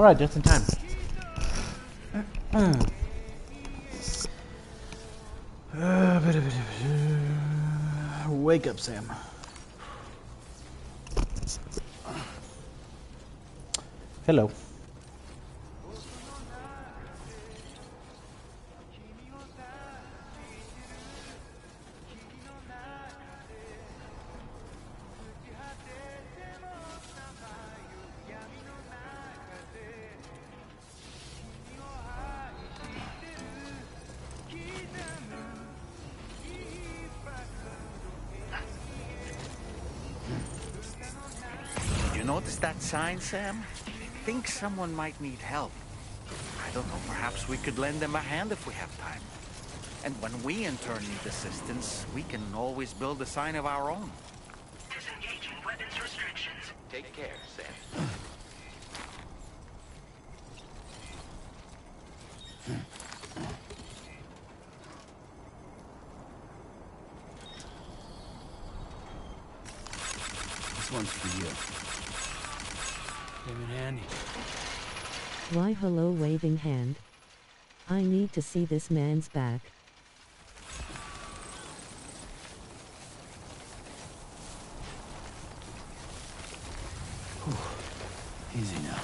Alright, just in time. Wake up, Sam. Hello. You notice that sign, Sam? I think someone might need help. I don't know, perhaps we could lend them a hand if we have time. And when we in turn need assistance, we can always build a sign of our own. Disengaging weapons restrictions. Take care, Sam. This one's for you. Came in handy. Why hello waving hand? I need to see this man's back. Whew. Easy now.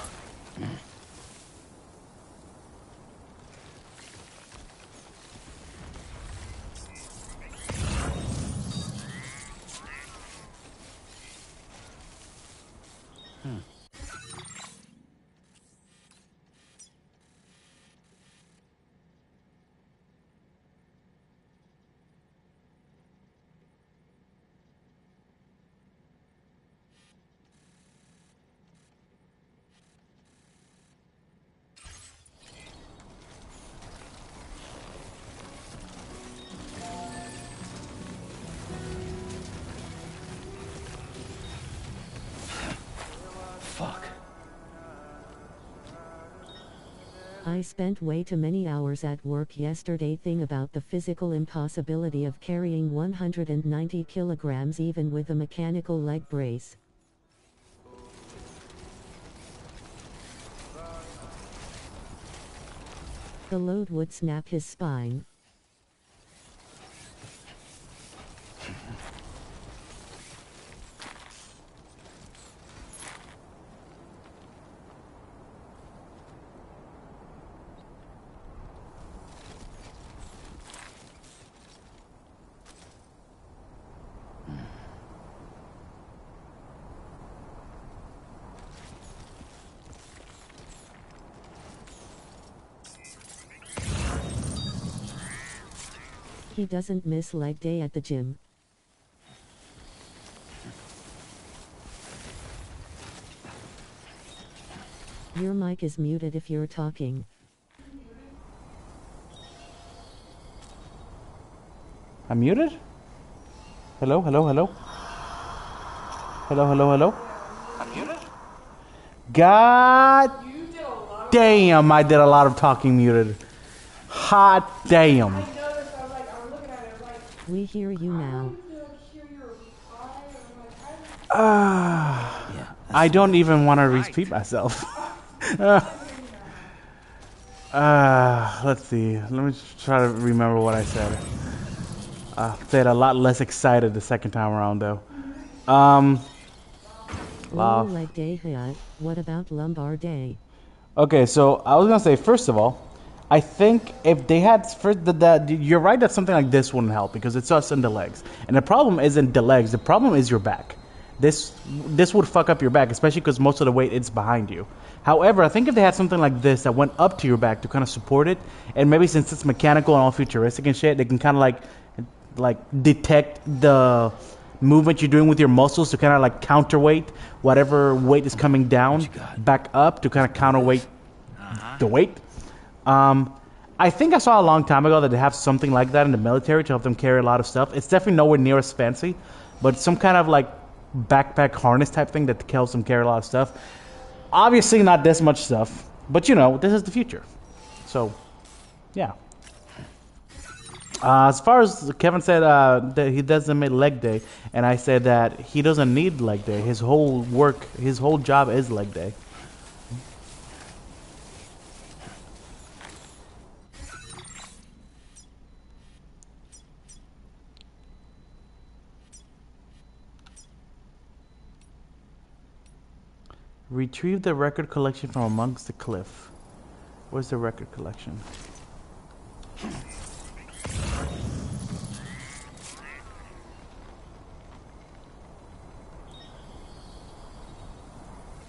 I spent way too many hours at work yesterday thinking about the physical impossibility of carrying 190 kilograms even with a mechanical leg brace. The load would snap his spine. He doesn't miss leg day at the gym. Your mic is muted if you're talking. I'm muted? Hello, hello, hello? Hello, hello, hello? I'm muted? God damn, I did a lot of talking muted. Hot damn. We hear you now. I don't even want to repeat myself. Let's see. Let me try to remember what I said. Said a lot less excited the second time around, though. Low leg day, what about lumbar day? Okay, so I was gonna say, first of all, I think if they had you're right that something like this wouldn't help because it's us and the legs. And the problem isn't the legs. The problem is your back. This would fuck up your back, especially because most of the weight is behind you. However, I think if they had something like this that went up to your back to kind of support it, and maybe since it's mechanical and all futuristic and shit, they can kind of like detect the movement you're doing with your muscles to kind of like counterweight whatever weight is coming down back up to kind of counterweight the weight. I think I saw a long time ago that they have something like that in the military to help them carry a lot of stuff. It's definitely nowhere near as fancy, but some kind of like backpack harness type thing that helps them carry a lot of stuff. Obviously not this much stuff, but you know, this is the future. So, yeah. As far as Kevin said that he doesn't make leg day, and I said that he doesn't need leg day. His whole job is leg day. Retrieve the record collection from amongst the cliff. Where's the record collection?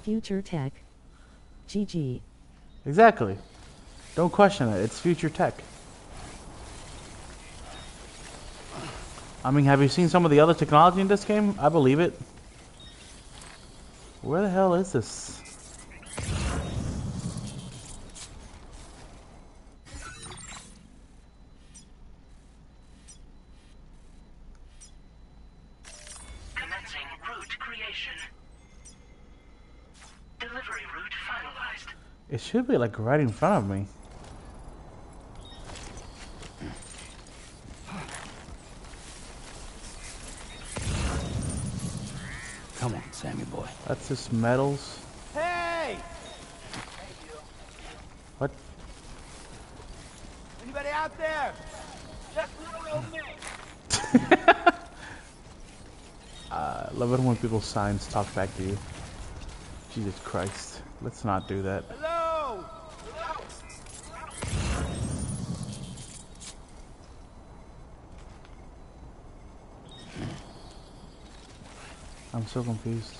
Future tech. GG. Exactly. Don't question it. It's future tech. I mean, have you seen some of the other technology in this game? I believe it. Where the hell is this? Commencing route creation. Delivery route finalized. It should be like right in front of me. Come on, Sammy boy. That's just metals. Hey! What? Anybody out there? Just little me. Love it when people's signs talk back to you. Jesus Christ. Let's not do that. Hello! I'm so confused.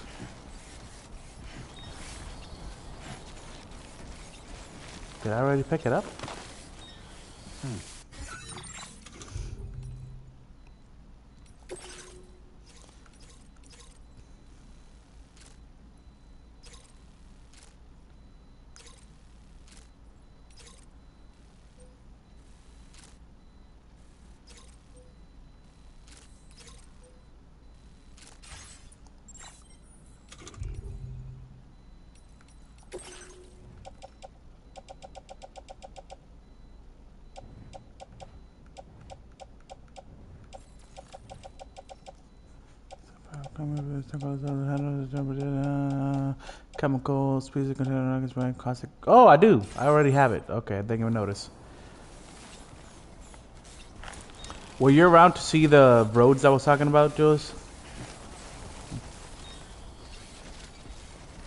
Did I already pick it up? Chemicals, species, container, caustic. Oh, I do. I already have it. Okay, I didn't even notice. Were you around to see the roads I was talking about, Jules?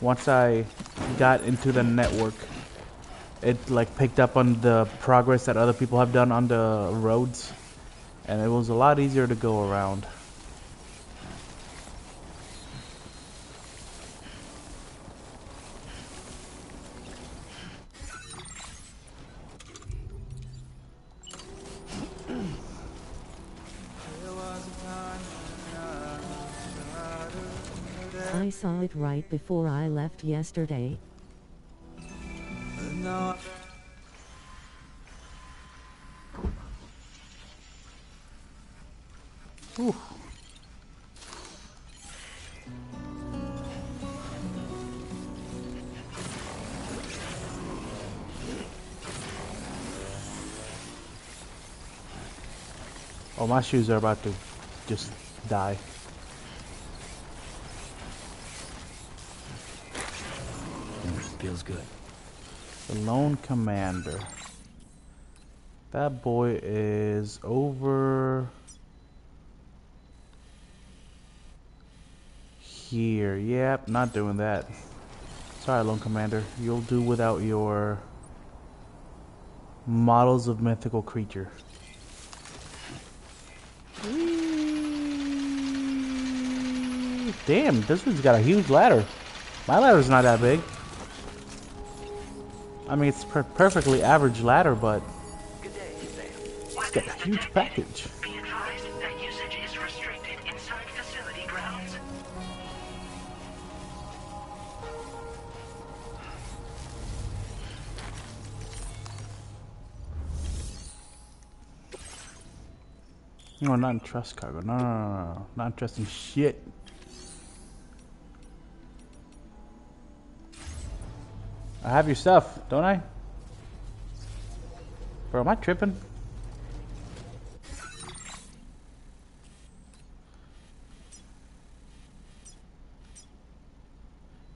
Once I got into the network, it like picked up on the progress that other people have done on the roads, and it was a lot easier to go around. I saw it right before I left yesterday. Ooh. Oh, my shoes are about to just die. Feels good. The Lone Commander. That boy is over here. Yep, not doing that. Sorry, Lone Commander. You'll do without your models of mythical creature. Damn, this one's got a huge ladder. My ladder's not that big. I mean, it's perfectly average ladder, but it's got a huge package. Be advised that usage is restricted inside facility grounds. No, not in trust cargo. No. Not interested in shit. I have your stuff, don't I? Bro, am I tripping?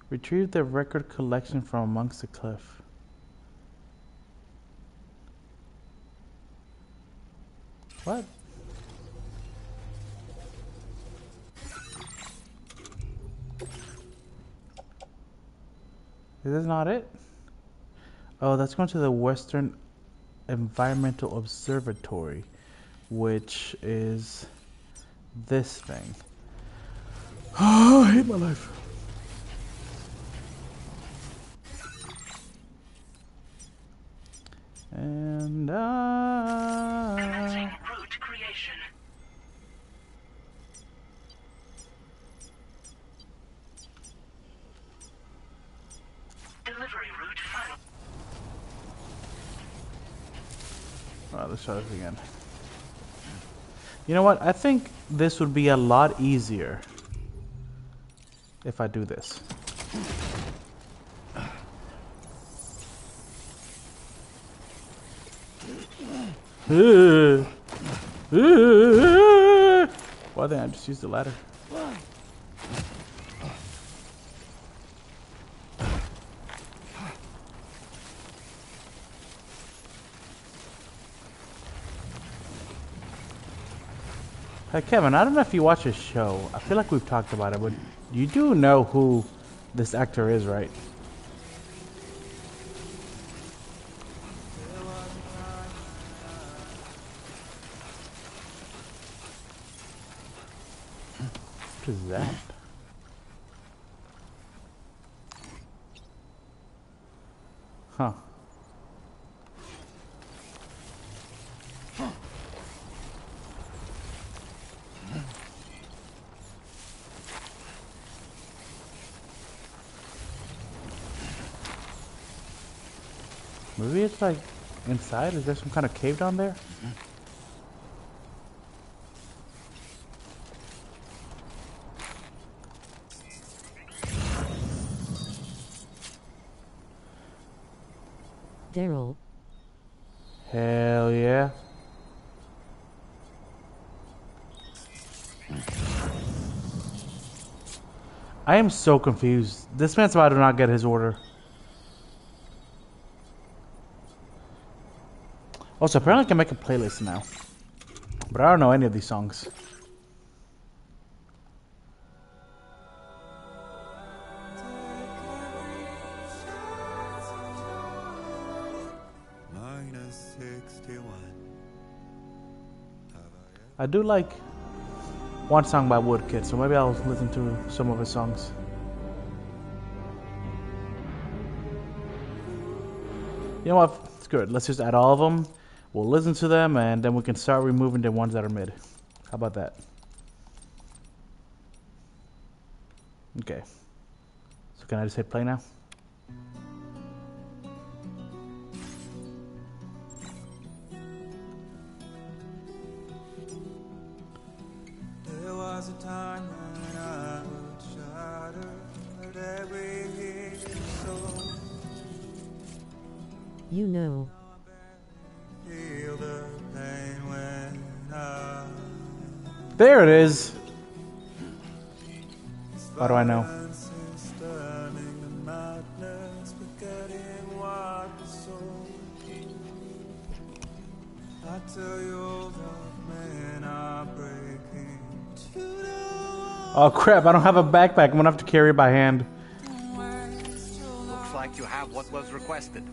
Retrieve the record collection from amongst the cliff. What? Is this not it? Oh, that's going to the Western Environmental Observatory, which is this thing. Oh, I hate my life. And Commencing route creation. Delivery route final. Alright, let's try this again. You know what? I think this would be a lot easier if I do this. Why didn't I just use the ladder? Hey Kevin, I don't know if you watch this show. I feel like we've talked about it, but you do know who this actor is, right? What is that? Huh. Maybe it's like inside? Is there some kind of cave down there? Daryl. Hell yeah. I am so confused. This man's about to not get his order. Also, apparently I can make a playlist now. But I don't know any of these songs. I do like one song by Woodkid, so maybe I'll listen to some of his songs. You know what? It's good. Let's just add all of them. We'll listen to them, and then we can start removing the ones that are mid. How about that? Okay. So can I just hit play now? There was a time when I would shatter every soul. You know. Feel the pain when I There it is. How do I know? stunning the madness, forgetting what was so. I tell you, old men are breaking to the Oh crap, I don't have a backpack. I'm gonna have to carry it by hand. Looks like you have what was requested.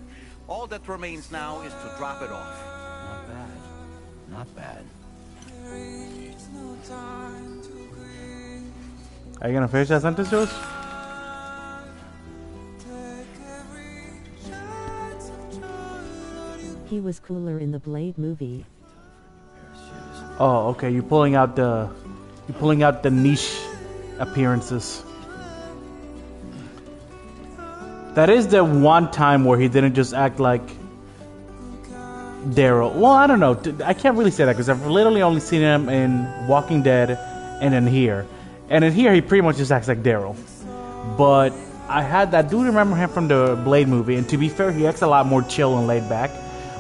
All that remains now is to drop it off. Not bad. Not bad. Are you gonna finish that sentence, Jules? He was cooler in the Blade movie. Oh, okay. You're pulling out the niche appearances. That is the one time where he didn't just act like Daryl. Well, I don't know. I can't really say that because I've literally only seen him in Walking Dead and in here. And in here, he pretty much just acts like Daryl. But I do remember him from the Blade movie. And to be fair, he acts a lot more chill and laid back,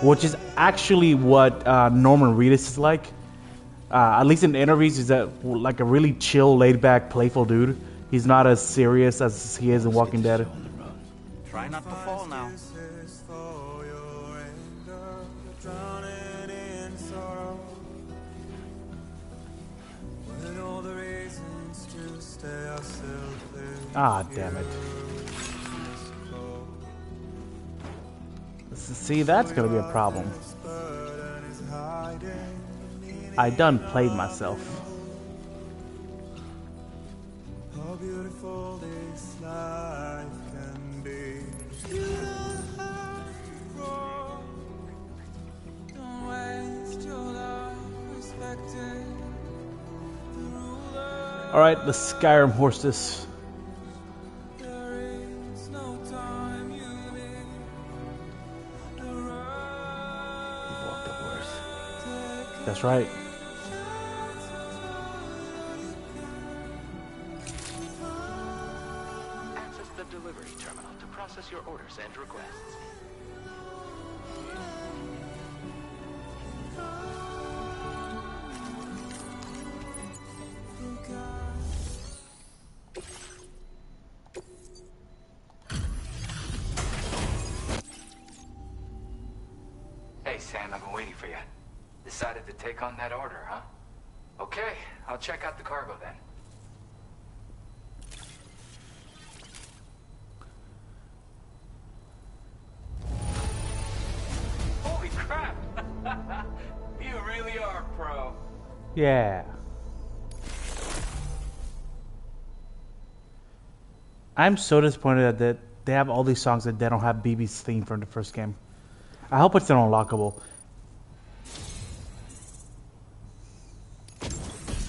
which is actually what Norman Reedus is like. At least in the interviews, he's like a really chill, laid back, playful dude. He's not as serious as he is in Walking Dead. Try not to fall now. for your anger, drowning in sorrow. When all the reasons to stay are selfish. Ah, damn it. See, that's gonna be a problem. I done played myself. How beautiful this life can be. You don't have to grow. Don't waste your life respecting the ruler. Alright, the Skyrim horses. There is no time you live. The Walk the horse. That's right. Access the delivery terminal to process your orders and requests. Hey, Sam, I've been waiting for you. Decided to take on that order, huh? Okay, I'll check out the cargo then. Holy crap! You really are a pro. Yeah. I'm so disappointed that they have all these songs that they don't have BB's theme from the first game. I hope it's an unlockable.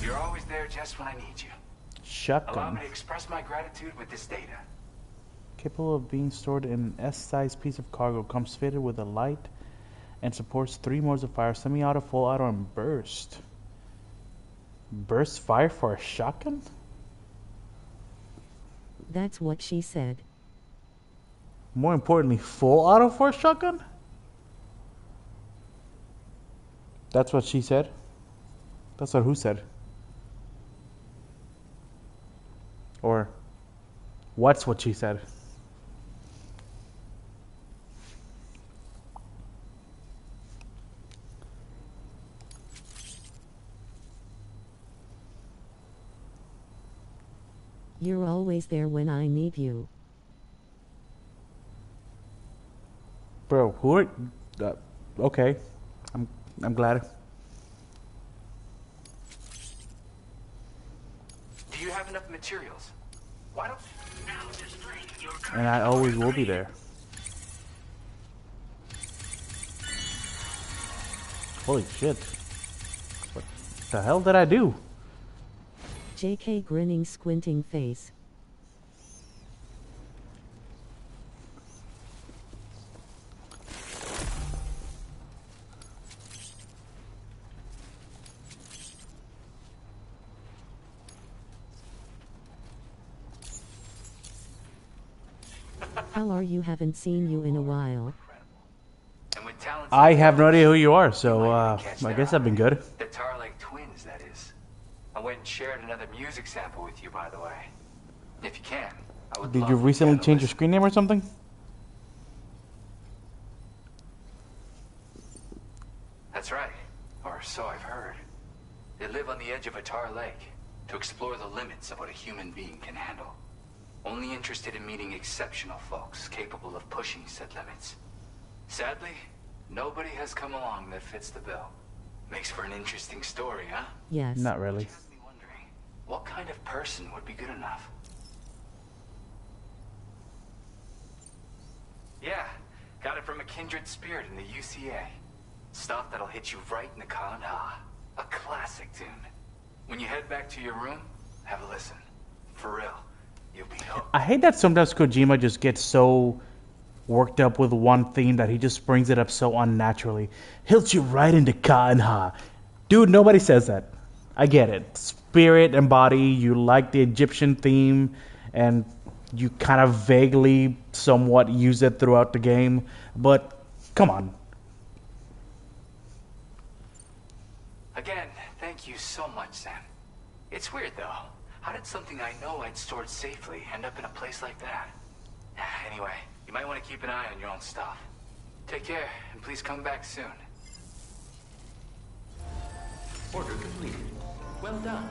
You're always there just when I need you. Allow Shotgun. me to express my gratitude with this data. Capable of being stored in an S-sized piece of cargo. Comes fitted with a light and supports 3 modes of fire: semi-auto, full auto, and burst. Burst fire for a shotgun? That's what she said. More importantly, full auto for a shotgun? That's what she said? That's what who said? Or what's what she said? You're always there when I need you. Bro, who are... okay. I'm glad. Do you have enough materials? Why don't... Now displaying your And I always will be there. Holy shit. What the hell did I do? JK grinning squinting face. How are you? Haven't seen you in a while. And with talents I like have no yours, idea who you are, so you might even catch I their guess I've been eye. good. The Tar-like twins, that is. I went and shared another music sample with you, by the way. If you can, I would Did love you to recently have a change your listen. screen name or something? That's right, or so I've heard. They live on the edge of a tar lake to explore the limits of what a human being can handle. Only interested in meeting exceptional folks capable of pushing said limits. Sadly, nobody has come along that fits the bill. Makes for an interesting story, huh? Yes. Not really. Which has me wondering, what kind of person would be good enough? Yeah, got it from a kindred spirit in the UCA. Stuff that'll hit you right in the Kandha. A classic tune. When you head back to your room, have a listen. For real, you'll be hooked. I hate that sometimes Kojima just gets so worked up with one theme that he just brings it up so unnaturally. Hits you right into Kanha. Dude, nobody says that. I get it. Spirit and body, you like the Egyptian theme, and you kind of vaguely, somewhat use it throughout the game, but come on. Again, thank you so much, Sam. It's weird, though. How did something I know I'd stored safely end up in a place like that? Anyway, you might want to keep an eye on your own stuff. Take care, and please come back soon. Order completed. Well done.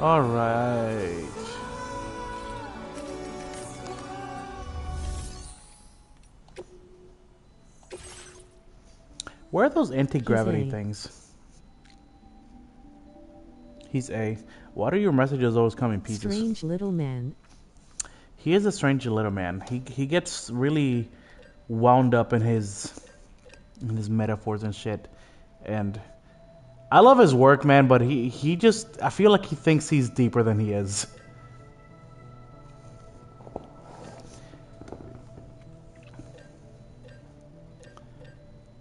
All right. Where are those anti-gravity things? He's A. Why are your messages always coming in pieces? Strange little man. He is a strange little man. He gets really wound up in his metaphors and shit. And I love his work, man, but he just, I feel like he thinks he's deeper than he is.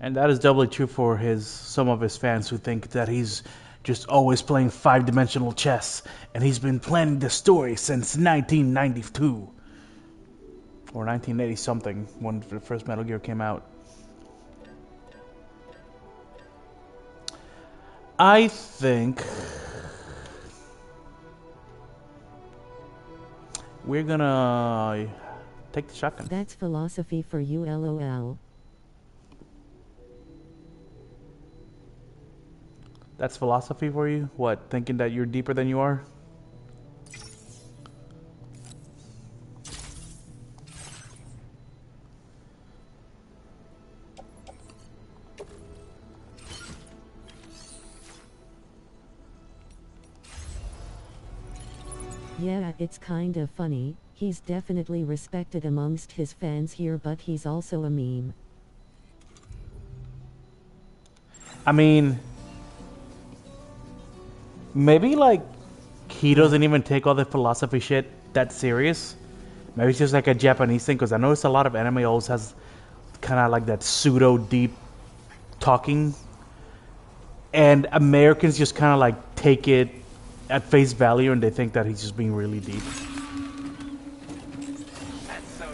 And that is doubly true for some of his fans who think that he's just always playing five-dimensional chess, and he's been planning the story since 1992 or 1980 something when the first Metal Gear came out. I think we're gonna take the shotgun. That's philosophy for you, LOL. That's philosophy for you? What, thinking that you're deeper than you are? Yeah, it's kind of funny. He's definitely respected amongst his fans here, but he's also a meme. I mean, maybe like he doesn't even take all the philosophy shit that serious. Maybe it's just like a Japanese thing, because I notice a lot of anime always has kind of like that pseudo deep talking, and Americans just kind of like take it at face value and they think that he's just being really deep. That's so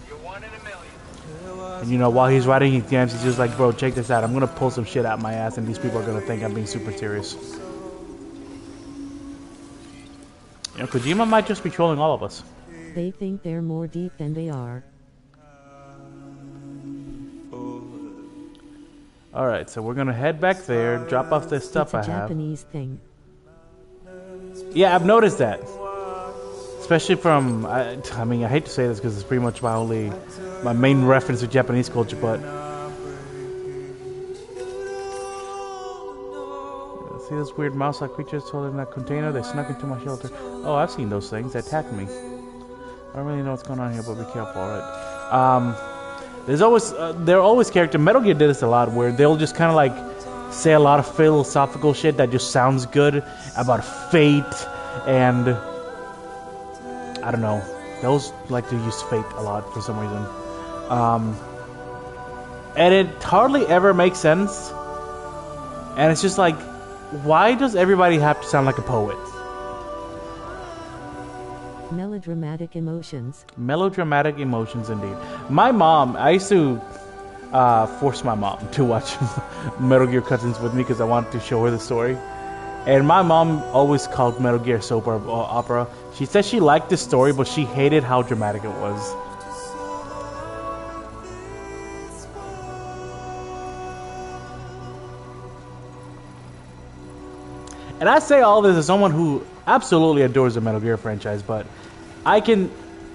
you're one in a million. And you know, while he's writing his games, he's just like, bro, check this out. I'm gonna pull some shit out my ass, and these people are gonna think I'm being super serious. You know, Kojima might just be trolling all of us. They think they're more deep than they are. Alright, so we're gonna head back there, drop off this stuff It's a I have. Japanese thing. Yeah, I've noticed that. Especially from, I mean, I hate to say this because it's pretty much my main reference to Japanese culture, but see those weird mouse-like creatures holding that container? They snuck into my shelter. Oh, I've seen those things. They attacked me. I don't really know what's going on here, but be careful, alright? There are always characters. Metal Gear did this a lot, where they'll just kind of like say a lot of philosophical shit that just sounds good about fate, and I don't know. Those like to use fate a lot for some reason. And it hardly ever makes sense. And it's just like, why does everybody have to sound like a poet? Melodramatic emotions. Melodramatic emotions, indeed. My mom, I used to force my mom to watch Metal Gear cutscenes with me because I wanted to show her the story. And my mom always called Metal Gear soap opera. She said she liked the story, but she hated how dramatic it was. And I say all this as someone who absolutely adores the Metal Gear franchise, but I can,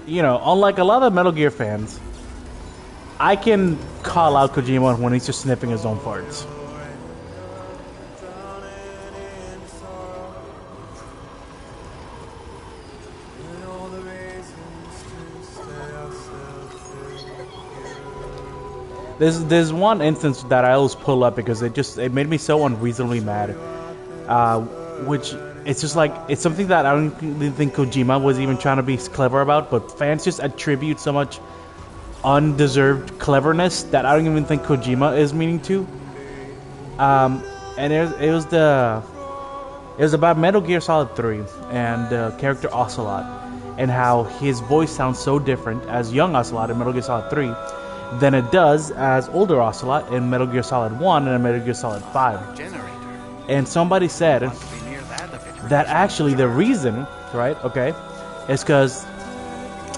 you know, unlike a lot of Metal Gear fans, I can call out Kojima when he's just sniffing his own farts. There's one instance that I always pull up because it made me so unreasonably mad. Which it's just like, it's something that I don't even think Kojima was even trying to be clever about, but fans just attribute so much undeserved cleverness that I don't even think Kojima is meaning to. And it was about Metal Gear Solid 3 and the character Ocelot, and how his voice sounds so different as young Ocelot in Metal Gear Solid 3 than it does as older Ocelot in Metal Gear Solid 1 and Metal Gear Solid 5. And somebody said that actually the reason, right, okay, is because,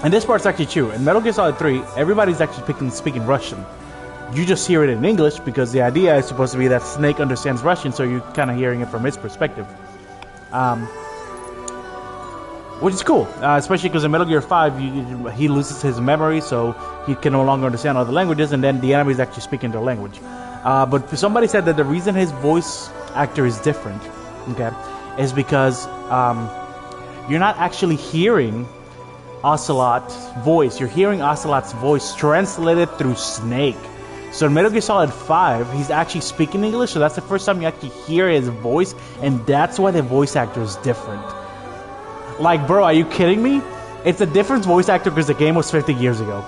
and this part's actually true, in Metal Gear Solid 3, everybody's actually speaking Russian. You just hear it in English because the idea is supposed to be that Snake understands Russian, so you're kind of hearing it from his perspective. which is cool, especially because in Metal Gear 5, he loses his memory, so he can no longer understand other languages, and then the enemies actually speak in their language. But somebody said that the reason his voice actor is different, okay, is because you're not actually hearing Ocelot's voice. You're hearing Ocelot's voice translated through Snake. So in Metal Gear Solid 5, he's actually speaking English, so that's the first time you actually hear his voice, and that's why the voice actor is different. Like, bro, are you kidding me? It's a different voice actor because the game was 50 years ago.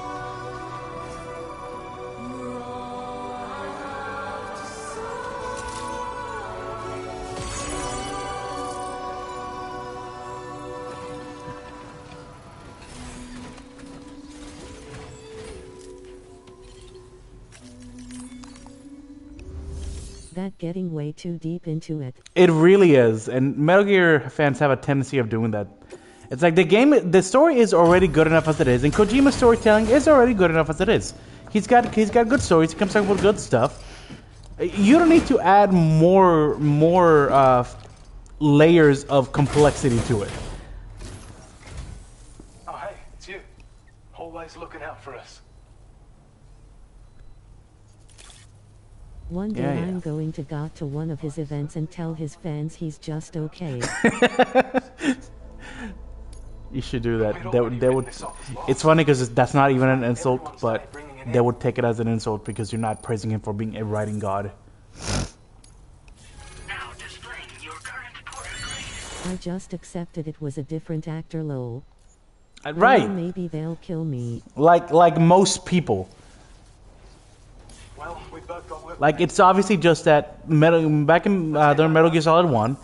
That getting way too deep into it. It really is, and Metal Gear fans have a tendency of doing that. It's like the story is already good enough as it is, and Kojima's storytelling is already good enough as it is. He's got good stories. He comes up with good stuff. You don't need to add more layers of complexity to it. Oh, hey, it's you. Always looking out for us. One day I'm going to go to one of his events and tell his fans he's just okay. You should do that. They would. It's funny because that's not even an insult, but they would take it as an insult because you're not praising him for being a writing god. Now displaying your current porter grade. I just accepted it was a different actor, lol. Right. Or maybe they'll kill me. Like most people. Well, we both got work. Like, it's obviously just that back in the Metal Gear Solid 1,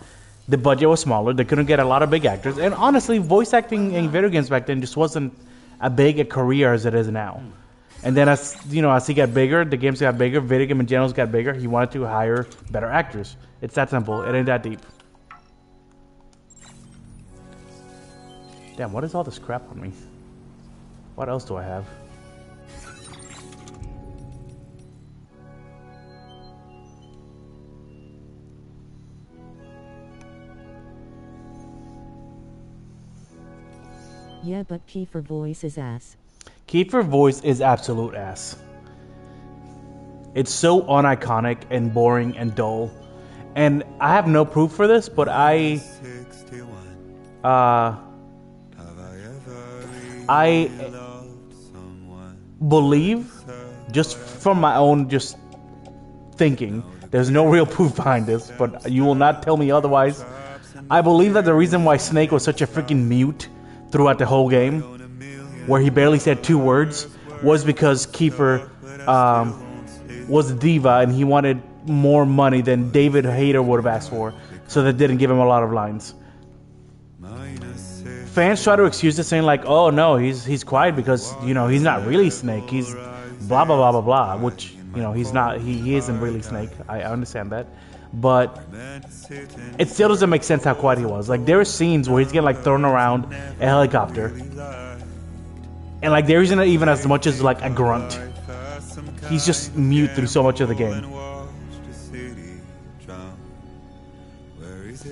the budget was smaller. They couldn't get a lot of big actors. And honestly, voice acting in video games back then just wasn't as big a career as it is now. And then as he got bigger, the games got bigger, video game in general got bigger, he wanted to hire better actors. It's that simple. It ain't that deep. Damn, what is all this crap on me? What else do I have? Yeah, but Kiefer voice is ass. Kiefer voice is absolute ass. It's so uniconic and boring and dull. And I have no proof for this, but I believe, just from my own just thinking, there's no real proof behind this, but you will not tell me otherwise. I believe that the reason why Snake was such a freaking mute throughout the whole game, where he barely said 2 words, was because Kiefer was a diva and he wanted more money than David Hayter would have asked for, so they didn't give him a lot of lines. Fans try to excuse it, saying like, "Oh no, he's quiet because he's not really Snake. He's blah blah blah blah blah," which he's not. He isn't really Snake. I understand that, but it still doesn't make sense how quiet he was. Like, there are scenes where he's getting like thrown around a helicopter, and like there isn't even as much as like a grunt. He's just mute through so much of the game.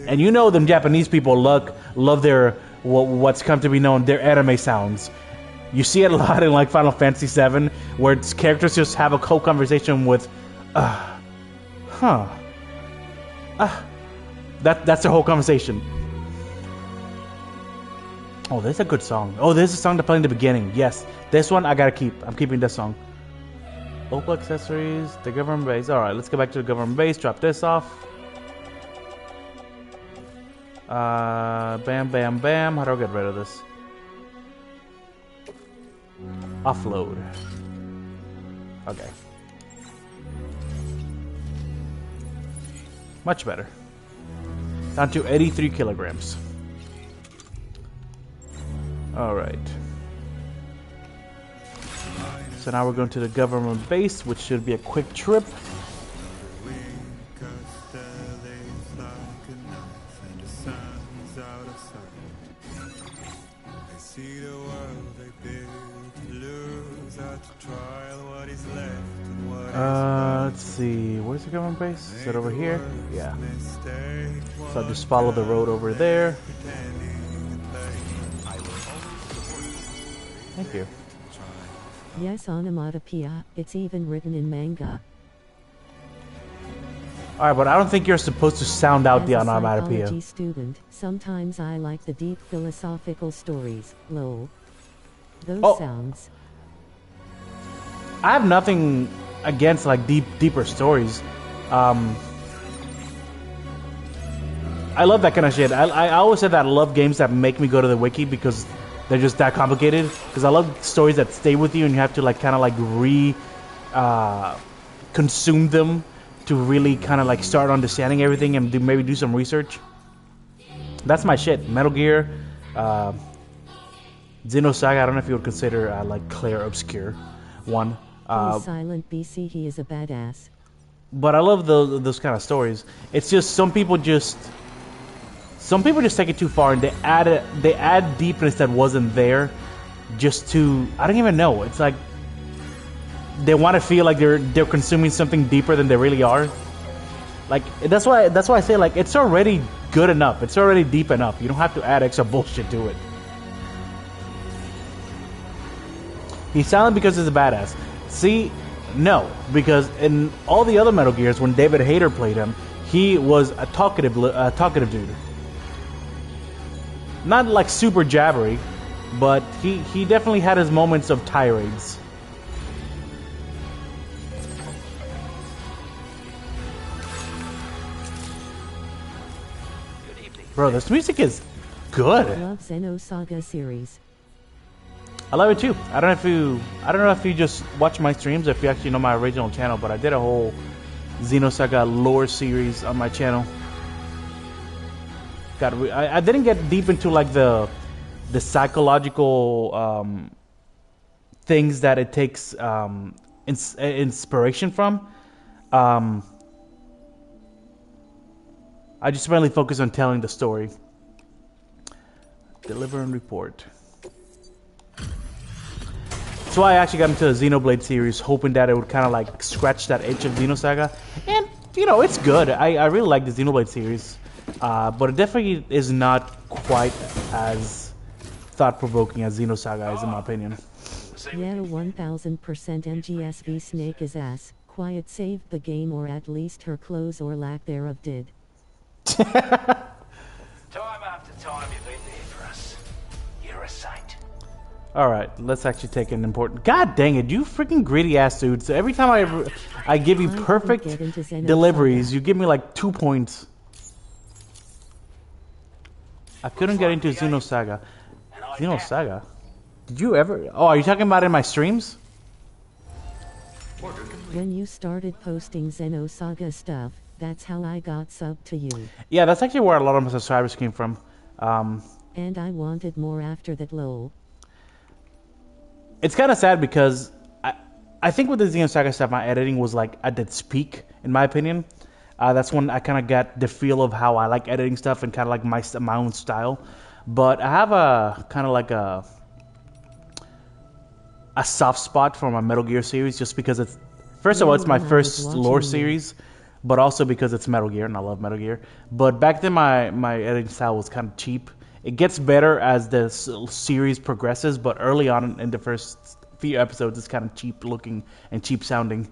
And them Japanese people love their what's come to be known their anime sounds. You see it a lot in like Final Fantasy VII, where its characters just have a whole conversation with, that's their whole conversation. Oh, there's a good song. Oh, there's a song to play in the beginning. Yes, this one I gotta keep. I'm keeping this song. Local accessories, the government base. All right, let's go back to the government base. Drop this off. Bam, bam, bam. How do I get rid of this? Offload. Okay. Much better. Down to 83 kilograms. Alright. So now we're going to the government base, which should be a quick trip. Let's see, where's the government base? Is it over here? Yeah. So I'll just follow the road over there. Thank you. Yes, onomatopoeia. It's even written in manga. Alright, but I don't think you're supposed to sound out As the a onomatopoeia. psychology student, sometimes I like the deep philosophical stories. Lol. Those Oh. sounds. I have nothing against like deeper stories. I love that kind of shit. I always said that I love games that make me go to the wiki because they're just that complicated. Because I love stories that stay with you and you have to like kind of like consume them to really kind of like start understanding everything and maybe do some research. That's my shit. Metal Gear, Xenosaga. I don't know if you would consider like Claire obscure one. He's silent BC, he is a badass. But I love those kind of stories. It's just some people just take it too far and they add deepness that wasn't there, just to, I don't even know. It's like they want to feel like they're consuming something deeper than they really are. Like that's why I say like it's already good enough. It's already deep enough. You don't have to add extra bullshit to it. He's silent because he's a badass. See, no, because in all the other Metal Gears, when David Hayter played him, he was a talkative dude. Not like super jabbery, but he definitely had his moments of tirades. Bro, this music is good. I love Xenosaga series. I love it too. I don't know if you just watch my streams, or if you actually know my original channel, but I did a whole Xenosaga lore series on my channel. I didn't get deep into like the psychological things that it takes inspiration from. I just mainly focus on telling the story. Deliver and report. So I actually got into the Xenoblade series, hoping that it would kind of like scratch that itch of Xenosaga. And, you know, it's good. I really like the Xenoblade series. But it definitely is not quite as thought-provoking as Xenosaga is, in my opinion. Yeah, 1000% MGSV Snake is ass. Quiet saved the game, or at least her clothes or lack thereof did. Time after time you've been there for us. You're a saint. Alright, let's actually take an important... God dang it, you freaking greedy ass dude. So every time I give you perfect deliveries, you give me like 2 points. I couldn't get into Xenosaga. Xenosaga? Did you ever... Oh, are you talking about in my streams? When you started posting Xenosaga stuff, that's how I got subbed to you. Yeah, that's actually where a lot of my subscribers came from. And I wanted more after that, lol. It's kind of sad because I think with the Xenosaga stuff, my editing was like at its peak, in my opinion. That's when I kind of got the feel of how I like editing stuff and kind of like my own style. But I have a kind of like a soft spot for my Metal Gear series, just because it's, first of all, it's my first lore series, but also because it's Metal Gear and I love Metal Gear. But back then my editing style was kind of cheap. It gets better as the series progresses, but early on in the first few episodes, it's kind of cheap looking and cheap sounding.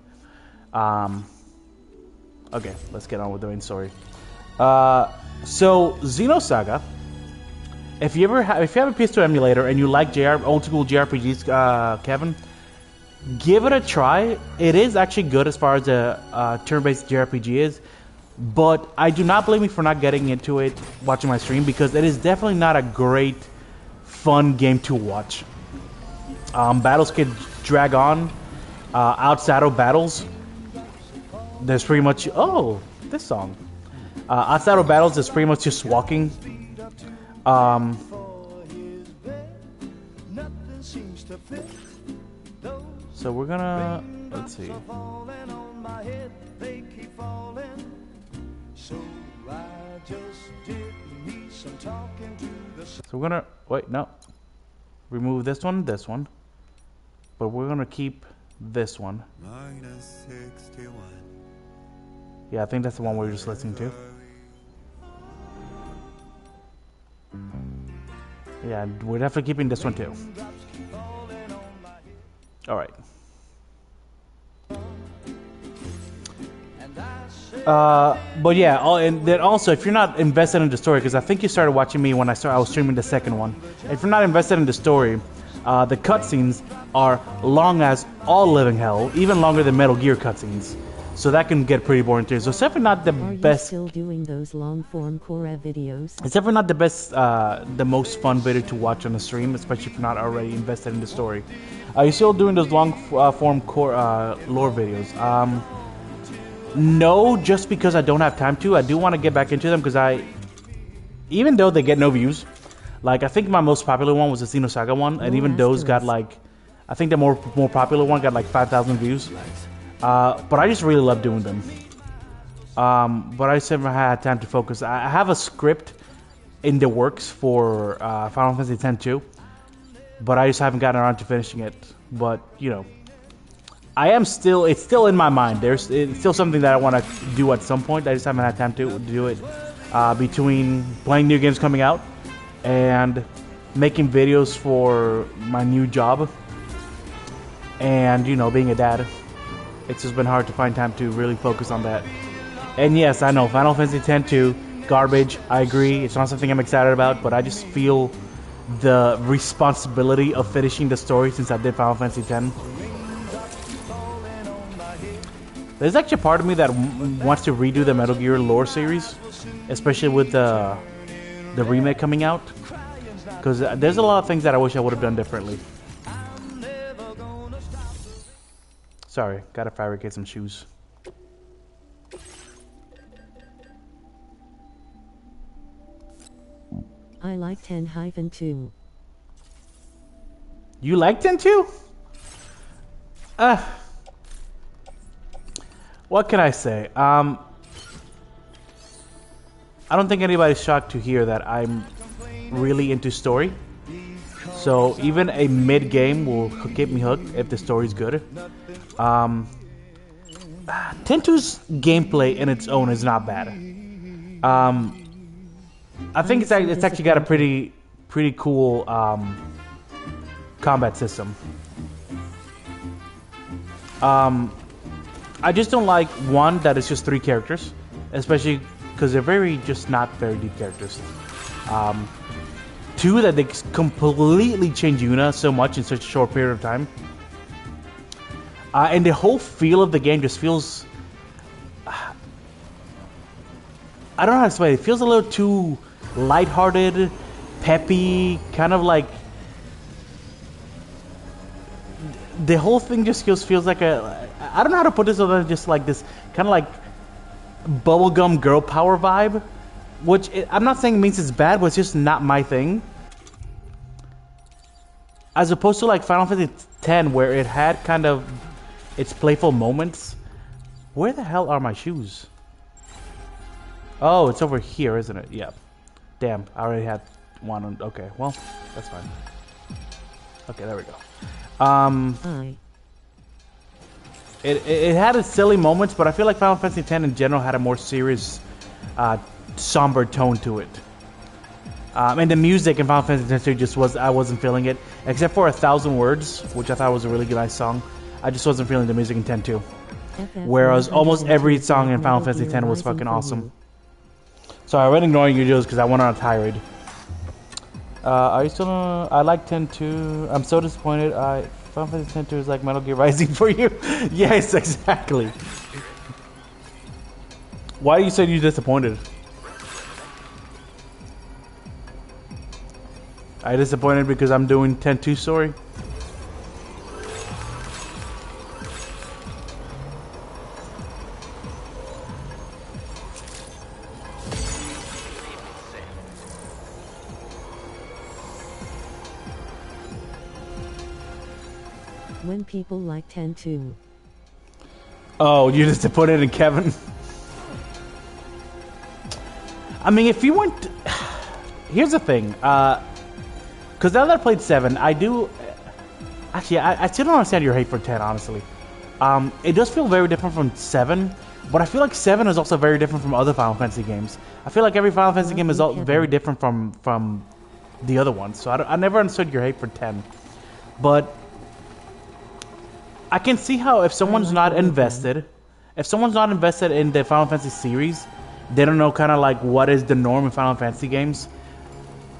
Okay, let's get on with the main story. So Xenosaga, if you have a PS2 emulator and you like old school JRPGs, Kevin, give it a try. It is actually good as far as a turn-based JRPG is, but I do not blame you for not getting into it watching my stream, because it is definitely not a great, fun game to watch. Battles can drag on. Outside of battles, there's pretty much... Oh, this song. Outside of battles, there's pretty much just walking. So we're gonna... Let's see. So we're gonna... Wait, no. Remove this one. But we're gonna keep this one. Yeah, I think that's the one we were just listening to. Yeah, we're definitely keeping this one too. All right. But yeah, and then also if you're not invested in the story, because I think you started watching me when I was streaming the second one. If you're not invested in the story, the cutscenes are long as all living hell, even longer than Metal Gear cutscenes. So that can get pretty boring too. So it's definitely not the best. Are you still doing those long-form Korra videos? It's definitely not the best, the most fun video to watch on the stream, especially if you're not already invested in the story. Are you still doing those long form lore videos? No, just because I don't have time to. I do want to get back into them because even though they get no views, like I think my most popular one was the Xenosaga one, and even those got like, I think the more popular one got like 5,000 views. But I just really love doing them. But I just never had time to focus. I have a script in the works for Final Fantasy X-2, but I just haven't gotten around to finishing it. But you know, it's still in my mind. It's still something that I want to do at some point. I just haven't had time to do it between playing new games coming out and making videos for my new job and, you know, being a dad. It's just been hard to find time to really focus on that. And yes, I know, Final Fantasy X-2, garbage, I agree. It's not something I'm excited about, but I just feel the responsibility of finishing the story since I did Final Fantasy X. There's actually a part of me that wants to redo the Metal Gear lore series, especially with the remake coming out. Because there's a lot of things that I wish I would have done differently. Sorry, gotta fabricate some shoes. I like 10-2. You like 10-2? What can I say? I don't think anybody's shocked to hear that I'm really into story. So even a mid-game will get me hooked if the story's good. 10-2's gameplay in its own is not bad. I think it's actually got a pretty cool combat system. I just don't like one that is just 3 characters, especially because they're just not very deep characters. 2 that they completely change Yuna so much in such a short period of time. And the whole feel of the game just feels... I don't know how to explain it. It feels a little too lighthearted, peppy, kind of like... The whole thing just feels like a... I don't know how to put this other than just like this kind of like bubblegum girl power vibe. Which I'm not saying means it's bad, but it's just not my thing. As opposed to like Final Fantasy X, where it had kind of its playful moments. Where the hell are my shoes? Oh, it's over here, isn't it? Yeah. Damn, I already had one on. Okay, well, that's fine. Okay, there we go. It had its silly moments, but I feel like Final Fantasy X in general had a more serious, somber tone to it. And the music in Final Fantasy X I wasn't feeling it, except for 1,000 Words, which I thought was a really good, nice song. I just wasn't feeling the music in 10-2. Whereas almost every song in Final Fantasy X was fucking awesome. Sorry, I went ignoring you, Jules, because I went on a tirade. Are you still on? I like 10-2. I'm so disappointed. Final Fantasy X is like Metal Gear Rising for you. Yes, exactly. Why you said you're disappointed? Are you disappointed because I'm doing 10-2 story? When people like 10-2. Oh, you're disappointed in Kevin? I mean, if you weren't... Here's the thing. Because now that I played 7, I do... Actually, I still don't understand your hate for 10, honestly. It does feel very different from 7, but I feel like 7 is also very different from other Final Fantasy games. I feel like every Final Fantasy game is very different from the other ones, so I never understood your hate for 10. But I can see how if someone's not invested, if someone's not invested in the Final Fantasy series, they don't know kind of like what is the norm in Final Fantasy games.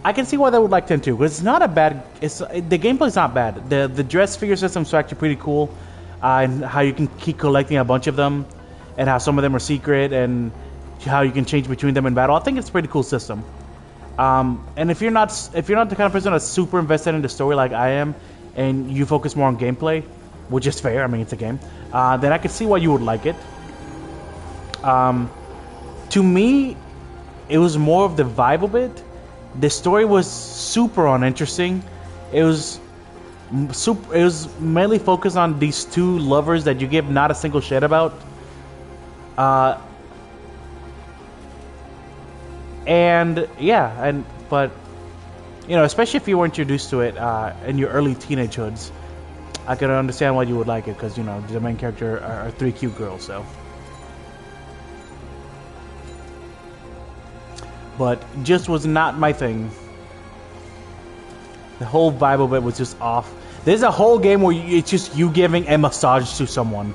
I can see why they would like 10 too, because it's not a bad. The gameplay's not bad. The dress figure system's actually pretty cool, and how you can keep collecting a bunch of them, and how some of them are secret, and how you can change between them in battle. I think it's a pretty cool system. And if you're not the kind of person that's super invested in the story like I am, and you focus more on gameplay, which is fair. I mean, it's a game. Then I can see why you would like it. To me, it was more of the vibe of it. The story was super uninteresting. It was mainly focused on these two lovers that you give not a single shit about. But you know, especially if you were introduced to it in your early teenagehoods, I could understand why you would like it, because you know the main character are three cute girls. So, but just was not my thing. The whole vibe of it was just off. There's a whole game where it's just you giving a massage to someone.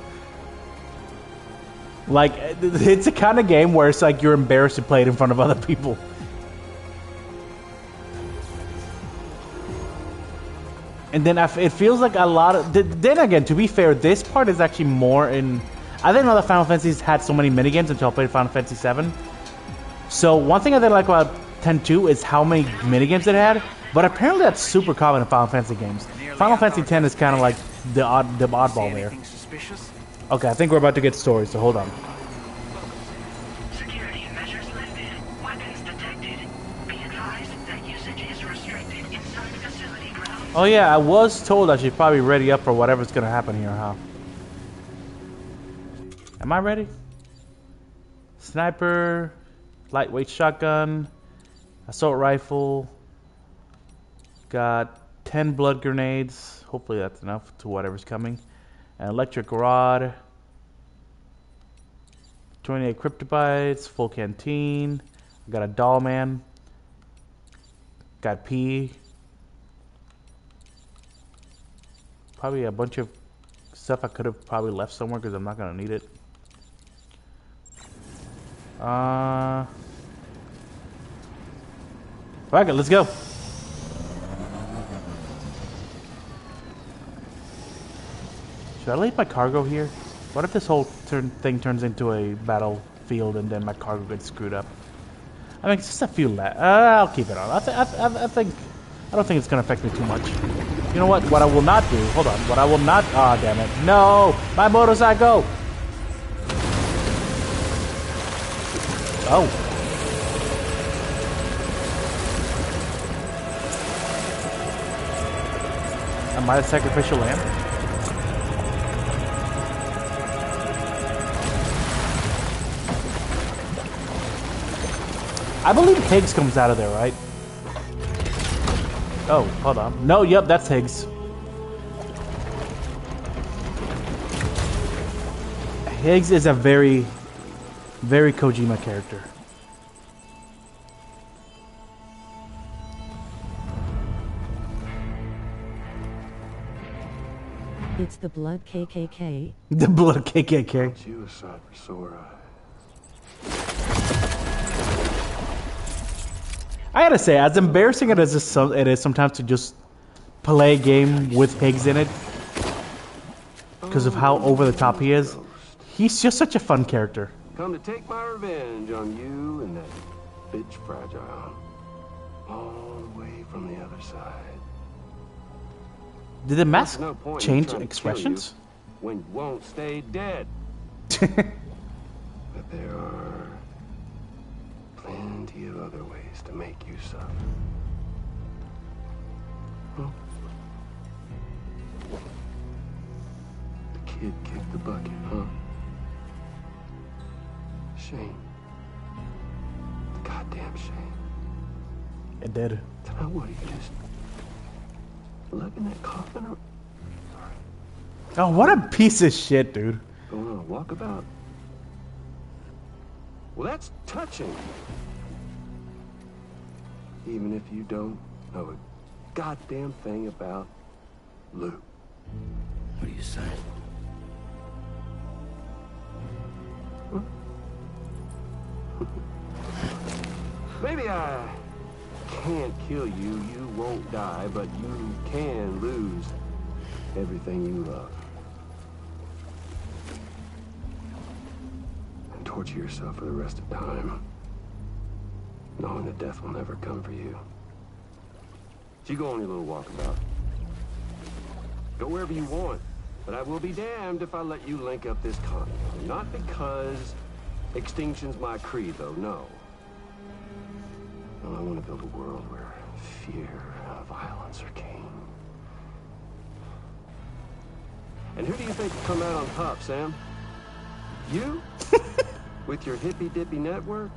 Like, it's a kind of game where it's like you're embarrassed to play it in front of other people. And then it feels like a lot of... Then again, to be fair, this part is actually more in... I didn't know that Final Fantasy's had so many minigames until I played Final Fantasy 7. So one thing I didn't like about 10-2 is how many minigames it had. But apparently that's super common in Final Fantasy games. Final Fantasy 10 is kind of like the oddball there. Okay, I think we're about to get stories, so hold on. Security measures lifted. Weapons detected. Be advised that usage is restricted inside facility grounds. Oh yeah, I was told I should probably ready up for whatever's gonna happen here, huh? Am I ready? Sniper, lightweight shotgun, assault rifle. Got 10 blood grenades. Hopefully that's enough to whatever's coming. An electric rod. 28 cryptobytes. Full canteen. Got a doll man. Got P. Probably a bunch of stuff I could have probably left somewhere because I'm not going to need it. Okay, let's go. Should I leave my cargo here? What if this whole thing turns into a battlefield and then my cargo gets screwed up? I mean, it's just a few I'll keep it on. I don't think it's gonna affect me too much. You know what? What I will not do. Hold on. What I will not. Ah, damn it! No, my motorcycle. Oh. Am I the sacrificial lamb? I believe Higgs comes out of there, right? Oh, hold on. No, yep, that's Higgs. Higgs is a very, very Kojima character. It's the Blood KKK. The Blood KKK. Suicide for sore eyes. I gotta say, as embarrassing as it is sometimes to just play a game with Higgs in it, because of how over the top he is, he's just such a fun character. Come to take my revenge on you and that bitch Fragile. All the way from the other side. Did the mask There's no point in change trying to expressions? kill you when you won't stay dead. But there are plenty of other ways to make you suffer. Huh? The kid kicked the bucket, huh? Shame. Goddamn shame. It did. Now what, are you just lugging that coffin up? Oh, what a piece of shit, dude. Going on a walkabout? Well, that's touching. Even if you don't know a goddamn thing about Luke. What are you saying? Maybe I can't kill you, you won't die, but you can lose everything you love. And torture yourself for the rest of time, knowing that death will never come for you. So you go on your little walkabout. Go wherever you want, but I will be damned if I let you link up this continent. Not because extinction's my creed, though, no. Well, I want to build a world where fear and violence are king. And who do you think will come out on top, Sam? You? With your hippy-dippy network?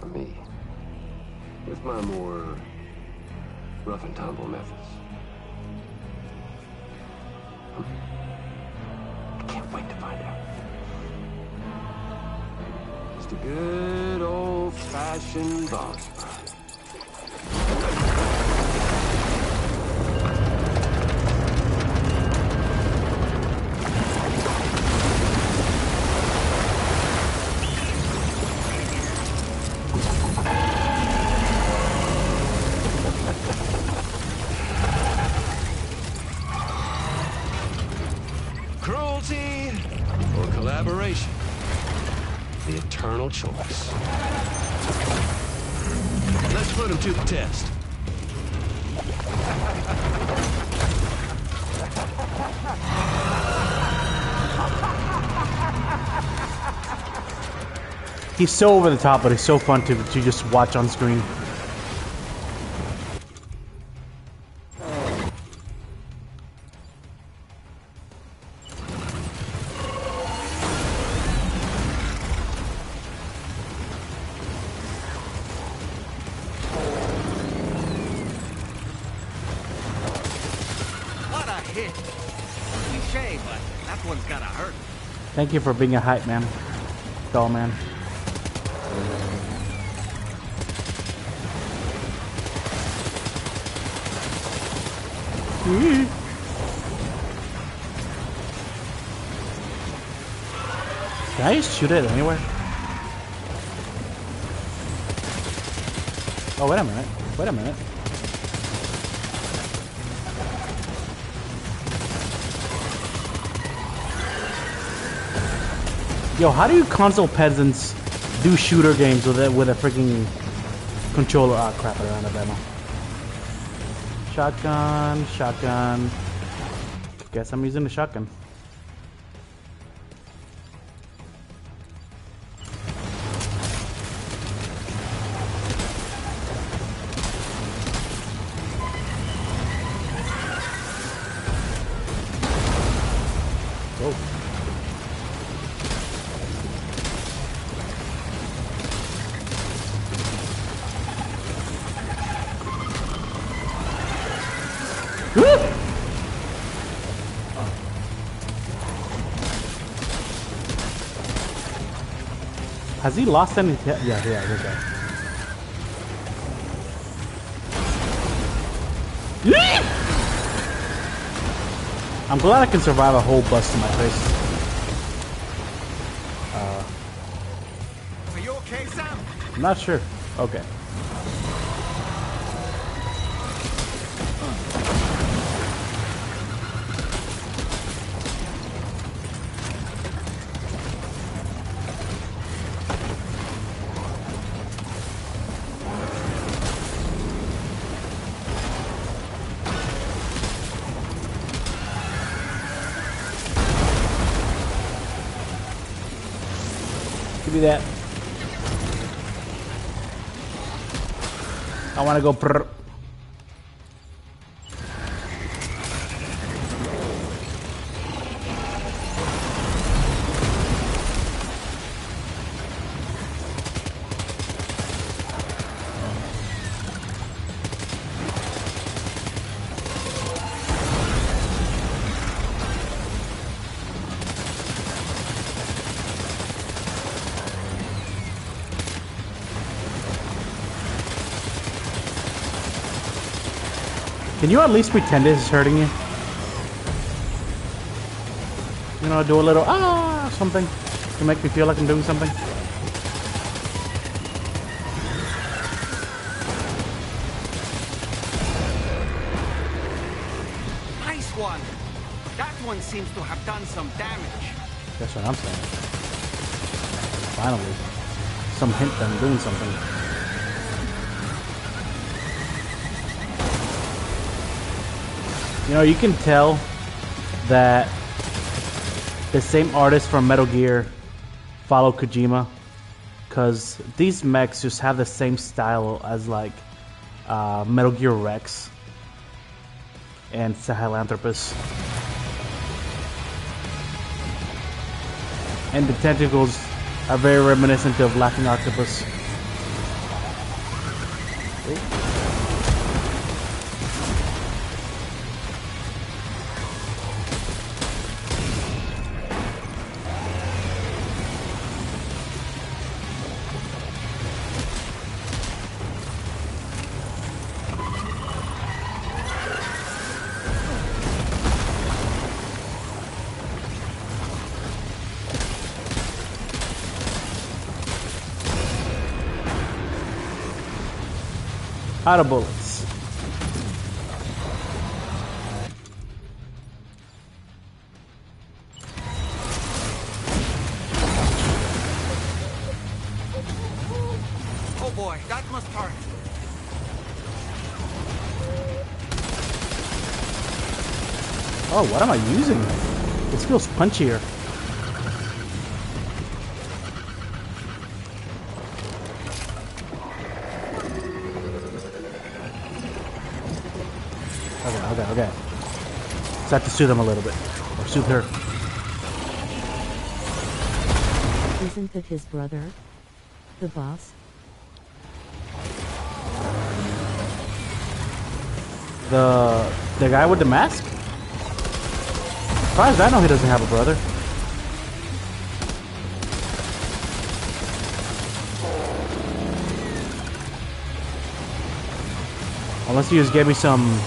Or me? With my more rough and tumble methods? I can't wait to find out. Just a good old-fashioned boss fight. Cruelty or collaboration? The eternal choice. Let's put him to the test. He's so over the top, but he's so fun to just watch on screen. What a hit! Cliche, but that one's gotta hurt. Thank you for being a hype man, doll man. Can I just shoot it anywhere? Oh, wait a minute. Wait a minute. Yo, how do you console peasants do shooter games with a freaking controller? Ah, crap, I ran out of ammo. Shotgun, shotgun. Guess I'm using the shotgun. Whoa. Has he lost any? Yeah, okay. I'm glad I can survive a whole bust to my face. Are you okay, Sam? I'm not sure. Okay. Give me that. I want to go prrr. Can you at least pretend this is hurting you? You know, do a little something. to make me feel like I'm doing something. Nice one. That one seems to have done some damage. That's what I'm saying. Finally, some hint that I'm doing something. You know, you can tell that the same artist from Metal Gear followed Kojima, because these mechs just have the same style as like Metal Gear Rex and Sahelanthropus. And the tentacles are very reminiscent of Laughing Octopus. Out of bullets. Oh boy, that must hurt. Oh, what am I using? This feels punchier. Okay. Just have to soothe him a little bit. Or soothe her. Isn't that his brother? The boss? The guy with the mask? As far as I know, he doesn't have a brother. Unless you just gave me some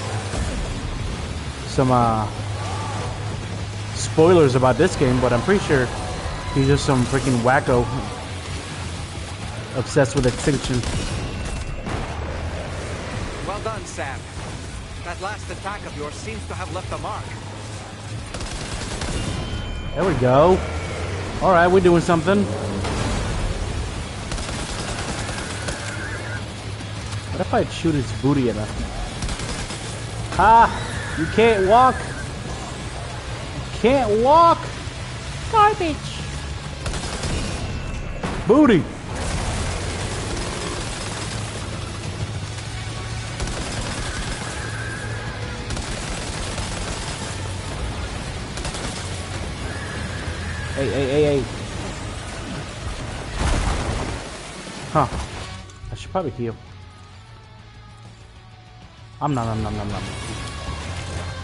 spoilers about this game, but I'm pretty sure he's just some freaking wacko obsessed with extinction. Well done, Sam. That last attack of yours seems to have left a mark. There we go. Alright, we're doing something. What if I shoot his booty enough? Ah! You can't walk! You can't walk! Garbage! Booty! Hey. Huh. I should probably heal. Nom.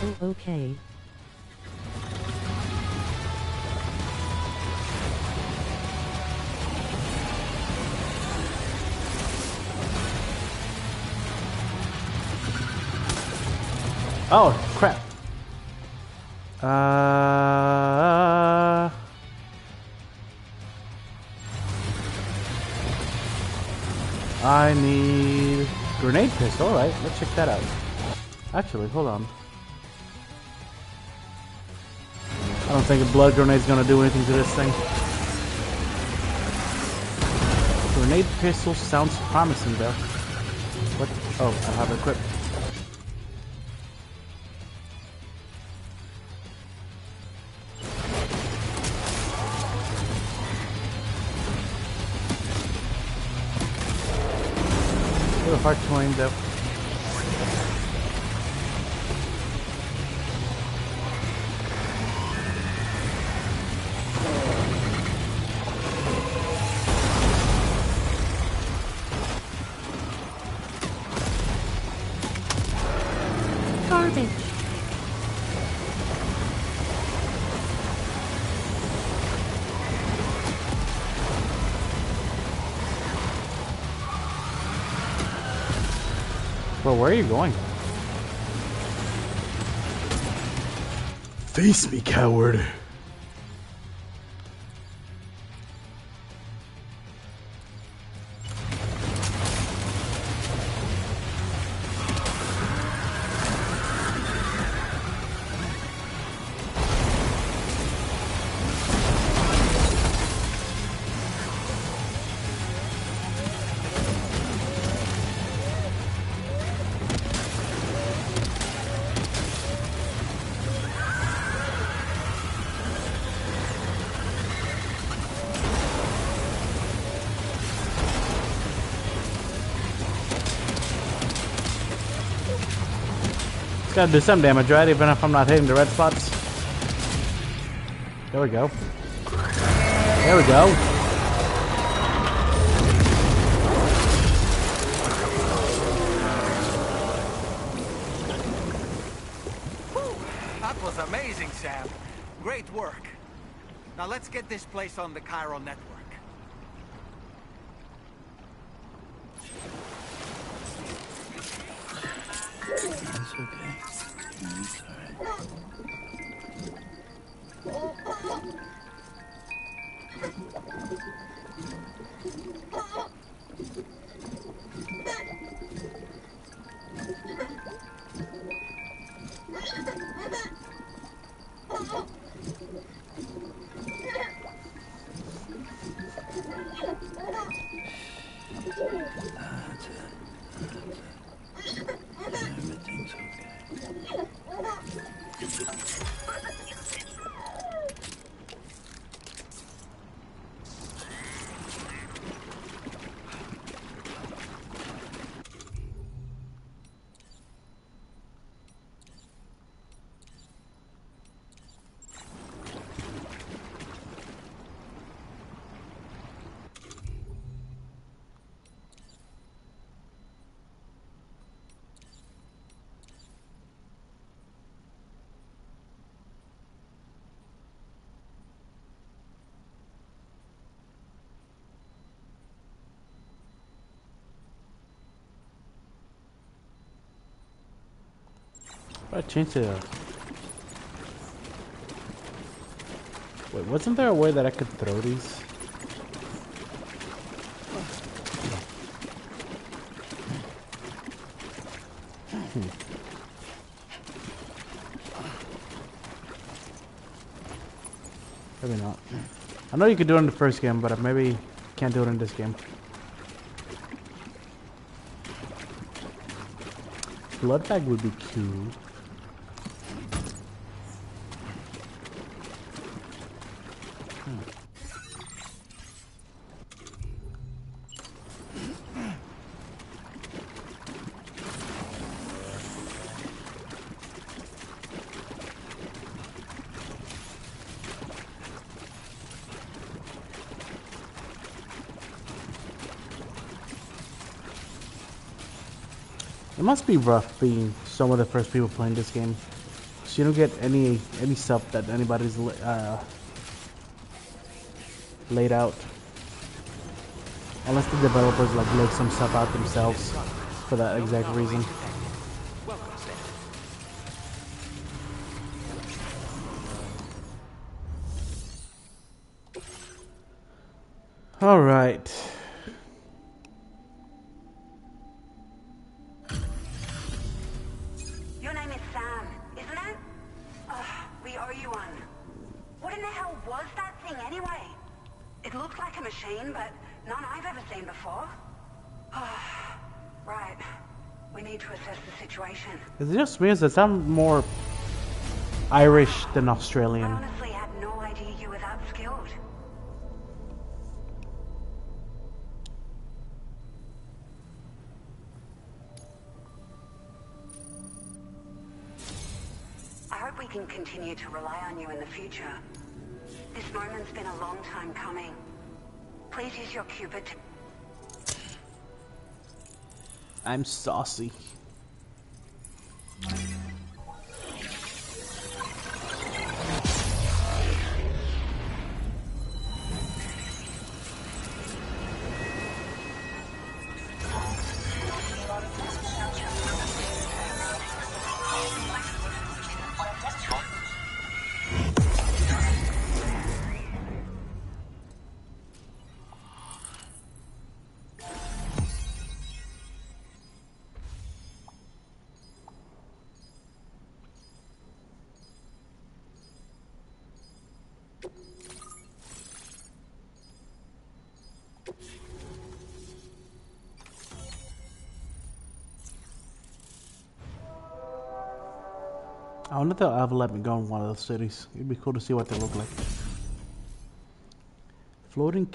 Oh, okay. Oh, crap. I need grenade pistol. All right, let's check that out. Actually, hold on. I don't think a blood grenade's gonna do anything to this thing. Grenade pistol sounds promising, though. What? Oh, I have it equipped. A little hard to aim, though. Garbage. Bro, where are you going? Face me, coward. It's gotta do some damage, right? Even if I'm not hitting the red spots. There we go. There we go. That was amazing, Sam. Great work. Now let's get this place on the Cairo network. It's okay. It's alright. That's it. Everything's okay. I changed it. Wait, wasn't there a way that I could throw these? Maybe not. I know you could do it in the first game, but maybe can't do it in this game. Blood bag would be cool. It must be rough being some of the first people playing this game. So you don't get any stuff that anybody's laid out. Unless the developers like lay some stuff out themselves for that exact reason. All right. Your name is Sam, isn't it? We owe you one. What in the hell was that thing anyway? It looked like a machine, but none I've ever seen before. Right. We need to assess the situation. It just means that I'm more Irish than I Australian. honestly had no idea you were that skilled. I hope we can continue to rely on you in the future. This moment's been a long time coming. Please use your Cupid to... I'm saucy. I wonder if they'll ever let me go in one of those cities. It'd be cool to see what they look like. Floating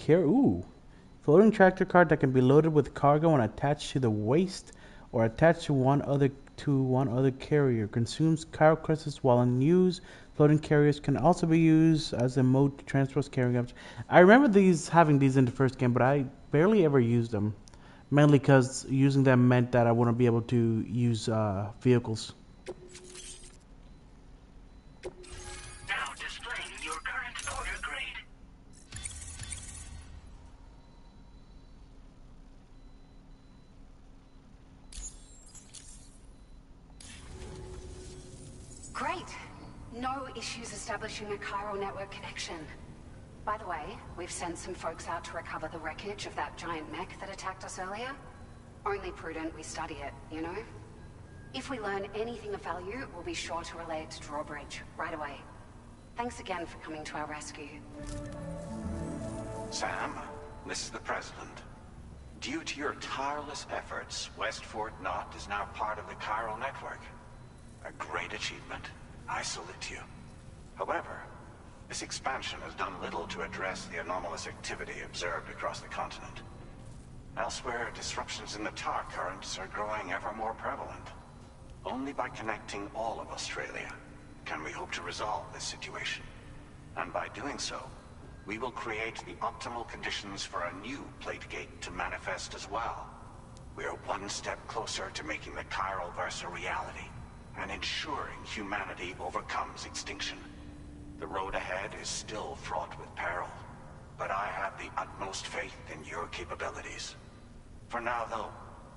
floating tractor cart that can be loaded with cargo and attached to the waist or attached to one other to one other carrier. Consumes chiral crystals while in use. Floating carriers can also be used as a mode to transport carrying objects. I remember having these in the first game, but I barely ever used them. Mainly because using them meant that I wouldn't be able to use vehicles. Now displaying your current order grade. Great. No issues establishing a chiral network connection. By the way, we've sent some folks out to recover the wreckage of that giant mech that attacked us earlier. Only prudent we study it, you know? If we learn anything of value, we'll be sure to relay it to Drawbridge right away. Thanks again for coming to our rescue. Sam, this is the President. Due to your tireless efforts, West Fort Knot is now part of the chiral network. A great achievement. I salute you. However, this expansion has done little to address the anomalous activity observed across the continent. Elsewhere, disruptions in the tar currents are growing ever more prevalent. Only by connecting all of Australia can we hope to resolve this situation. And by doing so, we will create the optimal conditions for a new Plategate to manifest as well. We are one step closer to making the chiral verse a reality, and ensuring humanity overcomes extinction. The road ahead is still fraught with peril, but I have the utmost faith in your capabilities. For now, though,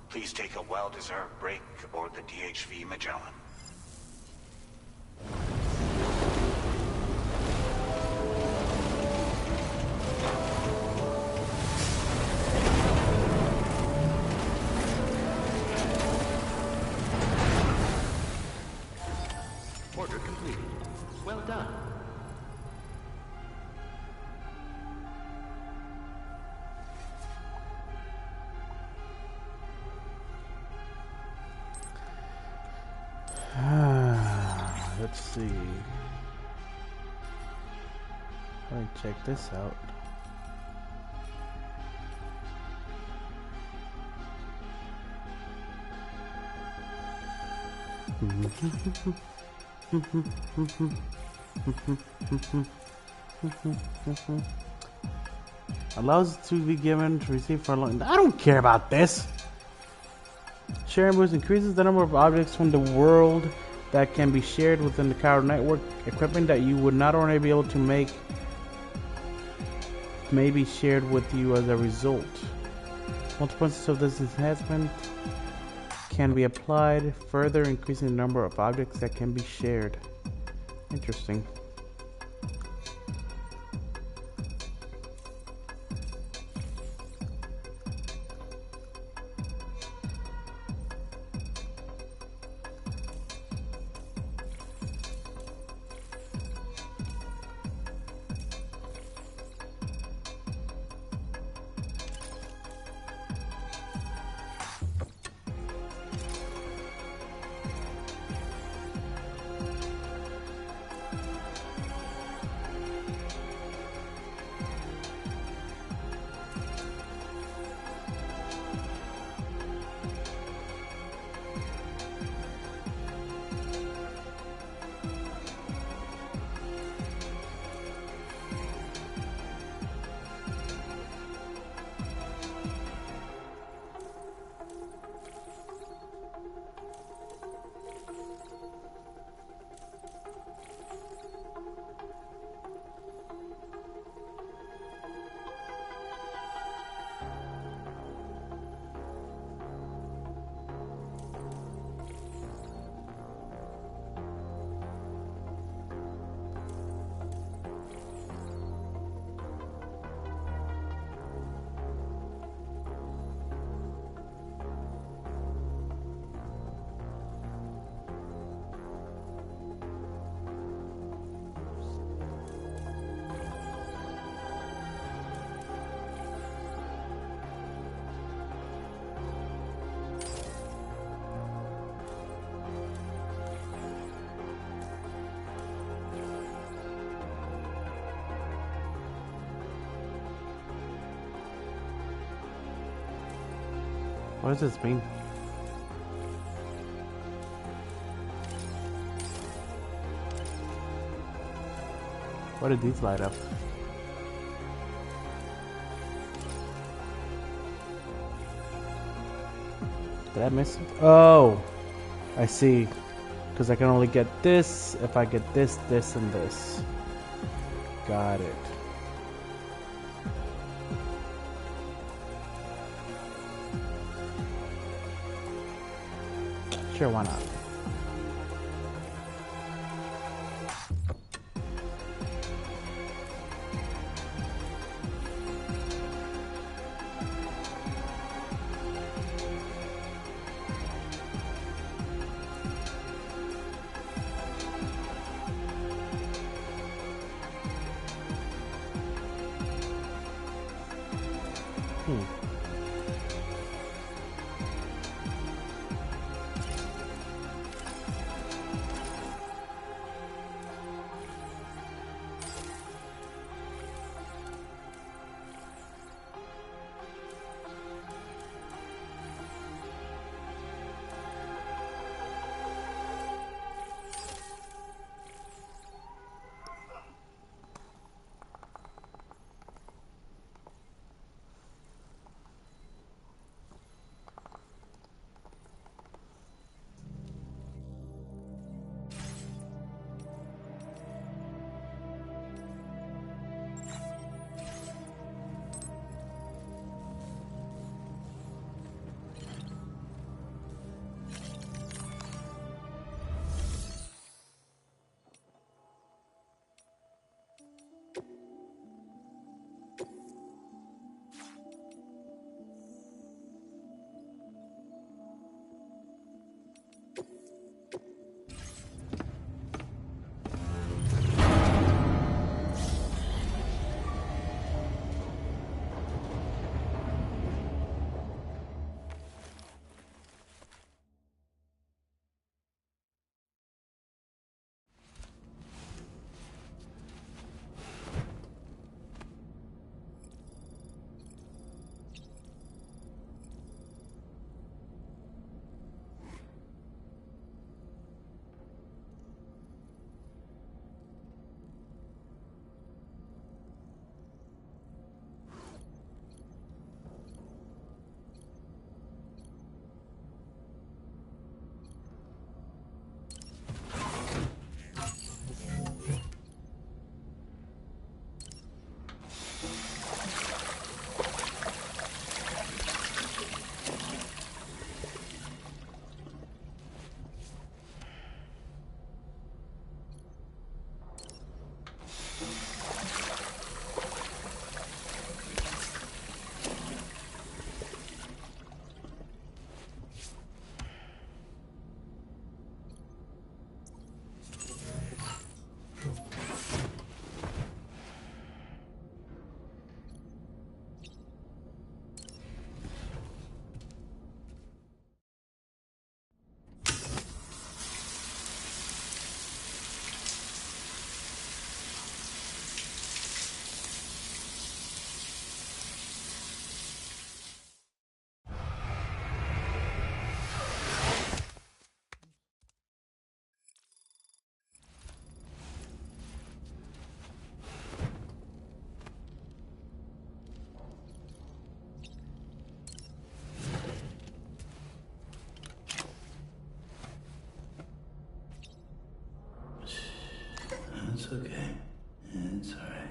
please take a well-deserved break aboard the DHV Magellan. Order completed. Well done. Let's see. Let me check this out. Allows it to be given to receive for a long. I don't care about this. Sharing boost increases the number of objects from the world that can be shared within the chiral network. Equipment that you would not ordinarily be able to make may be shared with you as a result. Multiple instances of this enhancement can be applied, further increasing the number of objects that can be shared. Interesting. What does this mean? What did these light up? Did I miss it? Oh, I see. Because I can only get this if I get this, this, and this. Got it. Sure, why not? It's okay. It's alright.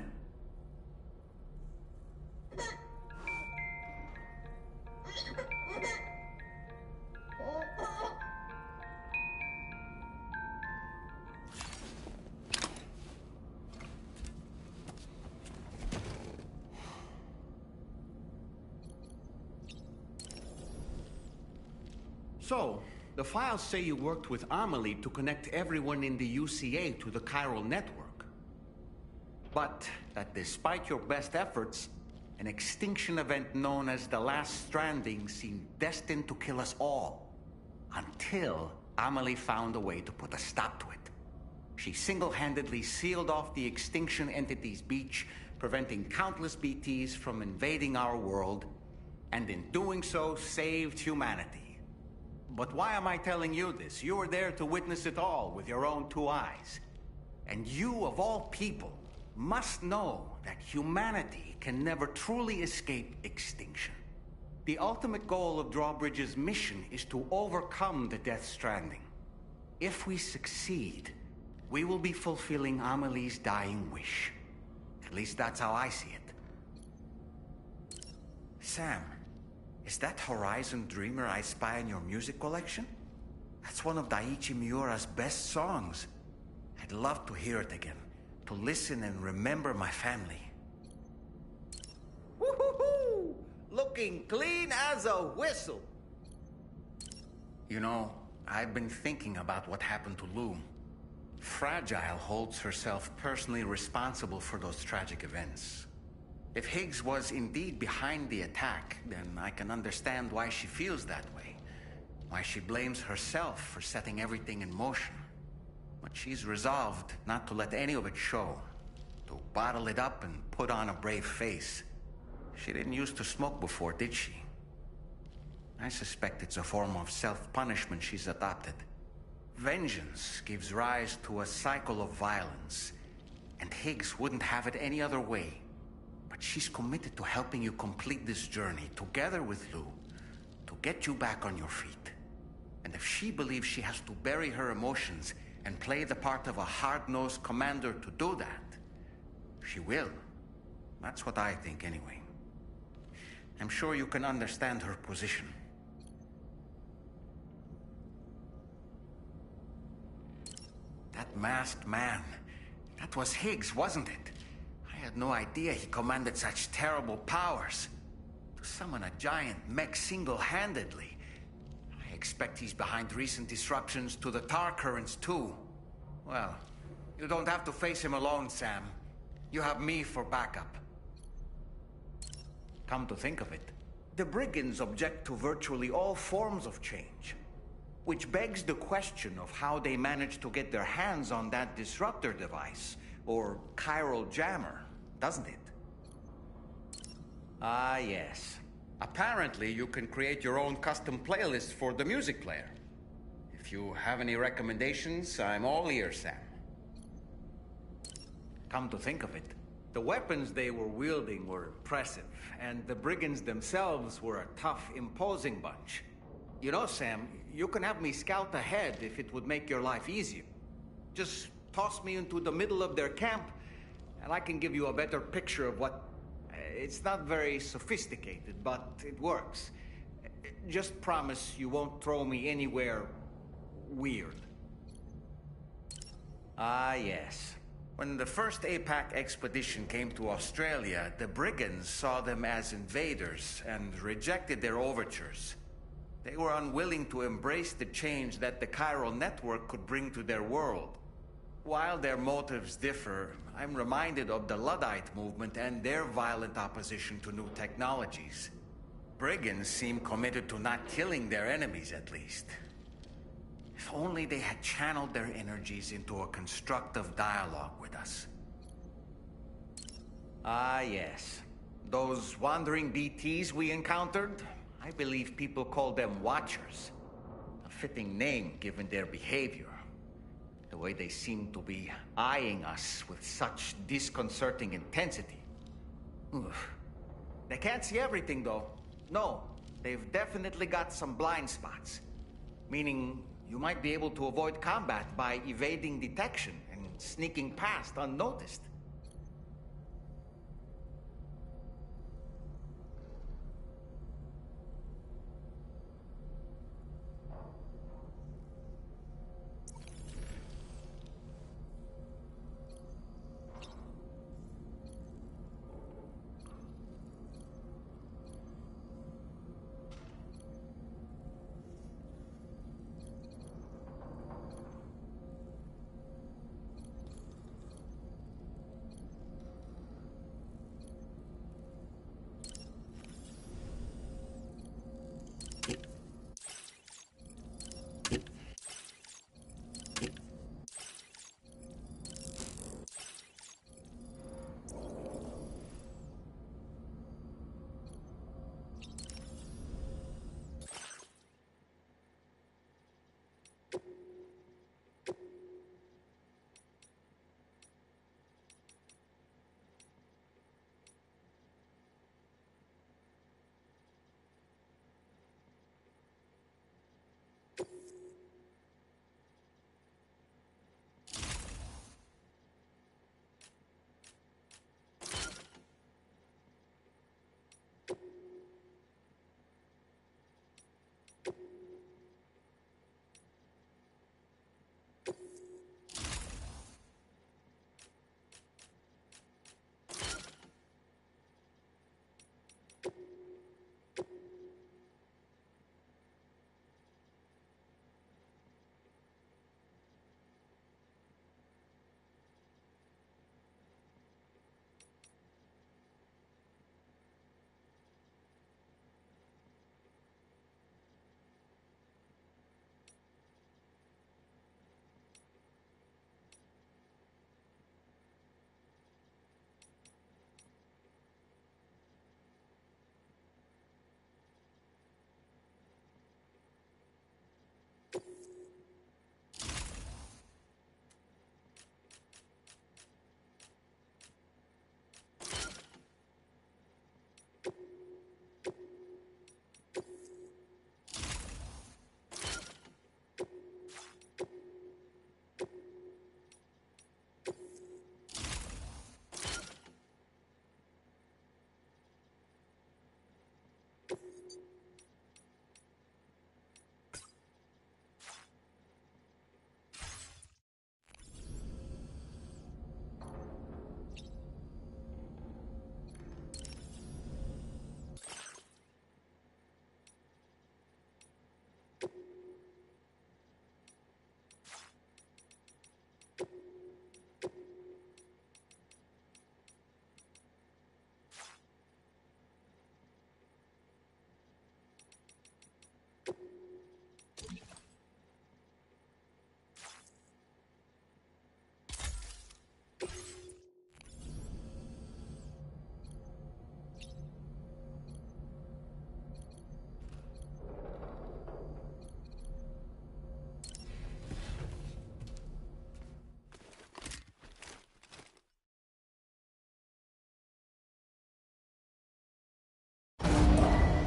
So, the files say you worked with Amelie to connect everyone in the UCA to the chiral network. But that despite your best efforts, an extinction event known as the Last Stranding seemed destined to kill us all. Until Amelie found a way to put a stop to it. She single-handedly sealed off the extinction entity's beach, preventing countless BTs from invading our world, and in doing so, saved humanity. But why am I telling you this? You were there to witness it all with your own two eyes. And you, of all people, must know that humanity can never truly escape extinction. The ultimate goal of Drawbridge's mission is to overcome the Death Stranding. If we succeed, we will be fulfilling Amelie's dying wish. At least that's how I see it. Sam, is that Horizon Dreamer I spy in your music collection? That's one of Daiichi Miura's best songs. I'd love to hear it again, to listen and remember my family. Woo-hoo-hoo! Looking clean as a whistle. You know, I've been thinking about what happened to Lou. Fragile holds herself personally responsible for those tragic events. If Higgs was indeed behind the attack, then I can understand why she feels that way. Why she blames herself for setting everything in motion. But she's resolved not to let any of it show. To bottle it up and put on a brave face. She didn't used to smoke before, did she? I suspect it's a form of self-punishment she's adopted. Vengeance gives rise to a cycle of violence, and Higgs wouldn't have it any other way. But she's committed to helping you complete this journey, together with Lou, to get you back on your feet. And if she believes she has to bury her emotions and play the part of a hard-nosed commander to do that, she will. That's what I think, anyway. I'm sure you can understand her position. That masked man, that was Higgs, wasn't it? I had no idea he commanded such terrible powers. To summon a giant mech single-handedly. I expect he's behind recent disruptions to the tar currents, too. Well, you don't have to face him alone, Sam. You have me for backup. Come to think of it, the Brigands object to virtually all forms of change. Which begs the question of how they managed to get their hands on that disruptor device, or chiral jammer, doesn't it? Ah, yes. Apparently, you can create your own custom playlist for the music player. If you have any recommendations, I'm all ears, Sam. Come to think of it, the weapons they were wielding were impressive, and the Brigands themselves were a tough, imposing bunch. You know, Sam, you can have me scout ahead if it would make your life easier. Just toss me into the middle of their camp, and I can give you a better picture of what... It's not very sophisticated, but it works. Just promise you won't throw me anywhere... weird. Ah, yes. When the first APAC expedition came to Australia, the Brigands saw them as invaders and rejected their overtures. They were unwilling to embrace the change that the chiral network could bring to their world. While their motives differ, I'm reminded of the Luddite movement and their violent opposition to new technologies. Brigands seem committed to not killing their enemies, at least. If only they had channeled their energies into a constructive dialogue with us. Ah, yes. Those wandering BTs we encountered, I believe people call them Watchers. A fitting name given their behavior. The way they seem to be eyeing us with such disconcerting intensity. Oof. They can't see everything, though. No, they've definitely got some blind spots. Meaning, you might be able to avoid combat by evading detection and sneaking past unnoticed.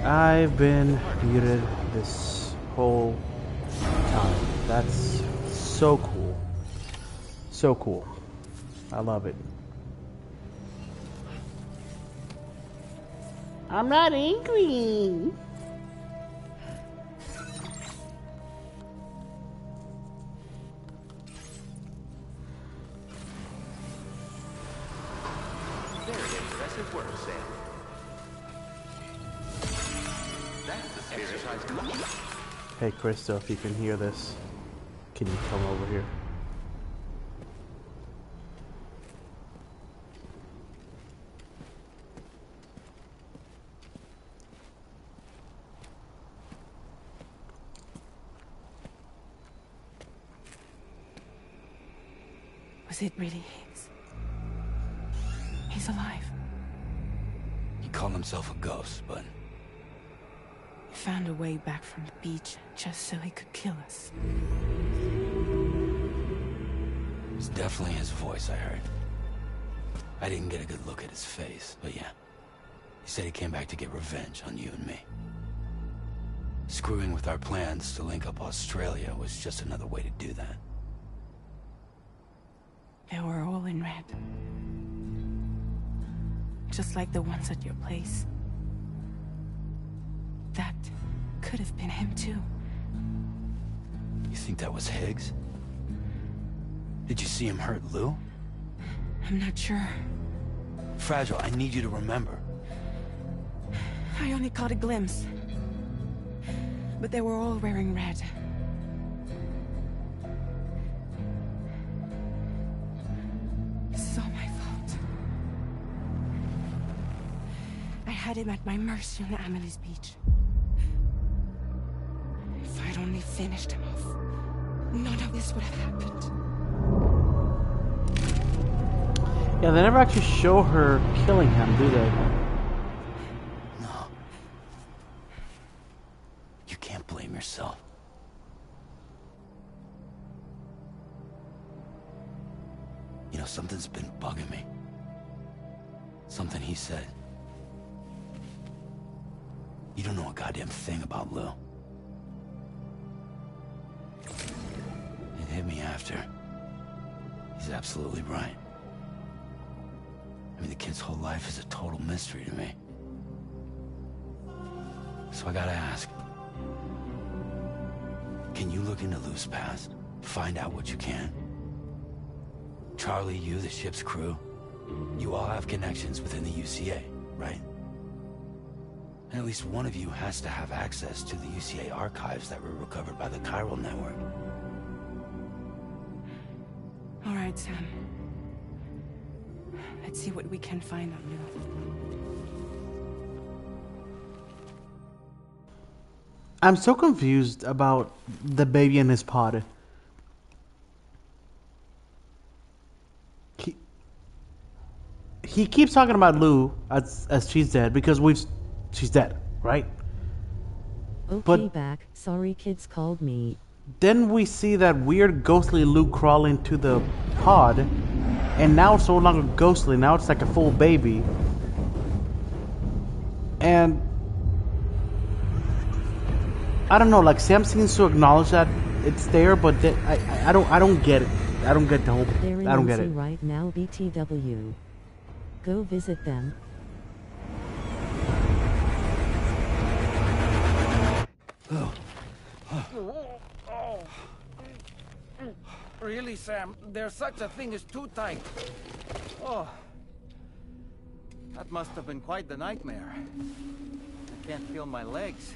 I've been muted this whole time. That's so cool. So cool. I love it. I'm not angry. Very impressive work, Sam. That's the exercise. Hey, Krista, if you can hear this, can you come over here? Was it really Higgs? He's alive. He called himself a ghost, but He found a way back from the beach just so he could kill us. it's definitely his voice I heard. I didn't get a good look at his face, but yeah. He said he came back to get revenge on you and me. Screwing with our plans to link up Australia was just another way to do that. They were all in red. Just like the ones at your place. That could have been him too. You think that was Higgs? Did you see him hurt Lou? I'm not sure. Fragile, I need you to remember. I only caught a glimpse. But they were all wearing red. This is all my fault. I had him at my mercy on Amelie's beach. If I'd only finished him off, none of this would have happened. Yeah, they never actually show her killing him, do they? No. You can't blame yourself. You know, something's been bugging me. Something he said. You don't know a goddamn thing about Lou. It hit me after. He's absolutely right. I mean, the kid's whole life is a total mystery to me. So I gotta ask. Can you look into Lou's past? Find out what you can? Charlie, you, the ship's crew, you all have connections within the UCA, right? And at least one of you has to have access to the UCA archives that were recovered by the Chiral Network. All right, Sam. Let's see what we can find on Lou. I'm so confused about the baby in his pod. He keeps talking about Lou as she's dead because she's dead, right? Okay, But back. Sorry, kids called me. then we see that weird ghostly Lou crawl into the pod, and now it's no longer ghostly. Now it's like a full baby, and I don't know. Like Sam seems to acknowledge that it's there, but I don't get it. I don't get the whole. They're in I don't get Lucy it. right now. BTW. Go visit them. Really, Sam? There's such a thing as too tight. Oh. That must have been quite the nightmare. I can't feel my legs.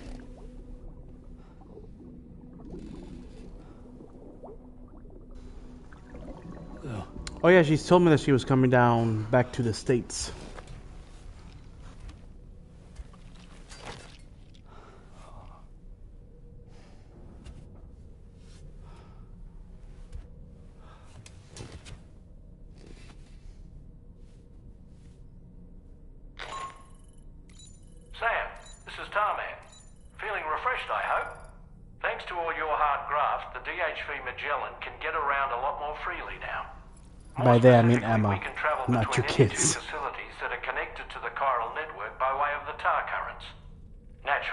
Oh yeah, she's told me that she was coming down back to the States. Sam, this is Tarman. Feeling refreshed, I hope? Thanks to all your hard graft, the DHV Magellan can get around a lot more freely now. By that I mean Specifically, Emma, we can travel not your between any two kids. facilities that are connected to the chiral network by way of the tar currents. Naturally,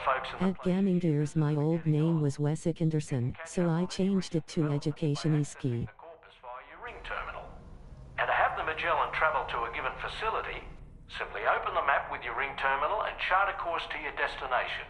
folks in the At Gaming Deers my old name was Wessick Anderson, so I changed it to Education Ski. your ring terminal. And to have the Magellan travel to a given facility, simply open the map with your ring terminal and chart a course to your destination.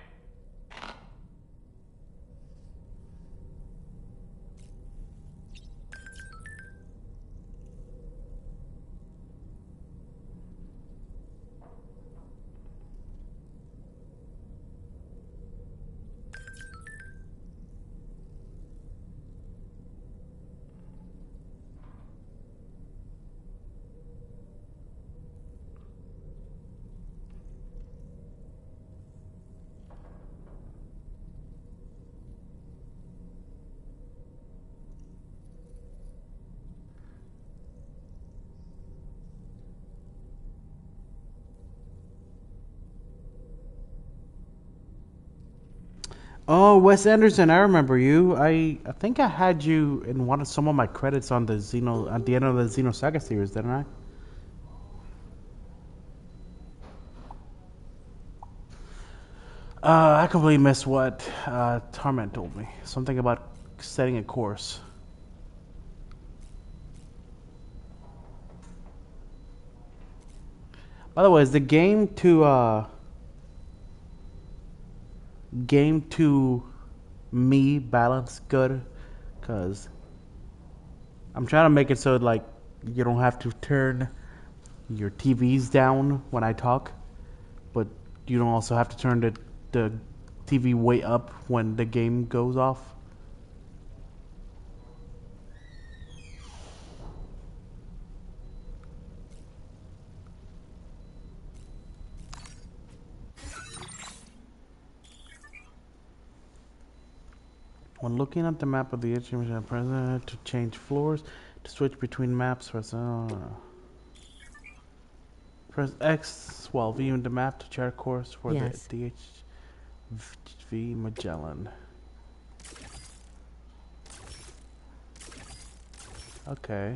Oh, Wes Anderson, I remember you. I think I had you in one of some of my credits on the Xeno at the end of the Xenosaga series, didn't I? I completely missed what Torment told me. Something about setting a course. By the way, is the game to me balance good? Cause I'm trying to make it so like you don't have to turn your TVs down when I talk, but you don't also have to turn the TV way up when the game goes off. When looking at the map of the HMS present to change floors, to switch between maps, press X while viewing the map to chart course for Yes. the DHV Magellan. Okay.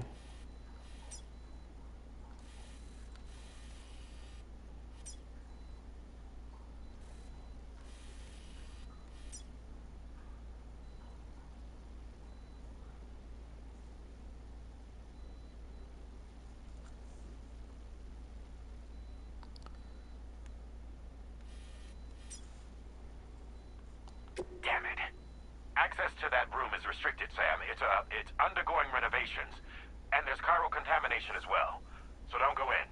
Damn it. Access to that room is restricted, Sam. It's undergoing renovations, and there's chiral contamination as well. So don't go in.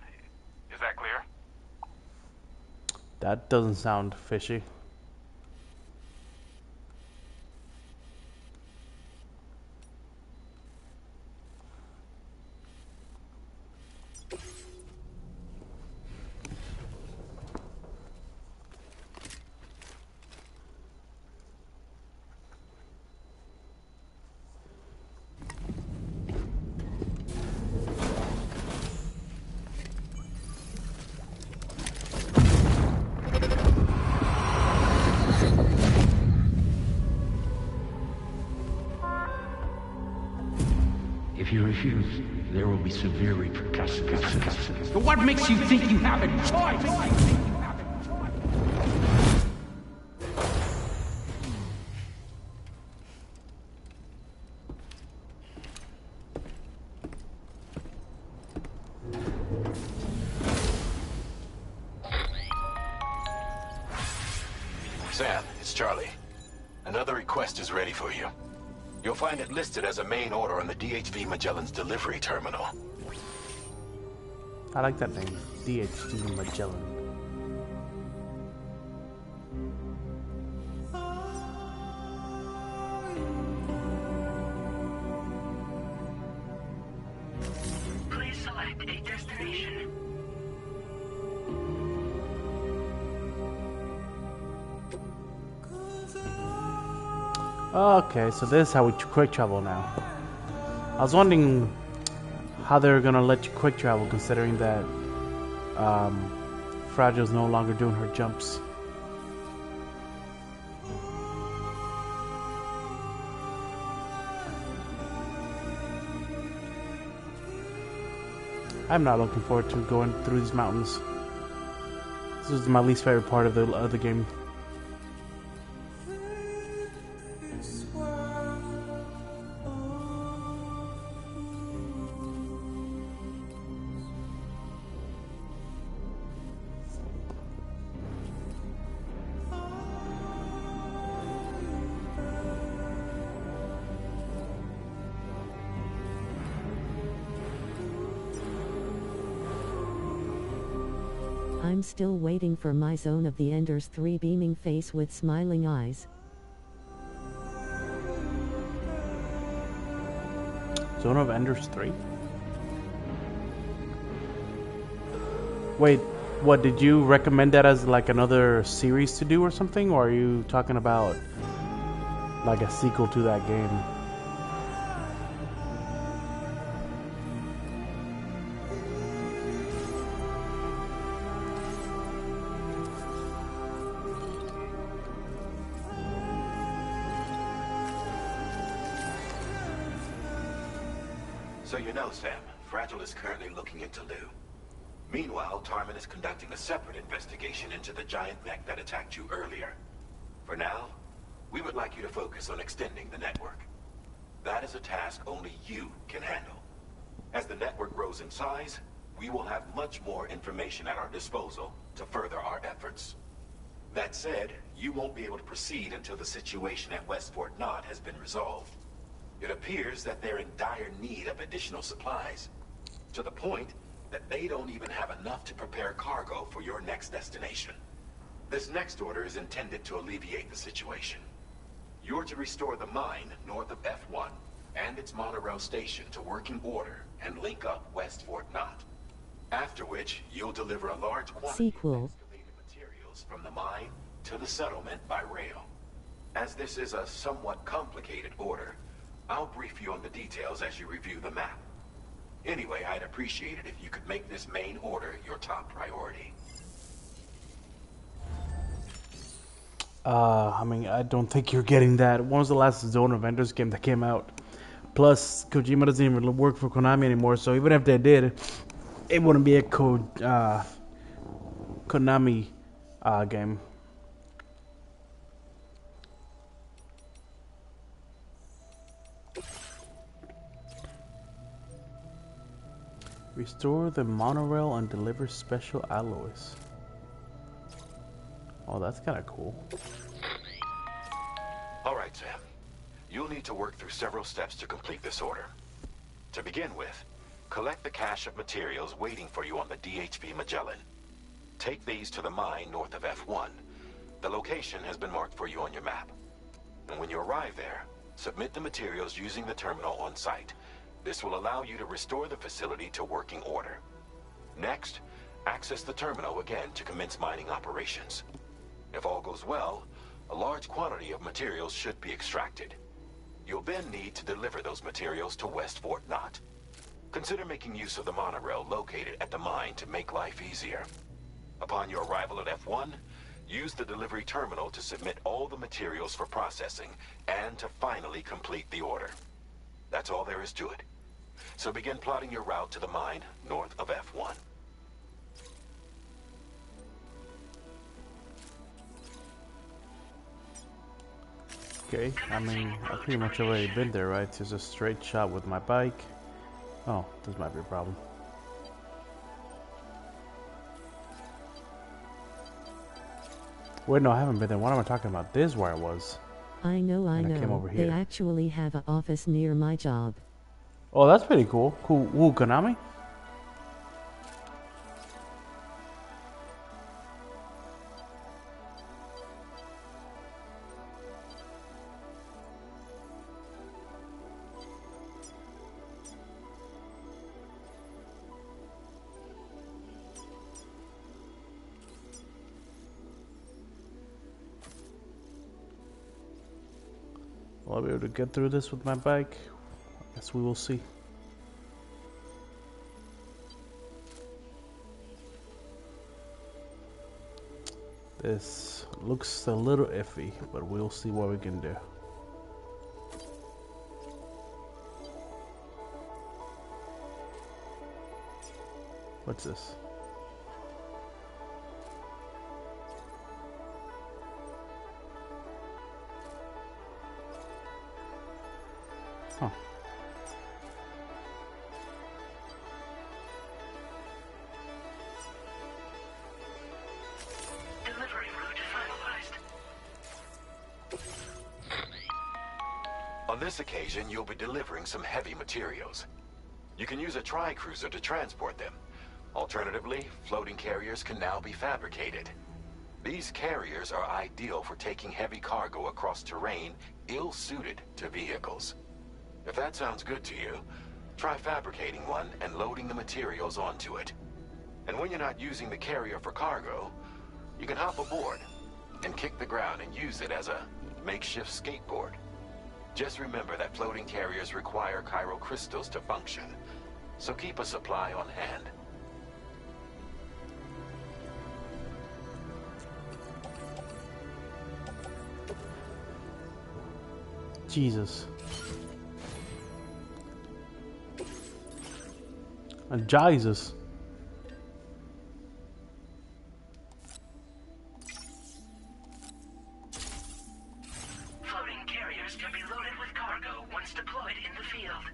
Is that clear? That doesn't sound fishy. If you refuse, there will be severe repercussions. But what makes you think you have a choice? Sam, it's Charlie. Another request is ready for you. You'll find it listed as a main order on the DHV Magellan's delivery terminal. I like that name, DHV Magellan. Please select a destination. Okay, so this is how we quick travel now. I was wondering how they're gonna let you quick travel, considering that Fragile's no longer doing her jumps. I'm not looking forward to going through these mountains. This is my least favorite part of the game. I'm still waiting for my Zone of the Enders 3 beaming face with smiling eyes. Zone of Enders 3? Wait, what, did you recommend that as like another series to do or something? Or are you talking about like a sequel to that game? So you know, Sam, Fragile is currently looking into Lou. Meanwhile, Tarman is conducting a separate investigation into the giant mech that attacked you earlier. For now, we would like you to focus on extending the network. That is a task only you can handle. As the network grows in size, we will have much more information at our disposal to further our efforts. That said, you won't be able to proceed until the situation at West Fort Knott has been resolved. It appears that they're in dire need of additional supplies, to the point that they don't even have enough to prepare cargo for your next destination. This next order is intended to alleviate the situation. You're to restore the mine north of F1 and its monorail station to working order and link up West Fort Knott. After which, you'll deliver a large quantity of excavated materials from the mine to the settlement by rail. As this is a somewhat complicated order, I'll brief you on the details as you review the map. Anyway, I'd appreciate it if you could make this main order your top priority. I mean, I don't think you're getting that. When was the last Zone of Enders game that came out? Plus, Kojima doesn't even work for Konami anymore, so even if they did, it wouldn't be a Konami game. Restore the monorail and deliver special alloys. Oh, that's kind of cool. All right, Sam. You'll need to work through several steps to complete this order. To begin with, collect the cache of materials waiting for you on the DHV Magellan. Take these to the mine north of F1. The location has been marked for you on your map. And when you arrive there, submit the materials using the terminal on site. This will allow you to restore the facility to working order. Next, access the terminal again to commence mining operations. If all goes well, a large quantity of materials should be extracted. You'll then need to deliver those materials to West Fort Knott. Consider making use of the monorail located at the mine to make life easier. Upon your arrival at F1, use the delivery terminal to submit all the materials for processing and to finally complete the order. That's all there is to it. So begin plotting your route to the mine north of F1. Okay, I mean, I've pretty much already been there, right? There's a straight shot with my bike. Oh, this might be a problem. Wait, no, I haven't been there. What am I talking about? This is where I was. I know. I came over here. They actually have an office near my job. Oh, that's pretty cool. Cool. Ooh, Konami? Will I be able to get through this with my bike? I guess we will see. This looks a little iffy, but we'll see what we can do. What's this? Huh. Delivery route finalized. On this occasion, you'll be delivering some heavy materials. You can use a tri-cruiser to transport them, Alternatively, floating carriers can now be fabricated. These carriers are ideal for taking heavy cargo across terrain ill-suited to vehicles. If that sounds good to you, try fabricating one and loading the materials onto it. And when you're not using the carrier for cargo, you can hop aboard and kick the ground and use it as a makeshift skateboard. Just remember that floating carriers require chiral crystals to function, so keep a supply on hand. Jesus. Jesus. Floating carriers can be loaded with cargo once deployed in the field.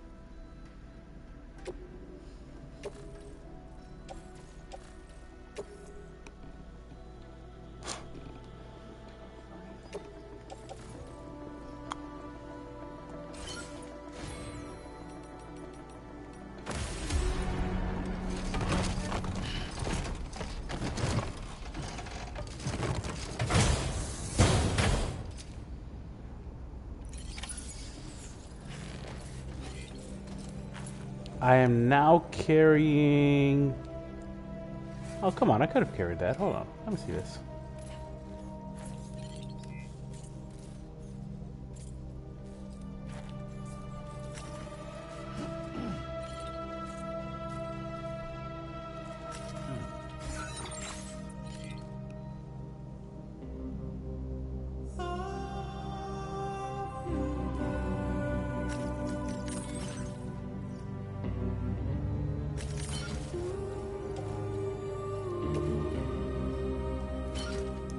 I am now carrying... Oh, come on. I could have carried that. Hold on. Let me see this.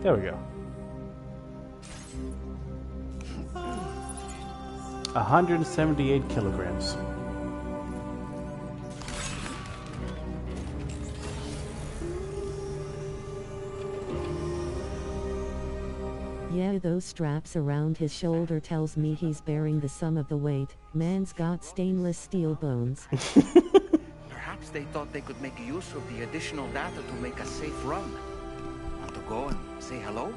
There we go. 178 kilograms. Yeah, those straps around his shoulder tells me he's bearing the sum of the weight. Man's got stainless steel bones. Perhaps they thought they could make use of the additional data to make a safe run. Want to go and say hello?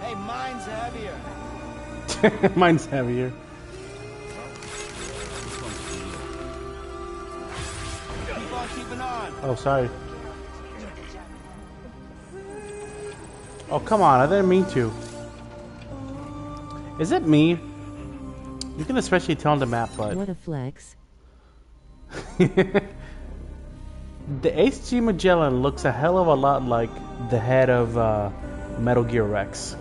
Hey, mine's heavier. Mine's heavier. Keep on keeping on. Oh, sorry. Oh, come on. I didn't mean to. Is it me? You can especially tell on the map, but... What a flex. The HG Magellan looks a hell of a lot like the head of Metal Gear Rex.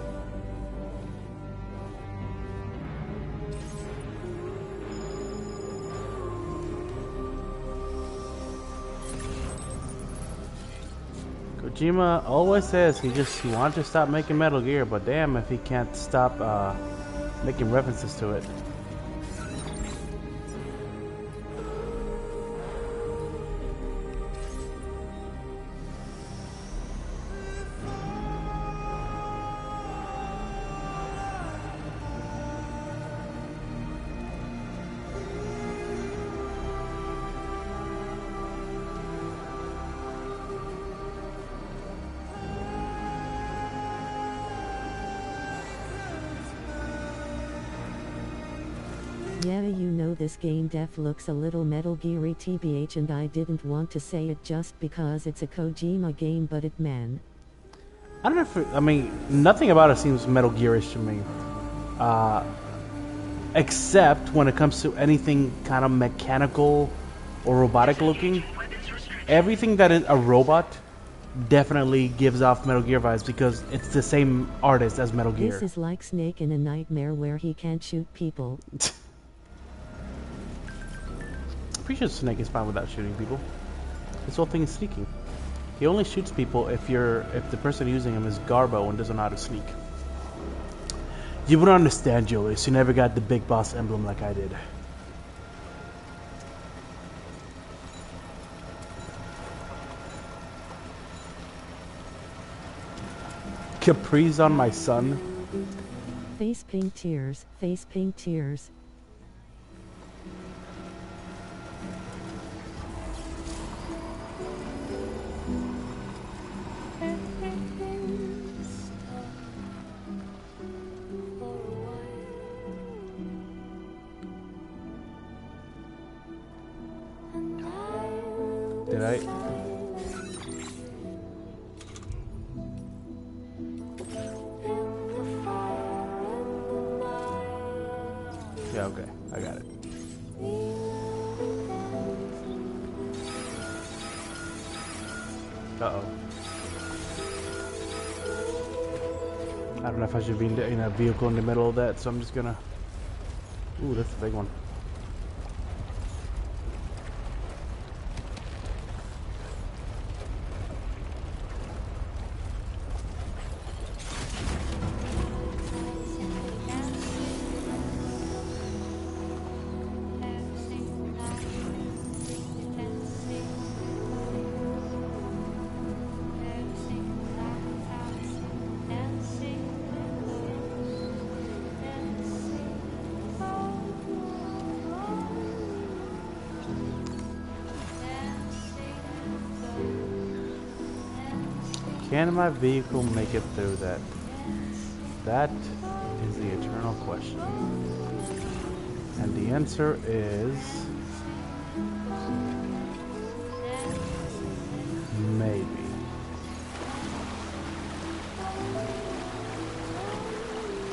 Kojima always says he wants to stop making Metal Gear, but damn if he can't stop making references to it. Yeah, you know this game def looks a little Metal Gear-y TBH, and I didn't want to say it just because it's a Kojima game, but it man. I don't know if I mean, nothing about it seems Metal Gear-ish to me. Except when it comes to anything kind of mechanical or robotic looking. Everything that is a robot definitely gives off Metal Gear vibes because it's the same artist as Metal Gear. This is like Snake in a Nightmare where he can't shoot people. I'm pretty sure Snake is fine without shooting people. This whole thing is sneaking. He only shoots people if the person using him is Garbo and doesn't know how to sneak. You wouldn't understand, Julius. You never got the big boss emblem like I did. Capri's on my son. Face pink tears, face pink tears. Okay, I got it. Uh-oh. I don't know if I should be in a vehicle in the middle of that, so I'm just gonna... Ooh, that's a big one. Can my vehicle make it through that? That is the eternal question. And the answer is... maybe.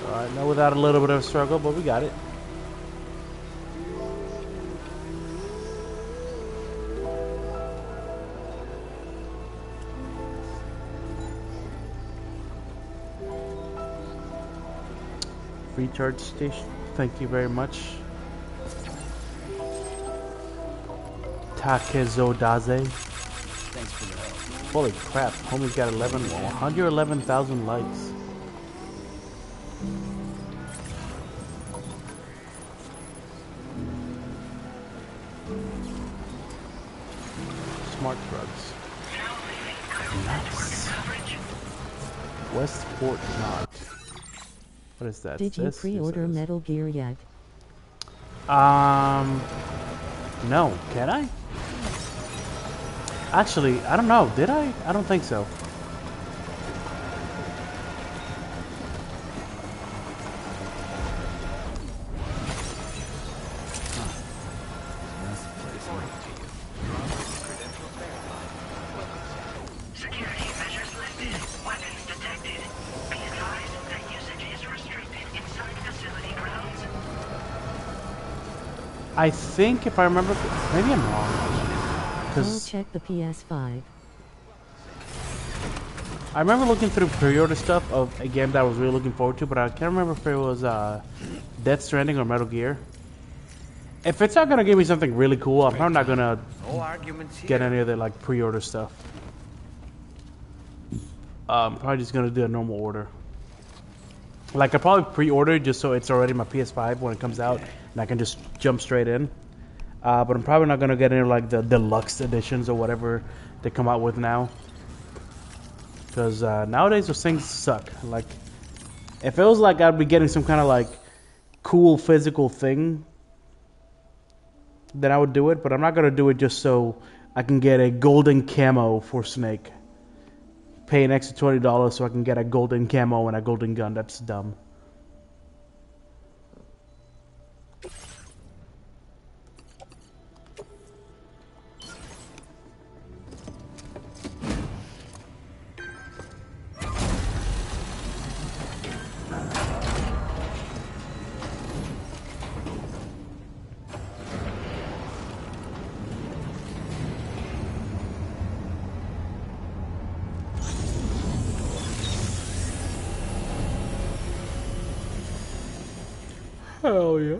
Alright, now without a little bit of a struggle, but we got it. Recharge station. Thank you very much. Takezodaze. Thanks for your help. Holy crap, homie's got 111,000 likes. Smart drugs. Nice. Westport Knot. What is that? Did you pre-order Metal Gear yet? No. Can I? Actually, I don't know. Did I? I don't think so. Security measures lifted. Weapons detected. Be advised that usage is restricted inside facility grounds. I think if I remember, maybe I'm wrong. I'll check the PS5. I remember looking through pre-order stuff of a game that I was really looking forward to, but I can't remember if it was Death Stranding or Metal Gear. If it's not gonna give me something really cool, I'm probably not gonna get any of the like pre-order stuff. I'm probably just gonna do a normal order. Like I probably pre-order just so it's already my PS5 when it comes out, and I can just jump straight in. But I'm probably not gonna get any like the deluxe editions or whatever they come out with now. Because nowadays those things suck. Like, if it was like I'd be getting some kind of like cool physical thing, then I would do it. But I'm not gonna do it just so I can get a golden camo for Snake. Pay an extra $20 so I can get a golden camo and a golden gun. That's dumb. Hell yeah.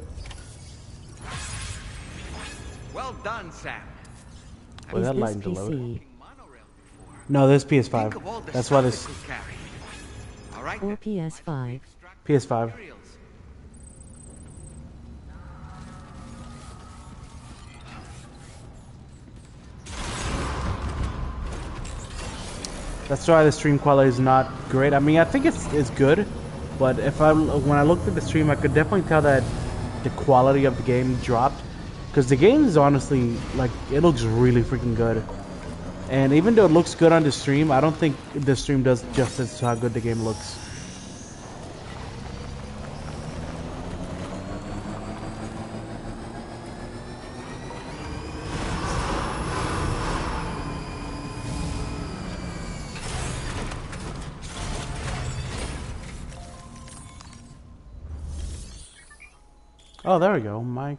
Well done, Sam. Well, that Is lightened this the load. PC? No, this PS5. That's why this Or PS5? PS5. That's why the stream quality is not great. I mean, I think it's good, but when I looked at the stream, I could definitely tell that the quality of the game dropped, because the game is honestly like it looks really freaking good. And even though it looks good on the stream, I don't think the stream does justice to how good the game looks. Oh, there we go. My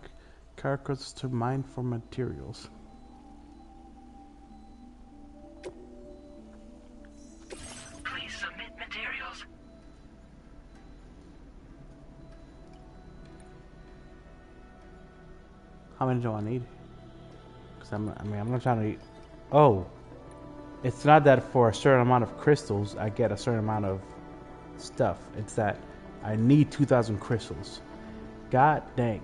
characters to mine for materials. Please submit materials. How many do I need? Because I'm not trying to eat. Oh, it's not that for a certain amount of crystals I get a certain amount of stuff. It's that I need 2,000 crystals. God dang.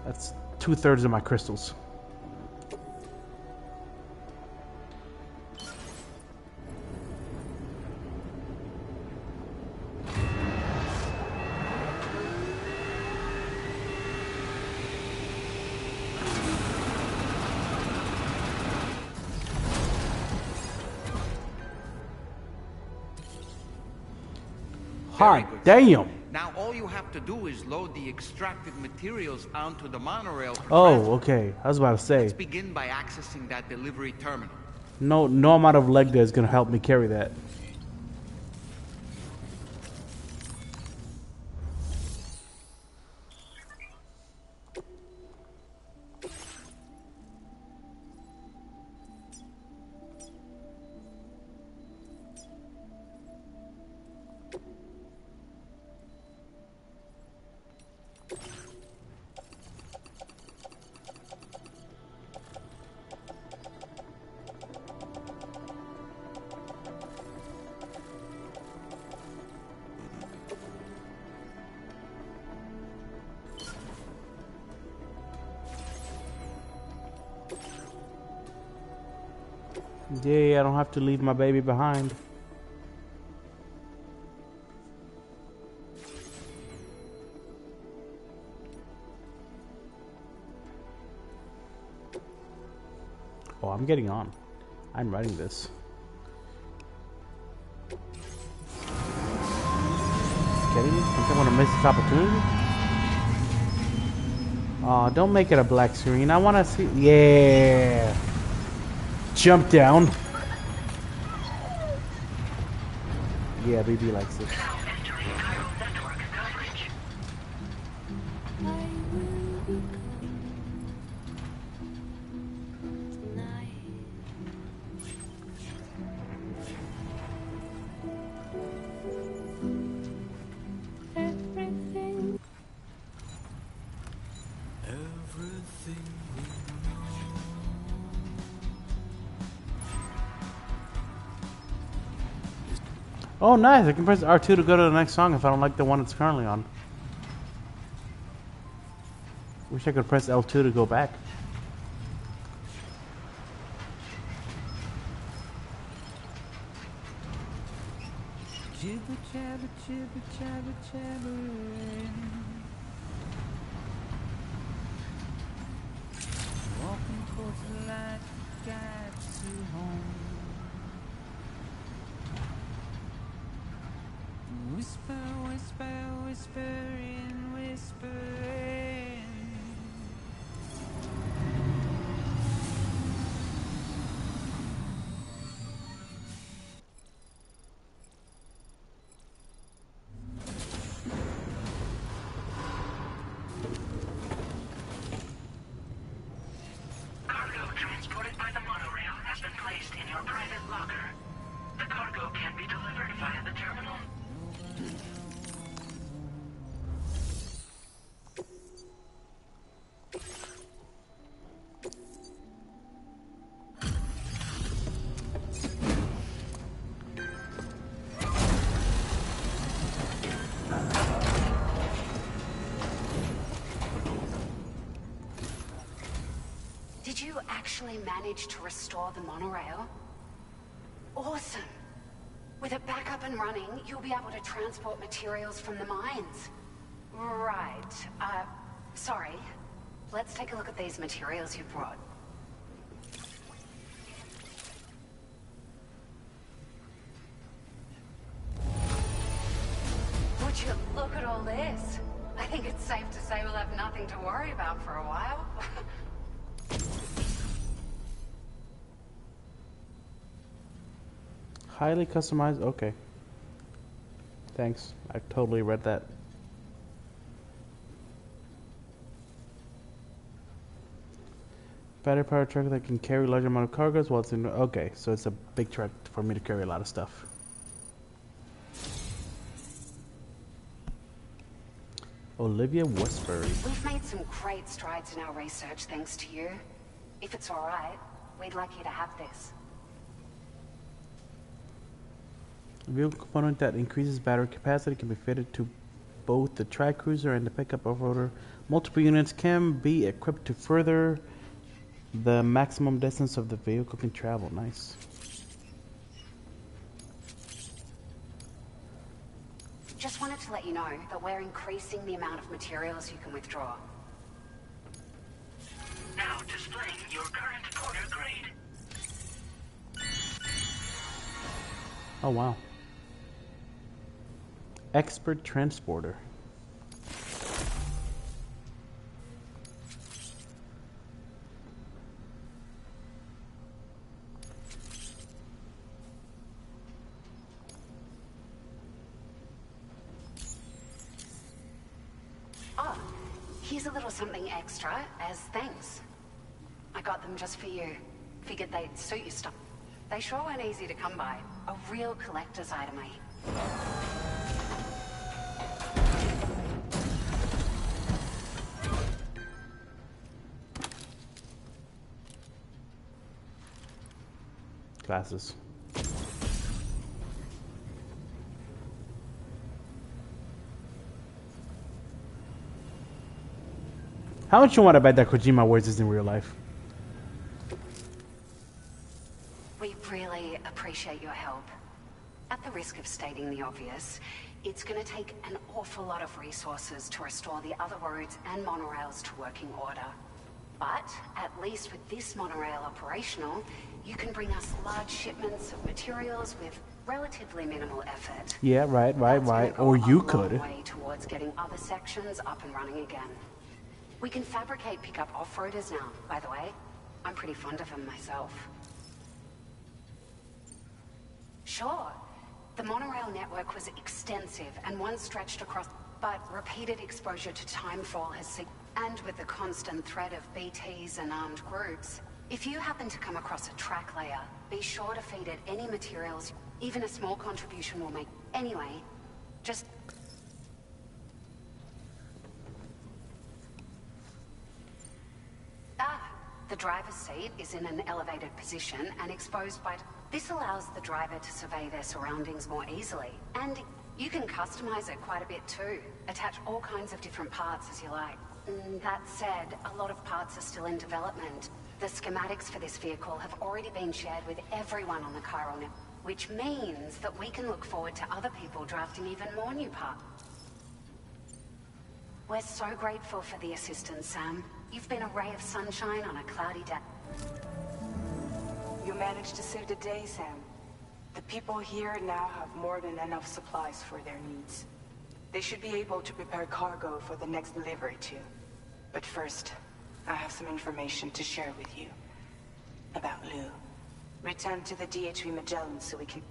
That's 2/3 of my crystals. Hot damn! Now all you have to do is load the extracted materials onto the monorail for Oh, transport. okay. I was about to say. Let's begin by accessing that delivery terminal. No amount of leg day is gonna help me carry that. Yay, I don't have to leave my baby behind. Oh, I'm getting on. I'm writing this. Kidding me? Think I'm gonna miss this opportunity? Oh, don't make it a black screen. I wanna see. Yeah. Jump down. Yeah, baby likes it. Oh, nice. I can press R2 to go to the next song if I don't like the one it's currently on. Wish I could press L2 to go back. Jibber jabber, jibber jabber, jabbering. Walking towards the light, guides you home. Whisper, whisper, whispering, whispering. Cargo transported by the monorail has been placed in your private locker. The cargo can be delivered via the terminal. Did you actually manage to restore the monorail? Awesome! With it back up and running, you'll be able to transport materials from the mines. Right. Sorry. Let's take a look at these materials you brought. Would you look at all this? I think it's safe to say we'll have nothing to worry about for a while. Highly customized. Okay. Thanks. I totally read that. Battery powered truck that can carry large amount of cargoes while it's in. Okay, so it's a big truck for me to carry a lot of stuff. Olivia Westbury. We've made some great strides in our research thanks to you. If it's alright, we'd like you to have this. A vehicle component that increases battery capacity can be fitted to both the tri-cruiser and the pickup off-roader. Multiple units can be equipped to further the maximum distance of the vehicle can travel. Nice. Just wanted to let you know that we're increasing the amount of materials you can withdraw. Now displaying your current order grade. Oh wow. Expert transporter. Oh, here's a little something extra as thanks. I got them just for you. Figured they'd suit your stuff. They sure weren't easy to come by. A real collector's item, eh? Glasses. How much you want to bet that Kojima wears this in real life? We really appreciate your help. At the risk of stating the obvious, it's going to take an awful lot of resources to restore the other roads and monorails to working order. But at least with this monorail operational, you can bring us large shipments of materials with relatively minimal effort. Yeah, right. Or you could. Way towards getting other sections up and running again. We can fabricate pickup off-roaders now, by the way. I'm pretty fond of them myself. Sure. The monorail network was extensive and one stretched across, but repeated exposure to timefall has seen. And with the constant threat of BTs and armed groups, if you happen to come across a track layer, be sure to feed it any materials. Even a small contribution will make. Anyway, just... The driver's seat is in an elevated position and exposed by... This allows the driver to survey their surroundings more easily. And you can customize it quite a bit too. Attach all kinds of different parts as you like. That said, a lot of parts are still in development. The schematics for this vehicle have already been shared with everyone on the Chiral network, which means that we can look forward to other people drafting even more new parts. We're so grateful for the assistance, Sam. You've been a ray of sunshine on a cloudy day. You managed to save the day, Sam. The people here now have more than enough supplies for their needs. They should be able to prepare cargo for the next delivery too. But first, I have some information to share with you. About Lou. Return to the DHV Magellan so we can...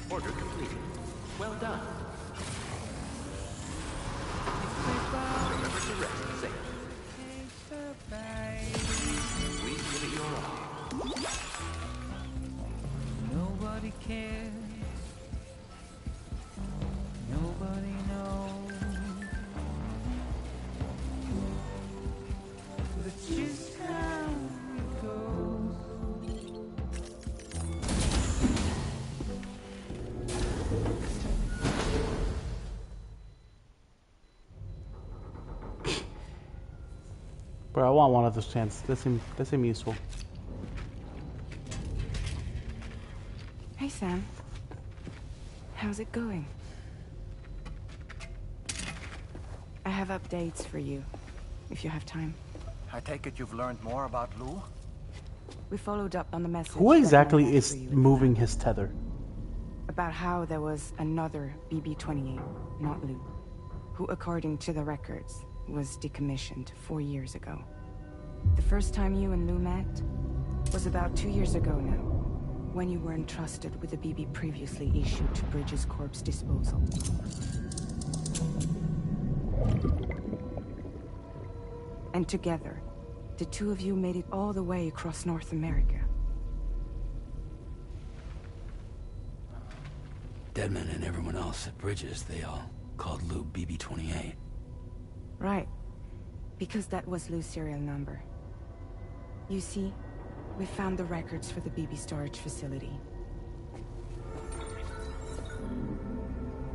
Order completed. Well done. Remember to rest, Sam. We give it your all. Nobody cares. Nobody knows. That's just how it goes. Bro, I want one of those chants. That seem useful. Hey, Sam. How's it going? I have updates for you, if you have time. I take it you've learned more about Lou? We followed up on the message. Who exactly that I is left for you moving his tether? about how there was another BB-28, not Lou, who, according to the records, was decommissioned 4 years ago. The first time you and Lou met was about 2 years ago now, when you were entrusted with the BB previously issued to Bridges Corp's disposal. And together, the two of you made it all the way across North America. Deadman and everyone else at Bridges, they all called Lou BB-28. Right. Because that was Lou's serial number. You see, we found the records for the BB storage facility.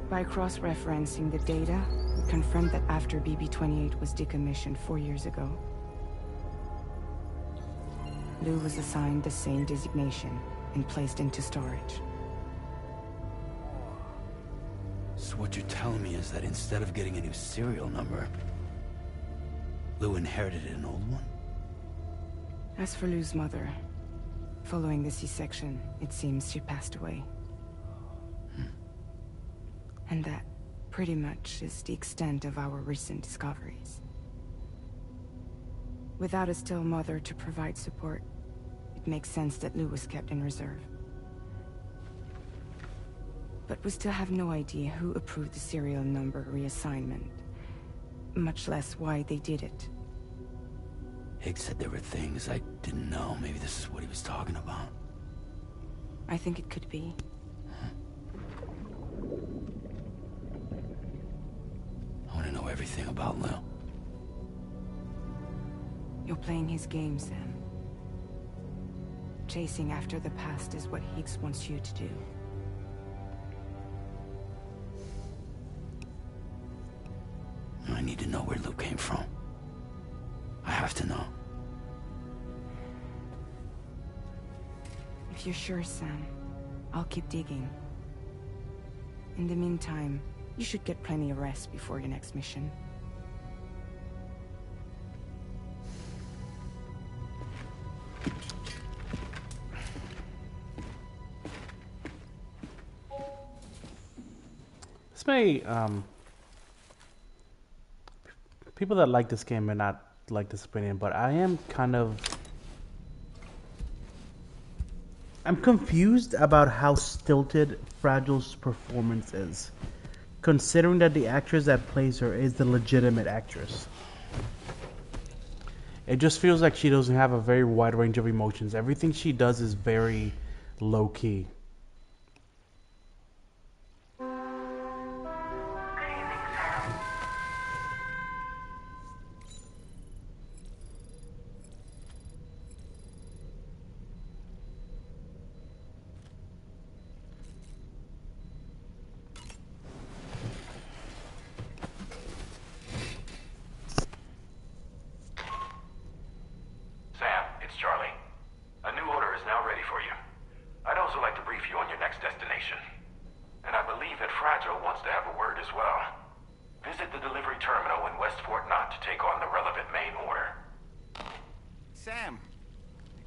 By cross-referencing the data, we confirmed that after BB-28 was decommissioned 4 years ago, Lou was assigned the same designation and placed into storage. So what you're telling me is that instead of getting a new serial number, Lou inherited an old one? As for Lou's mother, following the C-section, it seems she passed away. And that, pretty much, is the extent of our recent discoveries. Without a still mother to provide support, it makes sense that Lou was kept in reserve. But we still have no idea who approved the serial number reassignment, much less why they did it. Higgs said there were things I didn't know. Maybe this is what he was talking about. I think it could be. I want to know everything about Lou. You're playing his game, Sam. Chasing after the past is what Higgs wants you to do. I need to know where Lou came from. I have to know. If you're sure, Sam, I'll keep digging. In the meantime, you should get plenty of rest before your next mission. This may, people that like this game may not like this opinion, but I am I'm confused about how stilted Fragile's performance is, considering that the actress that plays her is the legitimate actress. It just feels like she doesn't have a very wide range of emotions. Everything she does is very low-key.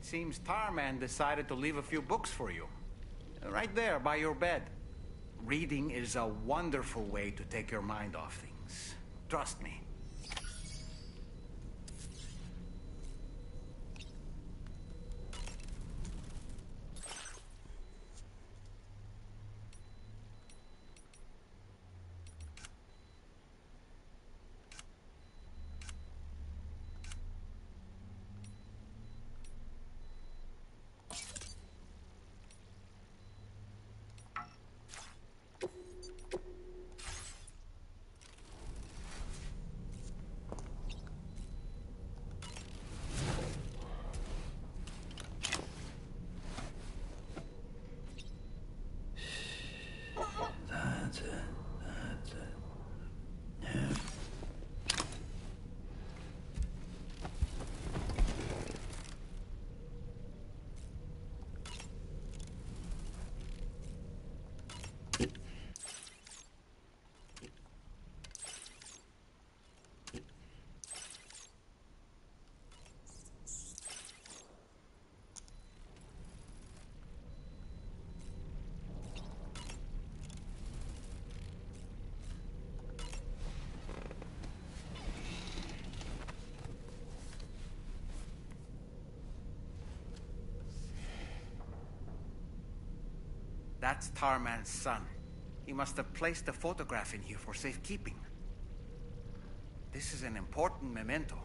Seems Tarman decided to leave a few books for you. Right there, by your bed. Reading is a wonderful way to take your mind off things. Trust me. That's Tarman's son. He must have placed a photograph in here for safekeeping. This is an important memento.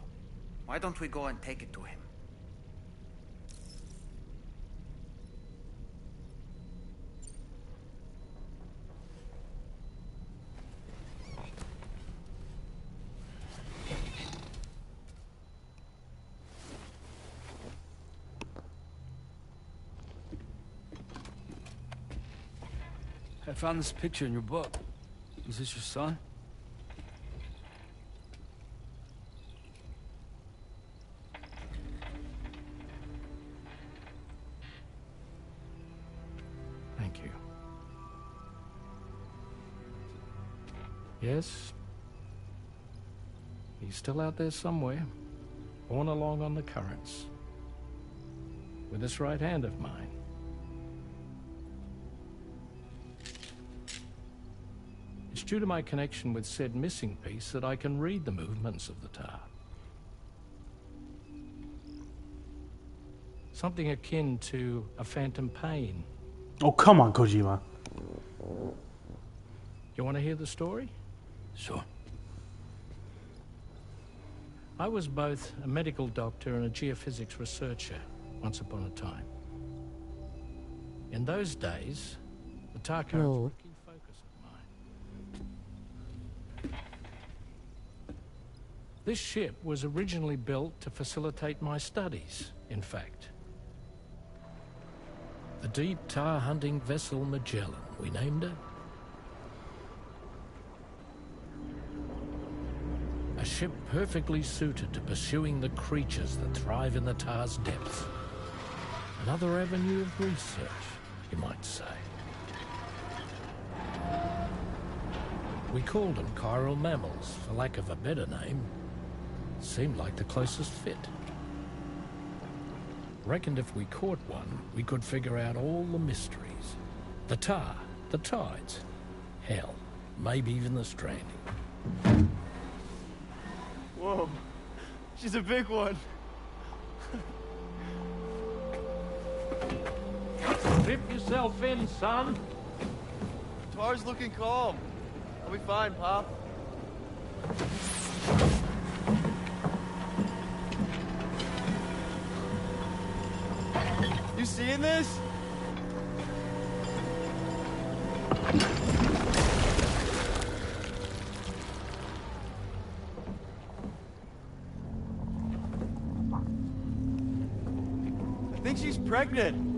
Why don't we go and take it to him? I found this picture in your book. Is this your son? Thank you. Yes. He's still out there somewhere, borne along on the currents, with this right hand of mine. It's due to my connection with said missing piece that I can read the movements of the tar. Something akin to a phantom pain. Oh, come on, Kojima. You want to hear the story? Sure. I was both a medical doctor and a geophysics researcher once upon a time. In those days, the tar currents were a key focus of mine. This ship was originally built to facilitate my studies, in fact. The deep tar hunting vessel Magellan, we named her. A ship perfectly suited to pursuing the creatures that thrive in the tar's depths. Another avenue of research, you might say. We called them chiral mammals, for lack of a better name. Seemed like the closest fit. Reckoned if we caught one, we could figure out all the mysteries. The tar, the tides, hell, maybe even the stranding. Whoa, she's a big one. Strip yourself in, son. Tar's looking calm. I'll be fine, Pop. You seeing this? I think she's pregnant.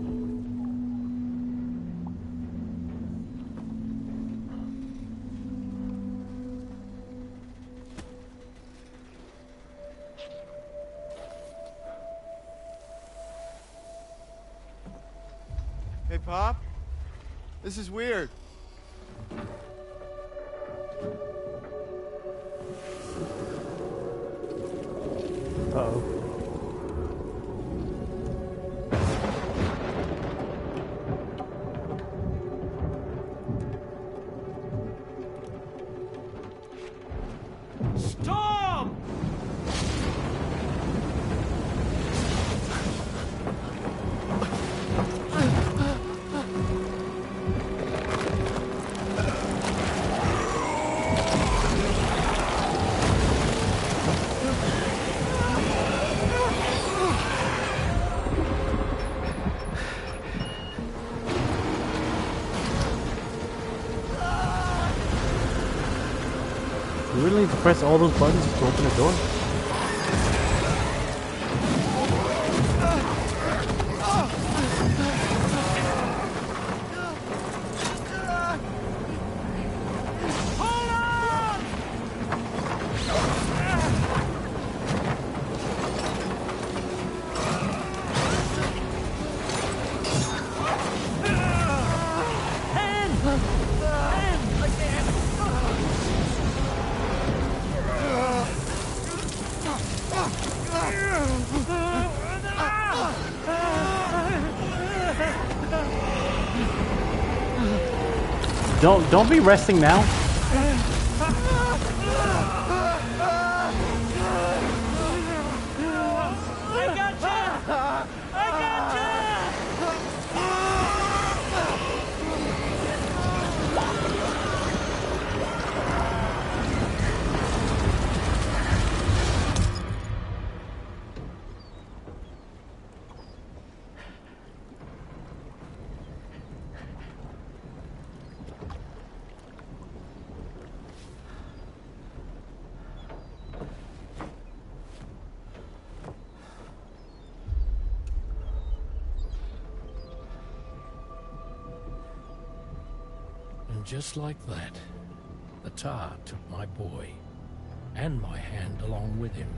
Hey, Pop. This is weird. Uh-oh. Storm! You really need to press all those buttons to open the door? Don't be resting now. just like that, the tar took my boy, and my hand along with him.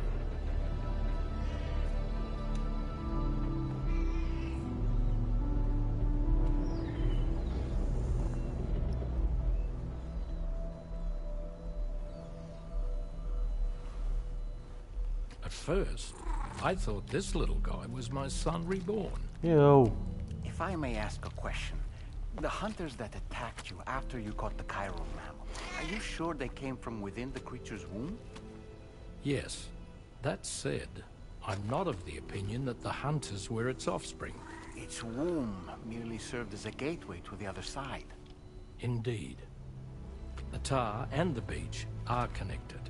At first, I thought this little guy was my son reborn. Ew. If I may ask a question, the hunters that attacked you after you caught the chiral mammal, are you sure they came from within the creature's womb? Yes. That said, I'm not of the opinion that the hunters were its offspring. Its womb merely served as a gateway to the other side. Indeed. The tar and the beach are connected.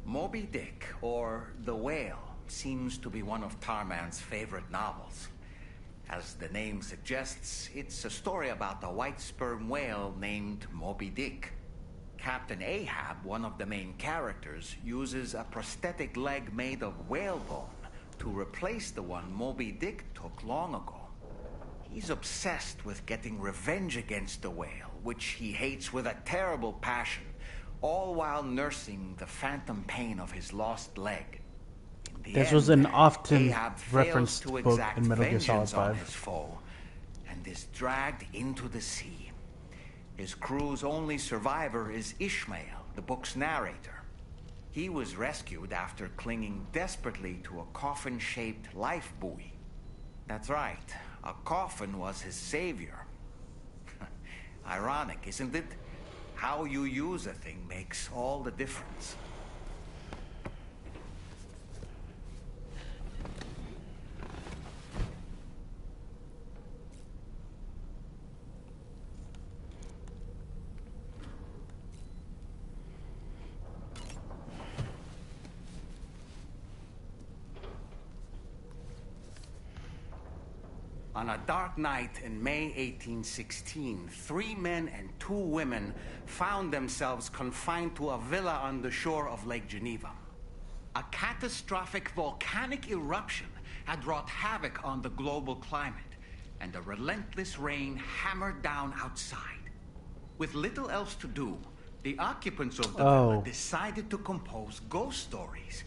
Moby Dick, or The Whale, seems to be one of Tarman's favorite novels. As the name suggests, it's a story about a white sperm whale named Moby Dick. Captain Ahab, one of the main characters, uses a prosthetic leg made of whalebone to replace the one Moby Dick took long ago. He's obsessed with getting revenge against the whale, which he hates with a terrible passion, all while nursing the phantom pain of his lost leg. This was an often Ahab referenced fails to book exact in Metal Gear Solid vengeance on 5. his foe, and is dragged into the sea. His crew's only survivor is Ishmael, the book's narrator. He was rescued after clinging desperately to a coffin-shaped life buoy. That's right, a coffin was his savior. Ironic, isn't it? How you use a thing makes all the difference. On a dark night in May 1816, 3 men and 2 women found themselves confined to a villa on the shore of Lake Geneva. A catastrophic volcanic eruption had wrought havoc on the global climate, and a relentless rain hammered down outside. With little else to do, the occupants of the villa decided to compose ghost stories.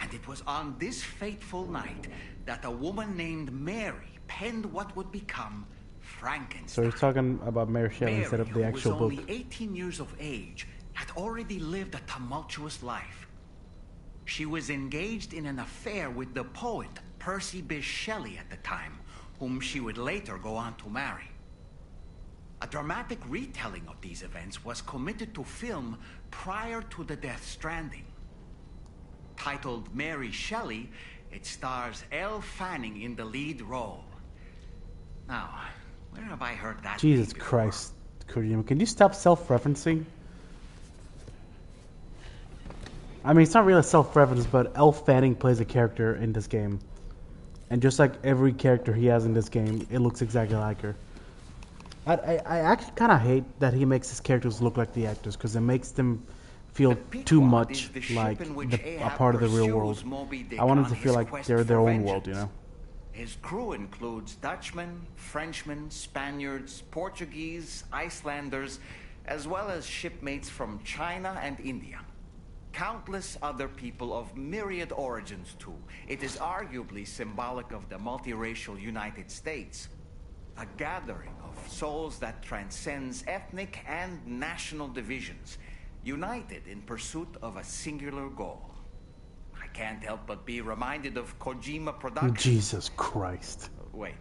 And it was on this fateful night that a woman named Mary penned what would become Frankenstein. So he's talking about Mary Shelley Mary, instead of the actual who book. was only 18 years of age, had already lived a tumultuous life. She was engaged in an affair with the poet Percy Bysshe Shelley at the time, whom she would later go on to marry. A dramatic retelling of these events was committed to film prior to the Death Stranding. Titled Mary Shelley, it stars Elle Fanning in the lead role. Now, where have I heard that? Jesus Christ, Kojima, can you stop self-referencing? I mean, it's not really self-reference, but Elle Fanning plays a character in this game. And just like every character he has in this game, it looks exactly like her. I actually kind of hate that he makes his characters look like the actors, because it makes them feel too much like a part of the real world. I want them to feel like they're their own world, you know? His crew includes Dutchmen, Frenchmen, Spaniards, Portuguese, Icelanders, as well as shipmates from China and India. Countless other people of myriad origins, too. It is arguably symbolic of the multiracial United States. A gathering of souls that transcends ethnic and national divisions, united in pursuit of a singular goal. I can't help but be reminded of Kojima Productions. Jesus Christ. Wait,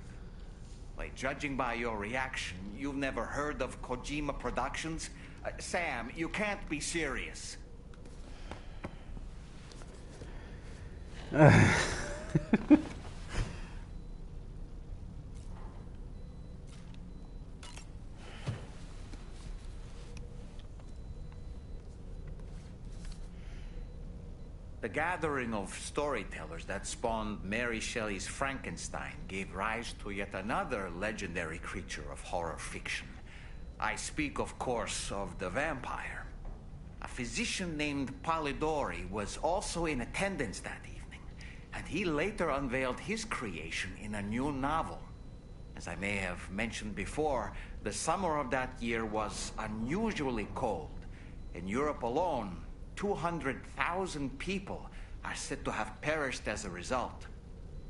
judging by your reaction, you've never heard of Kojima Productions? Sam, you can't be serious. The gathering of storytellers that spawned Mary Shelley's Frankenstein gave rise to yet another legendary creature of horror fiction. I speak, of course, of the vampire. A physician named Polidori was also in attendance that evening, and he later unveiled his creation in a new novel. As I may have mentioned before, the summer of that year was unusually cold. In Europe alone, 200,000 people are said to have perished as a result.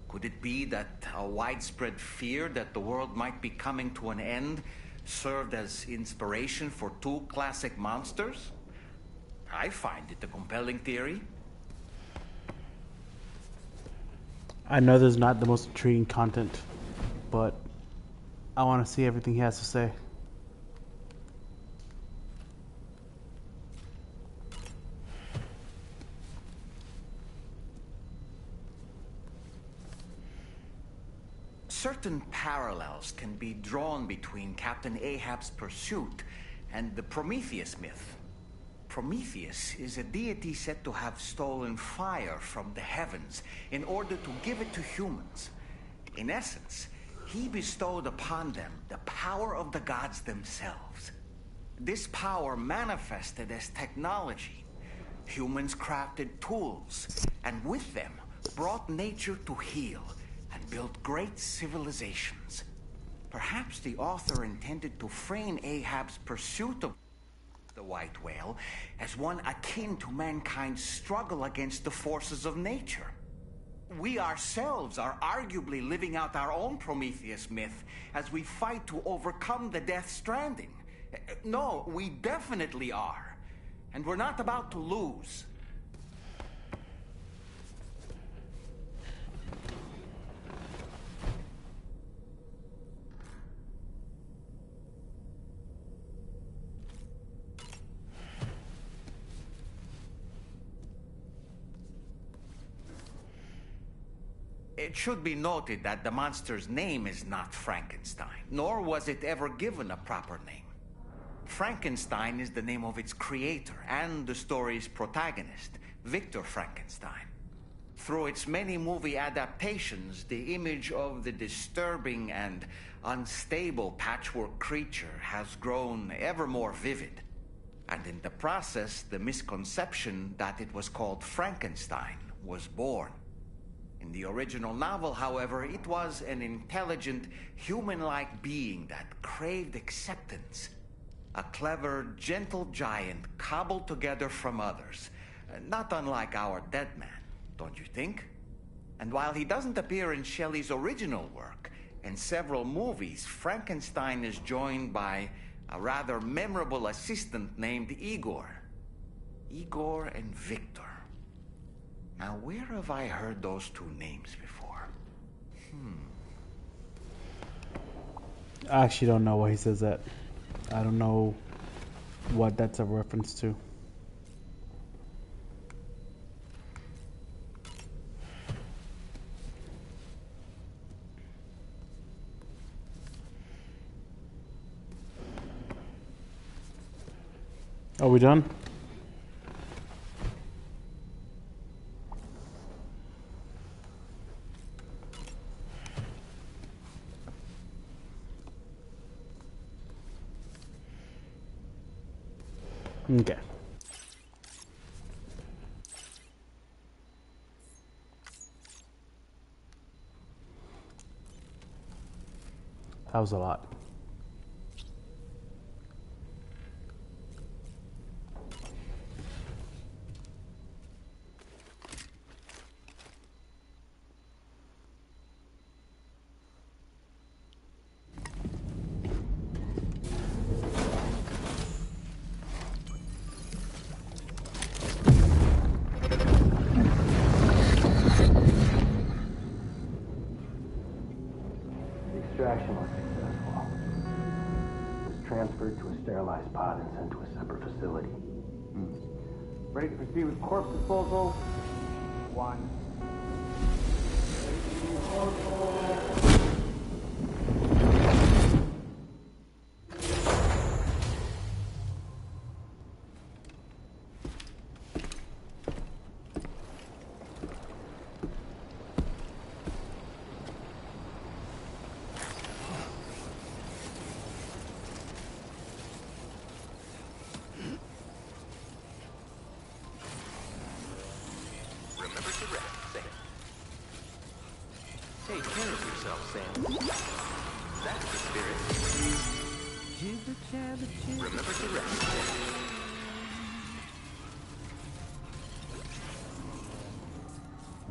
Could it be that a widespread fear that the world might be coming to an end served as inspiration for two classic monsters? I find it a compelling theory. I know there's not the most intriguing content, but I want to see everything he has to say. Certain parallels can be drawn between Captain Ahab's pursuit and the Prometheus myth. Prometheus is a deity said to have stolen fire from the heavens in order to give it to humans. In essence, he bestowed upon them the power of the gods themselves. This power manifested as technology. Humans crafted tools, and with them brought nature to heal and built great civilizations. Perhaps the author intended to frame Ahab's pursuit of the white whale as one akin to mankind's struggle against the forces of nature. We ourselves are arguably living out our own Prometheus myth as we fight to overcome the Death Stranding. No, we definitely are. And we're not about to lose. It should be noted that the monster's name is not Frankenstein, nor was it ever given a proper name. Frankenstein is the name of its creator and the story's protagonist, Victor Frankenstein. Through its many movie adaptations, the image of the disturbing and unstable patchwork creature has grown ever more vivid. And in the process, the misconception that it was called Frankenstein was born. In the original novel, however, it was an intelligent, human-like being that craved acceptance. A clever, gentle giant cobbled together from others. Not unlike our dead man, don't you think? And while he doesn't appear in Shelley's original work, in several movies, Frankenstein is joined by a rather memorable assistant named Igor. Igor and Victor. Now, where have I heard those two names before? I actually don't know why he says that. I don't know what that's a reference to. Are we done? Okay. That was a lot. Extraction was successful. It was transferred to a sterilized pod and sent to a separate facility. Ready to proceed with corpse disposal? 1, Take care of yourself, Sam. That's the spirit. Jibba jabba jibba. Remember to rest, Sam.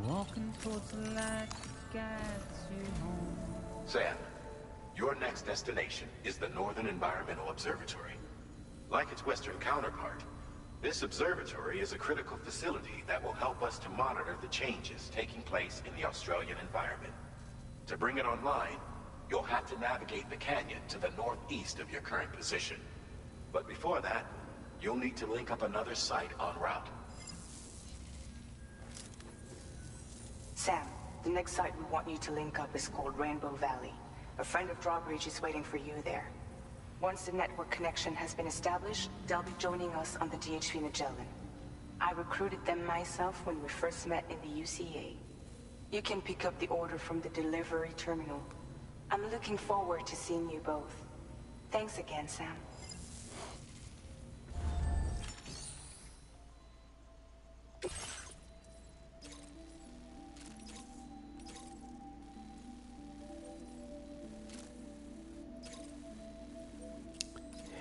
Walking towards the light that guides you home. Sam, your next destination is the Northern Environmental Observatory. Like its Western counterpart, this observatory is a critical facility that will help us to monitor the changes taking place in the Australian environment. To bring it online, you'll have to navigate the canyon to the northeast of your current position. But before that, you'll need to link up another site en route. Sam, the next site we want you to link up is called Rainbow Valley. A friend of Drawbridge is waiting for you there. Once the network connection has been established, they'll be joining us on the DHV Magellan. I recruited them myself when we first met in the UCA. You can pick up the order from the delivery terminal. I'm looking forward to seeing you both. Thanks again, Sam.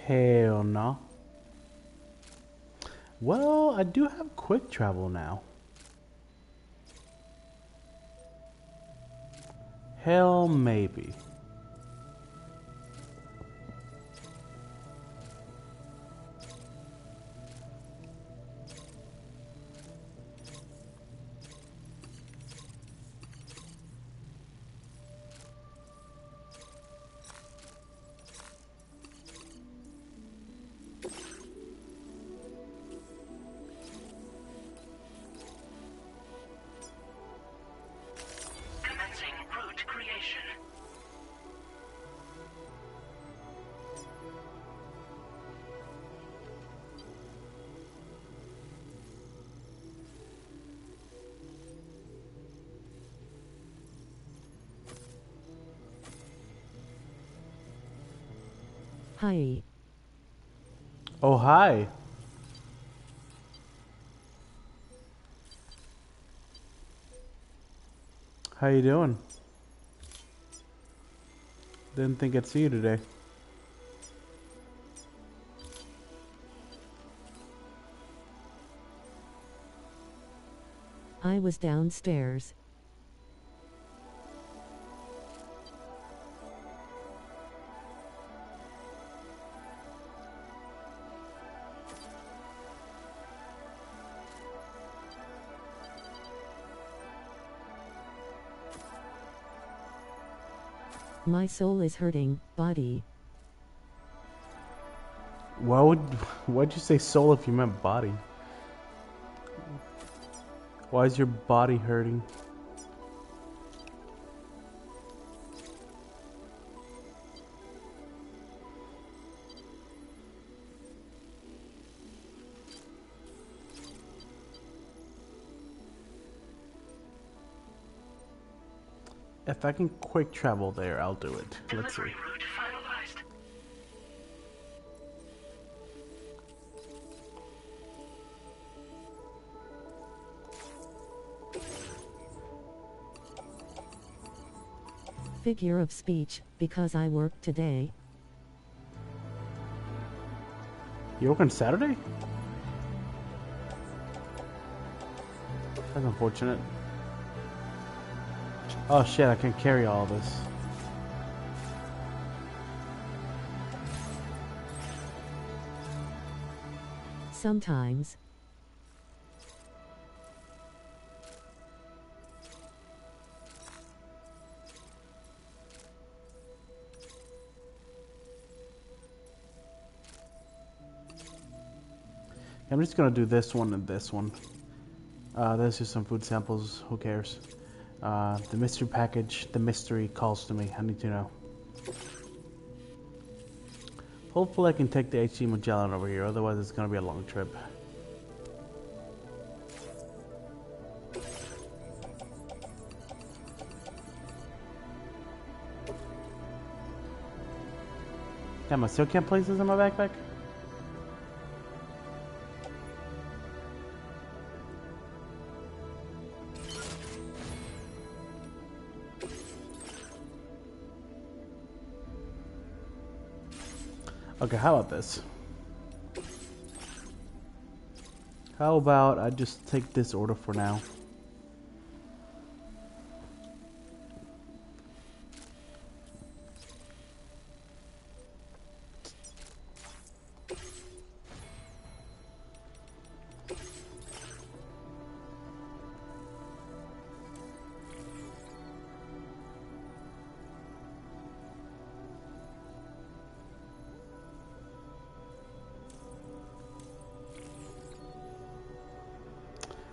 Hell no. Well, I do have quick travel now. Hell maybe. Commencing route creation. Hi. Oh, hi. How you doing? Didn't think I'd see you today. I was downstairs. My soul is hurting, body. Why'd you say soul if you meant body? Why is your body hurting? If I can quick travel there, I'll do it. Let's see. Route finalized. Figure of speech, because I worked today. You work on Saturday? That's unfortunate. Oh shit, I can't carry all this. Sometimes. I'm just gonna do this one and this one. There's just some food samples, who cares? The mystery package, the mystery calls to me. I need to know. Hopefully I can take the HC Magellan over here, otherwise it's gonna be a long trip. Damn, I still can't place this in my backpack? Okay, how about this? How about I just take this order for now?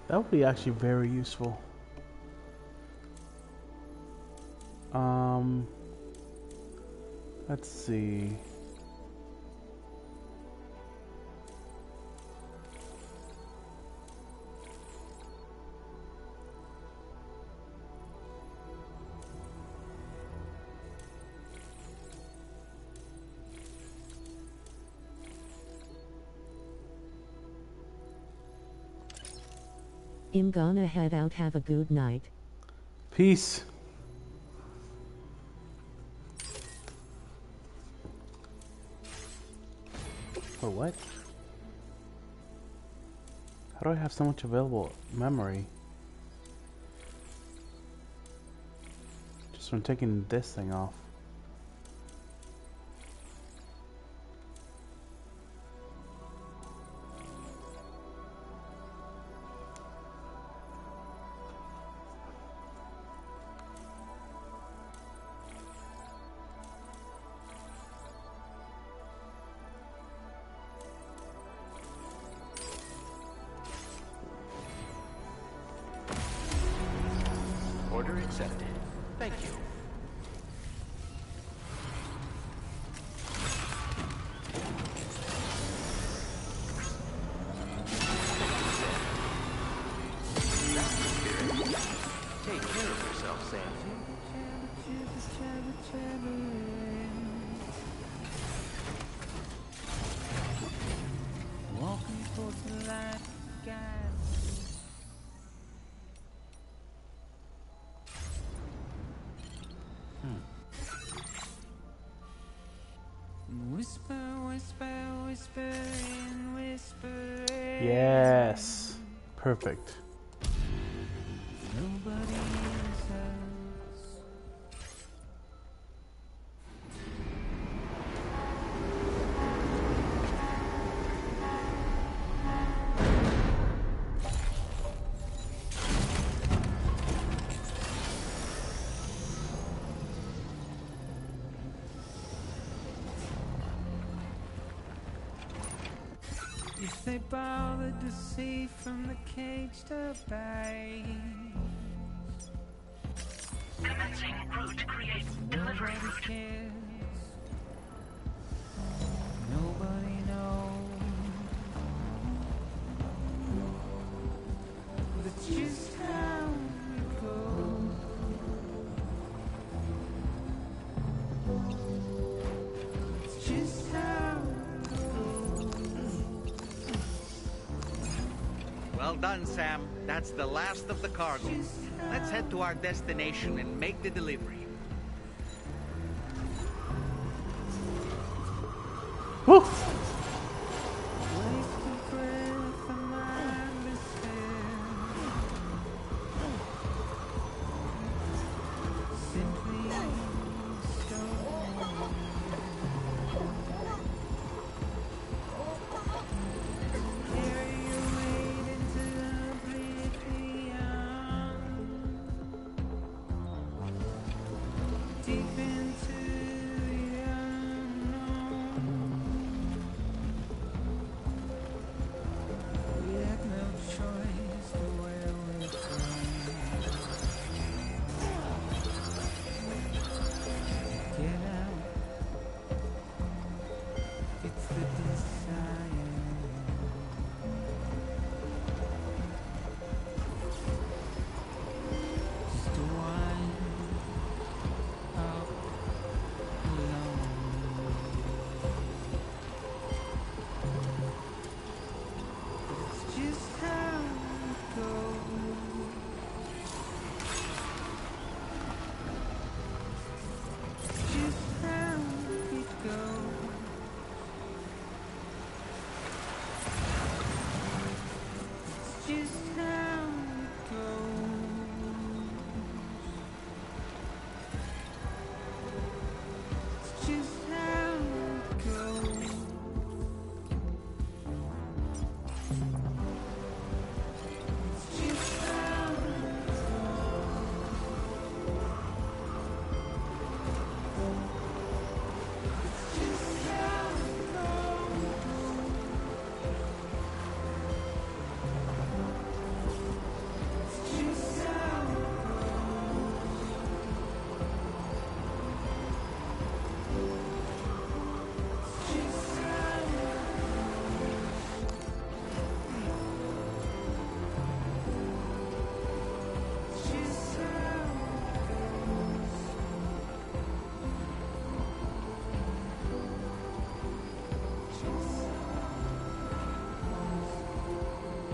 That would be actually very useful. Let's see. I'm gonna head out. Have a good night. Peace. For what? How do I have so much available memory? Just from taking this thing off. Order accepted. Thank you. Take care of yourself, Sam. Walking towards the light, guys. Whisper, whisper, whisper, and whisper. Yes. Perfect. Nobody answers. If they bothered to see from the cage to bay. Commencing route create delivery Nobody route. cares. Nobody knows. That's just how it goes. It's just how it goes. Well done, Sam. That's the last of the cargo. Let's head to our destination and make the delivery. Woo! Waste of breath and mindless simply carry your weight into the bleak beyond, deep into the unknown.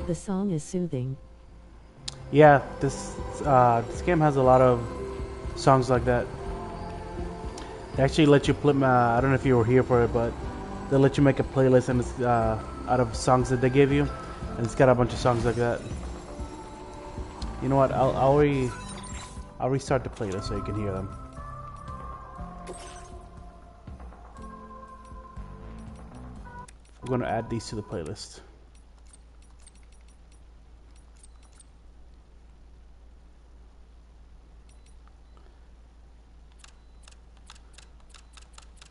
The song is soothing. Yeah, this game has a lot of songs like that. They actually let you play. I don't know if you were here for it, but they let you make a playlist and it's out of songs that they give you, and it's got a bunch of songs like that. You know what? I'll restart the playlist so you can hear them. We're gonna add these to the playlist.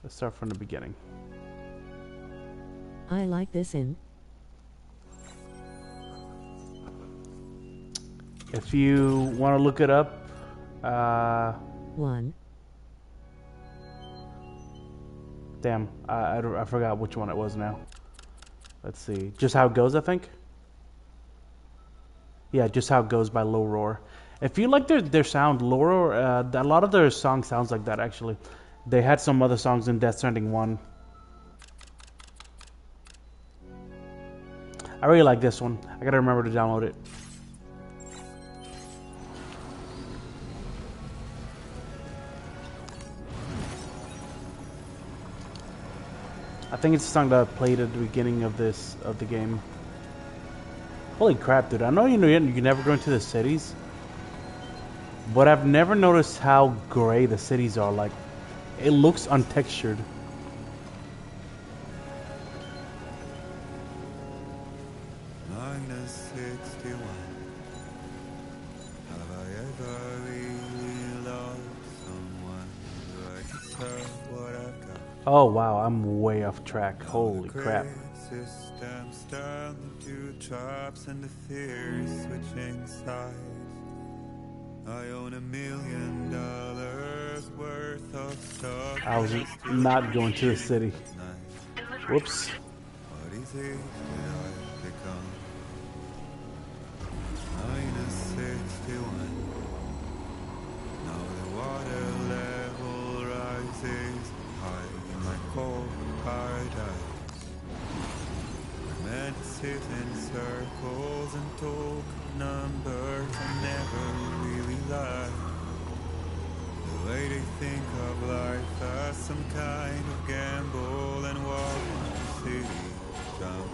Let's start from the beginning. I like this in. If you want to look it up, 1. Damn, I forgot which one it was now. Let's see. Just How It Goes, I think. Yeah, Just How It Goes by Low Roar. If you like their sound, Low Roar, a lot of their songs sounds like that actually. They had some other songs in Death Stranding 1. I really like this one. I gotta remember to download it. I think it's the song that I played at the beginning of the game. Holy crap, dude! I know you never go into the cities, but I've never noticed how gray the cities are. Like, it looks untextured. -61. Have I ever really loved someone? Do I deserve what I've got? Oh wow, I'm way off track. Holy crap. Systems turn to traps and the fears switching sides. I own $1 million worth of stuff. I was not going to the city. Whoops. What is it that I've become? -61. Now the water level rises high in my cold paradise. We're meant to sit in circles and talk numbers and never really lie. The way they think of life as some kind of gamble and walk my city down.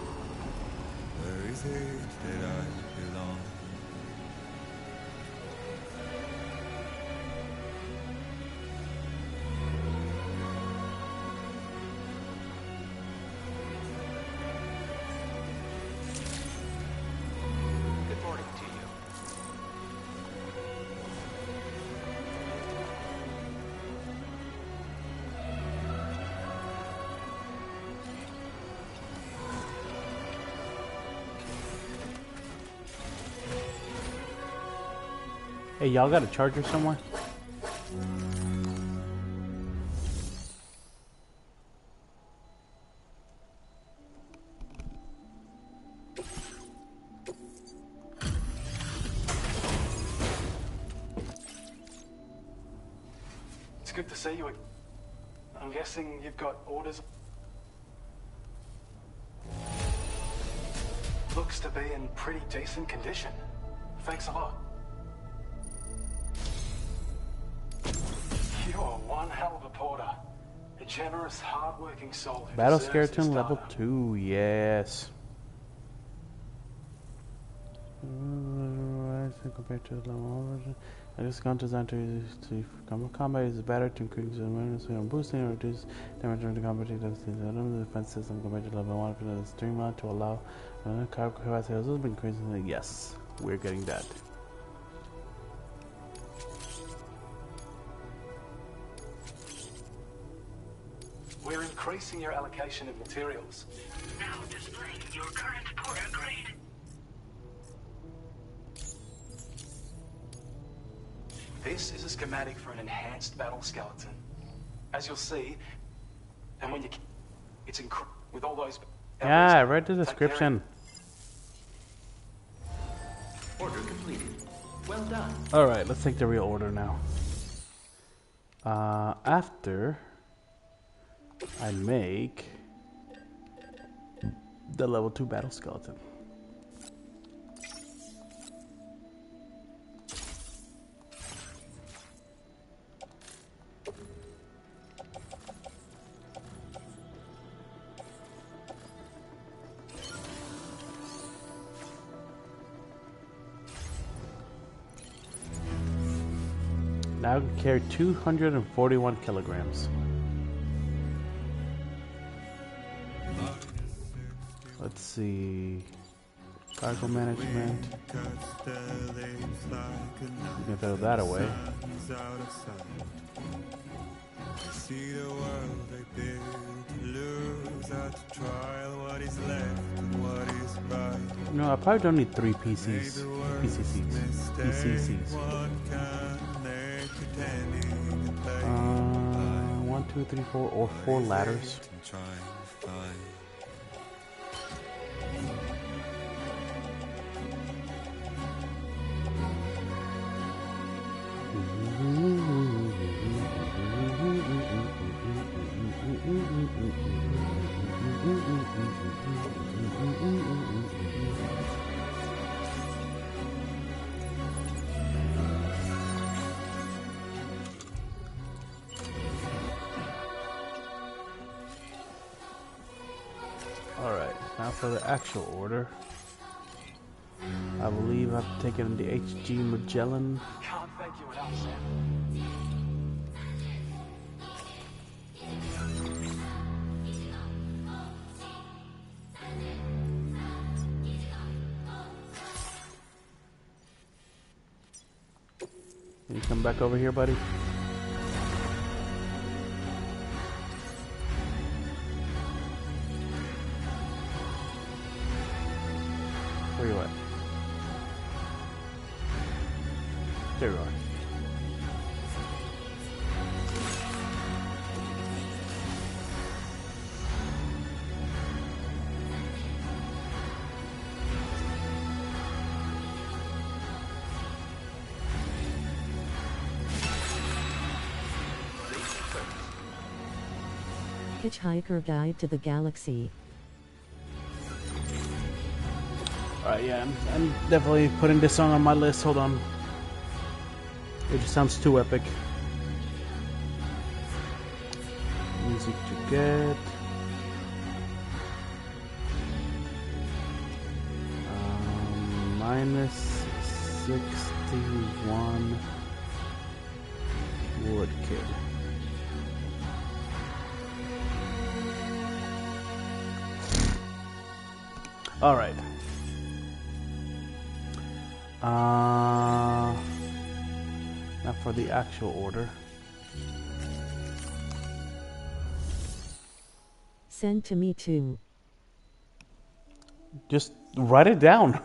Where is it that I belong? Good morning to you. Hey, y'all got a charger somewhere? It's good to see you. I'm guessing you've got orders. Looks to be in pretty decent condition. Thanks a lot. You are one hell of a porter. A generous, hard-working soul who Battle deserves Skeleton this level data. 2, yes. Compared to the level version, this gun designed to combat is better to increase the awareness and boosting or reduce damage during the combat. The defense system compared to level 1 is streamlined to allow cargo capacity has also been increasing. Yes, we're getting that. We're increasing your allocation of materials. Now displaying your current porter grade. This is a schematic for an enhanced battle skeleton. As you'll see, and when you... It's with all those... Yeah, I read the description. Order completed. Well done. Alright, let's take the real order now. After I make the level 2 battle skeleton. Now I can carry 241 kilograms. Let's see. Cargo management. You can throw that away. See the world I built, lose at trial what is left and what is right. No, I probably don't need 3 PCs. PCCs. 1, 2, 3, 4, or 4 ladders. Alright, now for the actual order. I believe I've taken the HG Magellan. Can't thank you enough, Sam. Can you come back over here, buddy? Where you at? There you are. Hitchhiker Guide to the Galaxy. Alright, yeah, I'm definitely putting this song on my list. Hold on. It just sounds too epic. Music to get. Minus 61 Wood Kid. All right. Now for the actual order. Send to me too. Just write it down.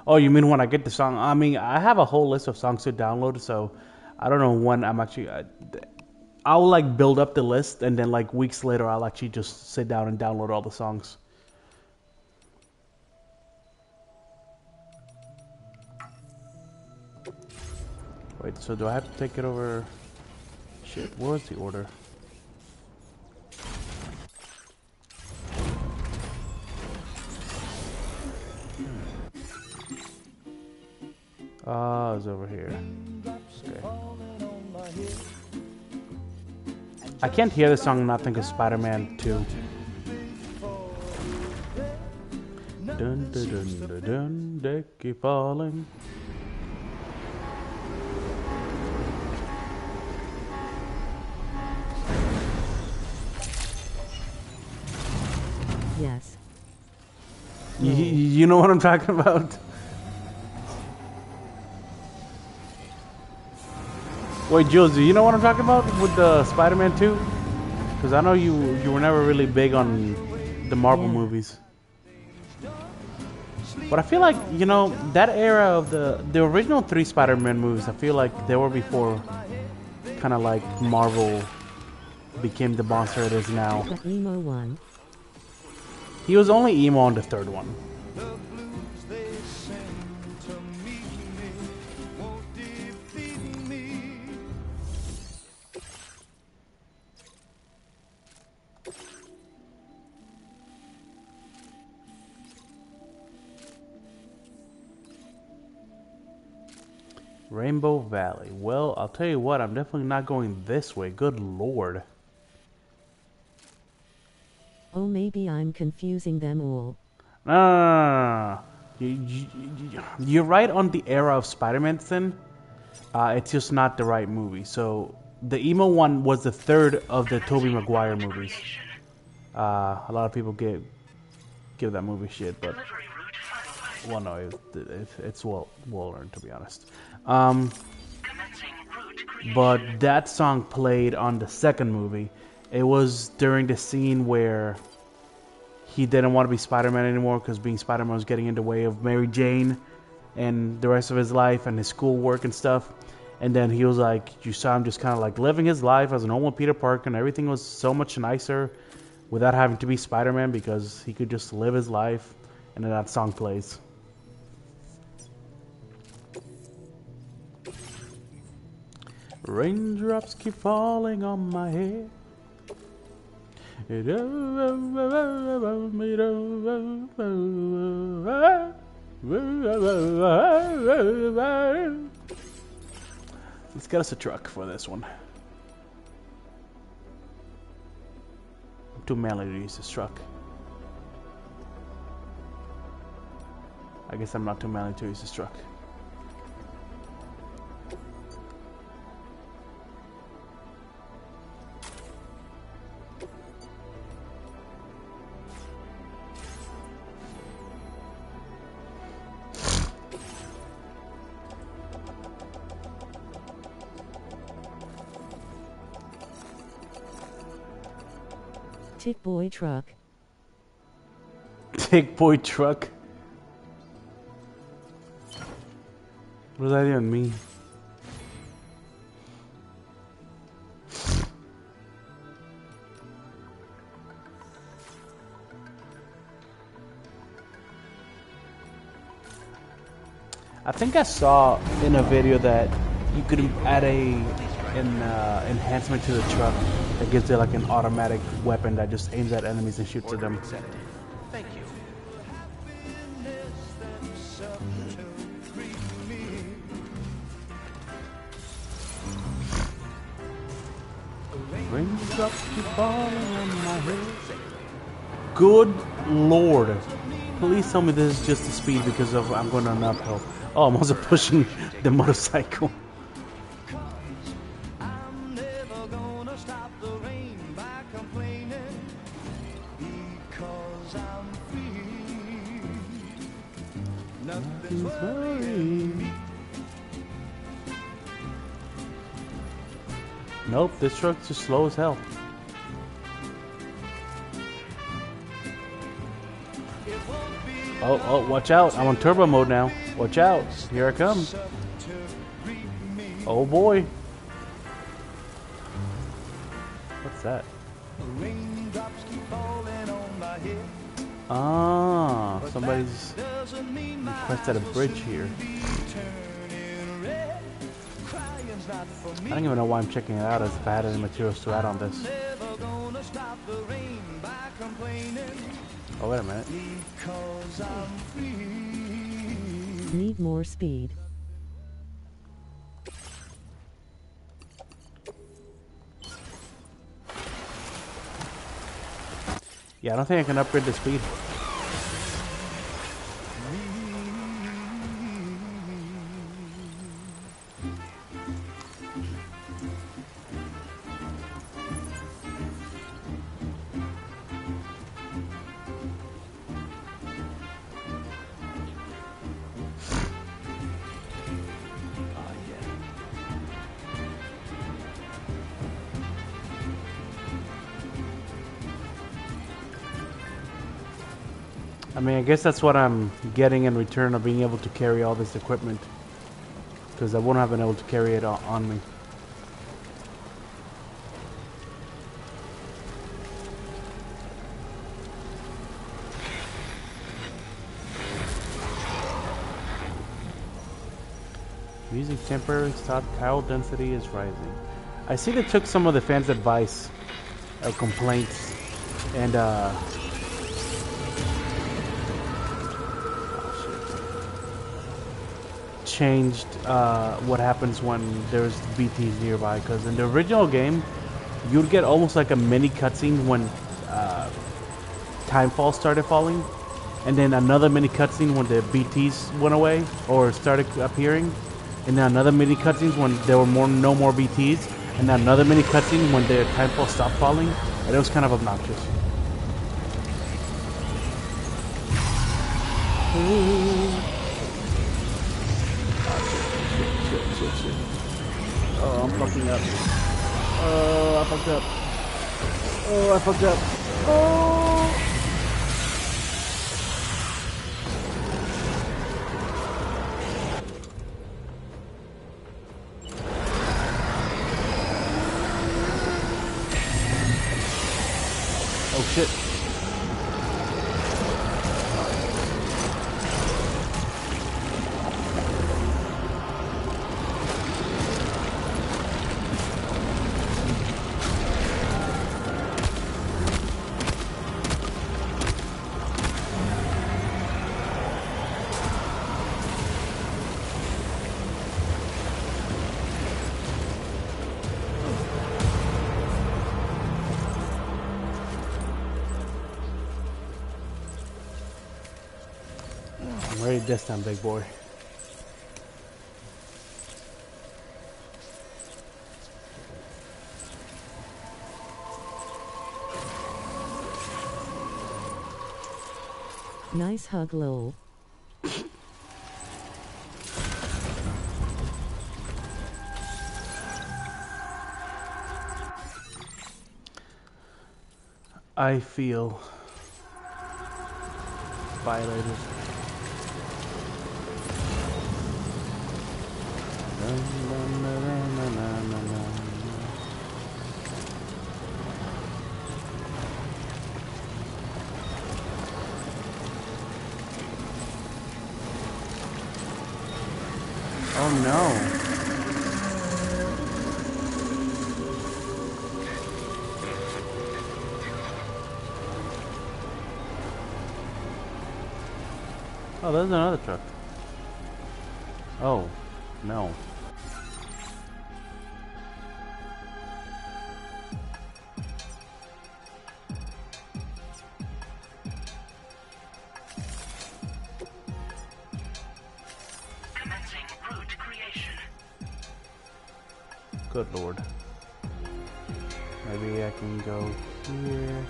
Oh, you mean when I get the song? I mean, I have a whole list of songs to download, so I don't know when I'm actually... I'll like build up the list, and then like weeks later, I'll actually just sit down and download all the songs. Wait, so do I have to take it over? Shit, where was the order? It's over here. Okay. I can't hear the song and not think of Spider-Man 2. Dun dun dun dun dun, they keep falling. Yes. You know what I'm talking about? Wait, Jules, do you know what I'm talking about with the Spider-Man 2? Because I know you were never really big on the Marvel movies. But I feel like, you know, that era of the original 3 Spider-Man movies, I feel like they were before kind of like Marvel became the monster it is now. The emo one. He was only emo on the 3rd one. Rainbow Valley. Well, I'll tell you what, I'm definitely not going this way. Good lord. Oh, maybe I'm confusing them all. No. You're right on the era of Spider-Man, then. It's just not the right movie. So the emo one was the third of the Tobey Maguire movies. A lot of people give that movie shit, but well, no, it's well earned, to be honest. But that song played on the second movie. It was during the scene where he didn't want to be Spider-Man anymore because being Spider-Man was getting in the way of Mary Jane and the rest of his life and his schoolwork and stuff. And then he was like, you saw him just kind of like living his life as a normal Peter Parker, and everything was so much nicer without having to be Spider-Man because he could just live his life. And then that song plays. Raindrops keep falling on my head. Let's get us a truck for this one. I'm too manly to use this truck. I guess I'm not too manly to use this truck. Tick boy truck. Tick boy truck. What does that even mean? I think I saw in a video that you could add an enhancement to the truck that gives it like an automatic weapon that just aims at enemies and shoots at them. Thank you. Raindrops keep falling on my head. Good Lord. Please tell me this is just the speed because of I'm going on uphill. Oh, I'm also pushing the motorcycle. Nope, this truck's just slow as hell. Oh, watch out. I'm on turbo mode now. Watch out. Here I come. Oh boy. What's that? Ah, somebody's requested a bridge here. I don't even know why I'm checking it out as if I had any materials to add on this. Oh, wait a minute. Need more speed. Yeah, I don't think I can upgrade the speed. I mean, I guess that's what I'm getting in return of being able to carry all this equipment. Because I wouldn't have been able to carry it on me. Using temporary stock, chiral density is rising. I see they took some of the fans' advice, complaints, and changed what happens when there's BTs nearby. Because in the original game, you'd get almost like a mini cutscene when timefall started falling, and then another mini cutscene when the BTs went away or started appearing. and then another mini cutscenes when there were no more BTs, and then another mini cutscene when the tempo stopped falling, and it was kind of obnoxious. Shit. Oh, I'm fucking up. Oh, I fucked up. Oh! Oh shit. I'm ready this time, big boy. Nice hug, lol. I feel violated. Oh no. Oh, there's another truck. Oh, no. Commencing route creation. Good lord. Maybe I can go here.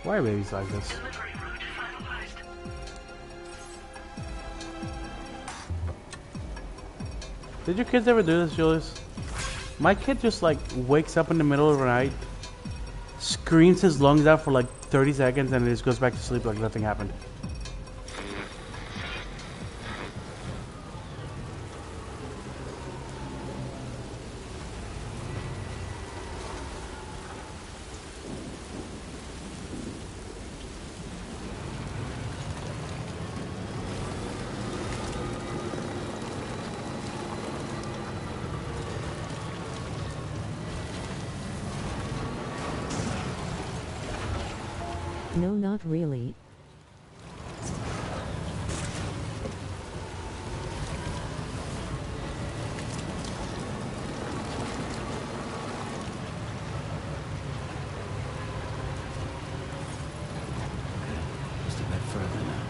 Why are babies like this? Delivery route finalized. Did your kids ever do this, Julius? My kid just like wakes up in the middle of the night, screams his lungs out for like 30 seconds, and then just goes back to sleep like nothing happened. No, not really. Just a bit further now.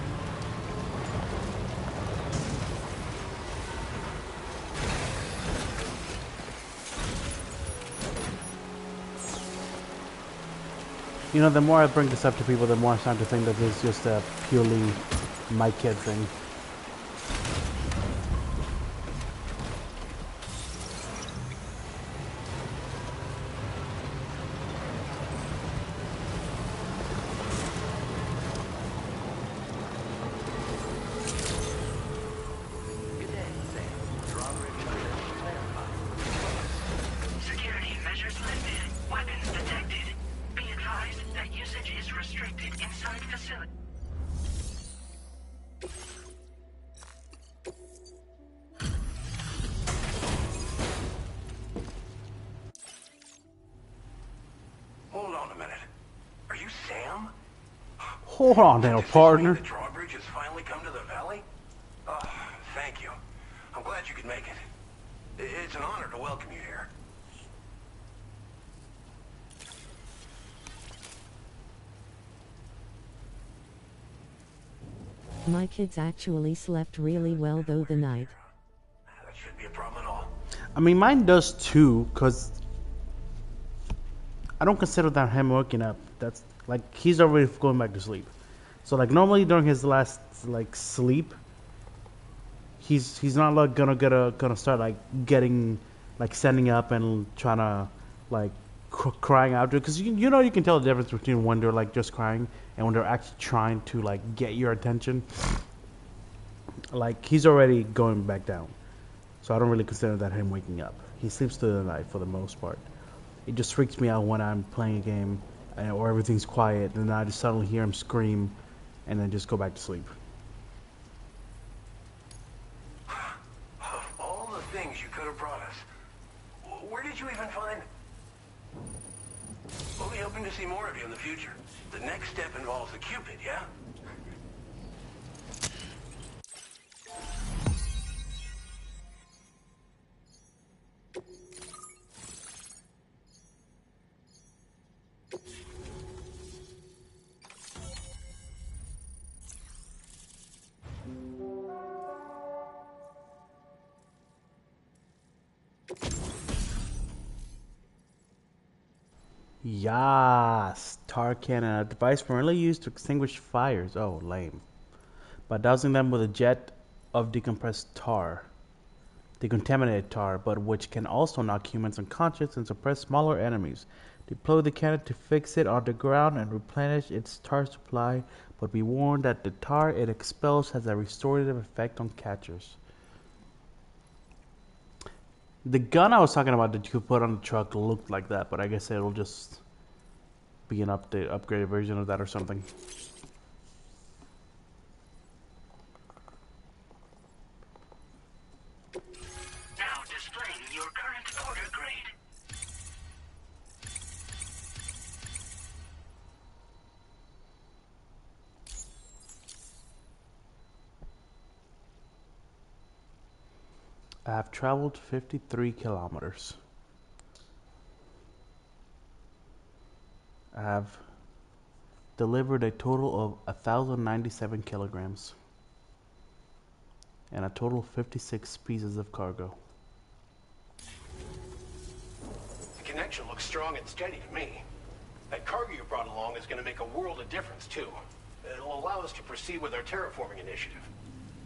You know, the more I bring this up to people, the more I start to think that this is just a purely my kid thing. Security measures lifted. Weapons detected. Be advised that usage is restricted inside facility. Hold on a minute. Are you Sam? Hold on there, partner. The drawbridge has finally come to the valley? Oh, thank you. I'm glad you could make it. It's an honor to welcome you here. My kids actually slept really well though the night. That shouldn't be a problem at all. I mean, mine does too, because I don't consider that him waking up. That's like he's already going back to sleep. So like normally during his last like sleep, he's not like gonna start like getting like standing up and trying to like crying out, because you know you can tell the difference between when they're like just crying and when they're actually trying to like get your attention. Like he's already going back down, so I don't really consider that him waking up. He sleeps through the night for the most part. It just freaks me out when I'm playing a game or everything's quiet and then I just suddenly hear him scream and then just go back to sleep. Of all the things you could have brought us, where did you even find... We'll be hoping to see more of you in the future. The next step involves the Cupid, yeah? Yas, tar cannon, a device primarily used to extinguish fires. Oh, lame. By dousing them with a jet of decompressed tar, decontaminated tar, but which can also knock humans unconscious and suppress smaller enemies. Deploy the cannon to fix it on the ground and replenish its tar supply, but be warned that the tar it expels has a restorative effect on catchers. The gun I was talking about that you could put on the truck looked like that, but I guess it'll just be an upgraded version of that or something. Now displaying your current order grade. I have traveled 53 kilometers. I have delivered a total of 1,097 kilograms and a total of 56 pieces of cargo. The connection looks strong and steady to me. That cargo you brought along is going to make a world of difference, too. It'll allow us to proceed with our terraforming initiative.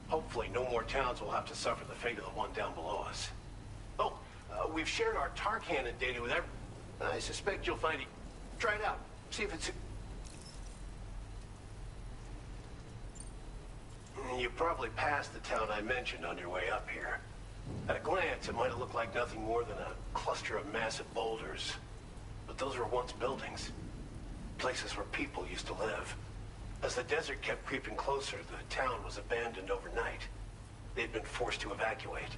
Hopefully, no more towns will have to suffer the fate of the one down below us. Oh, we've shared our tar cannon data with everyone. I suspect you'll find it. Try it out. See if it's... You probably passed the town I mentioned on your way up here. At a glance, it might have looked like nothing more than a cluster of massive boulders. But those were once buildings. Places where people used to live. As the desert kept creeping closer, the town was abandoned overnight. They'd been forced to evacuate.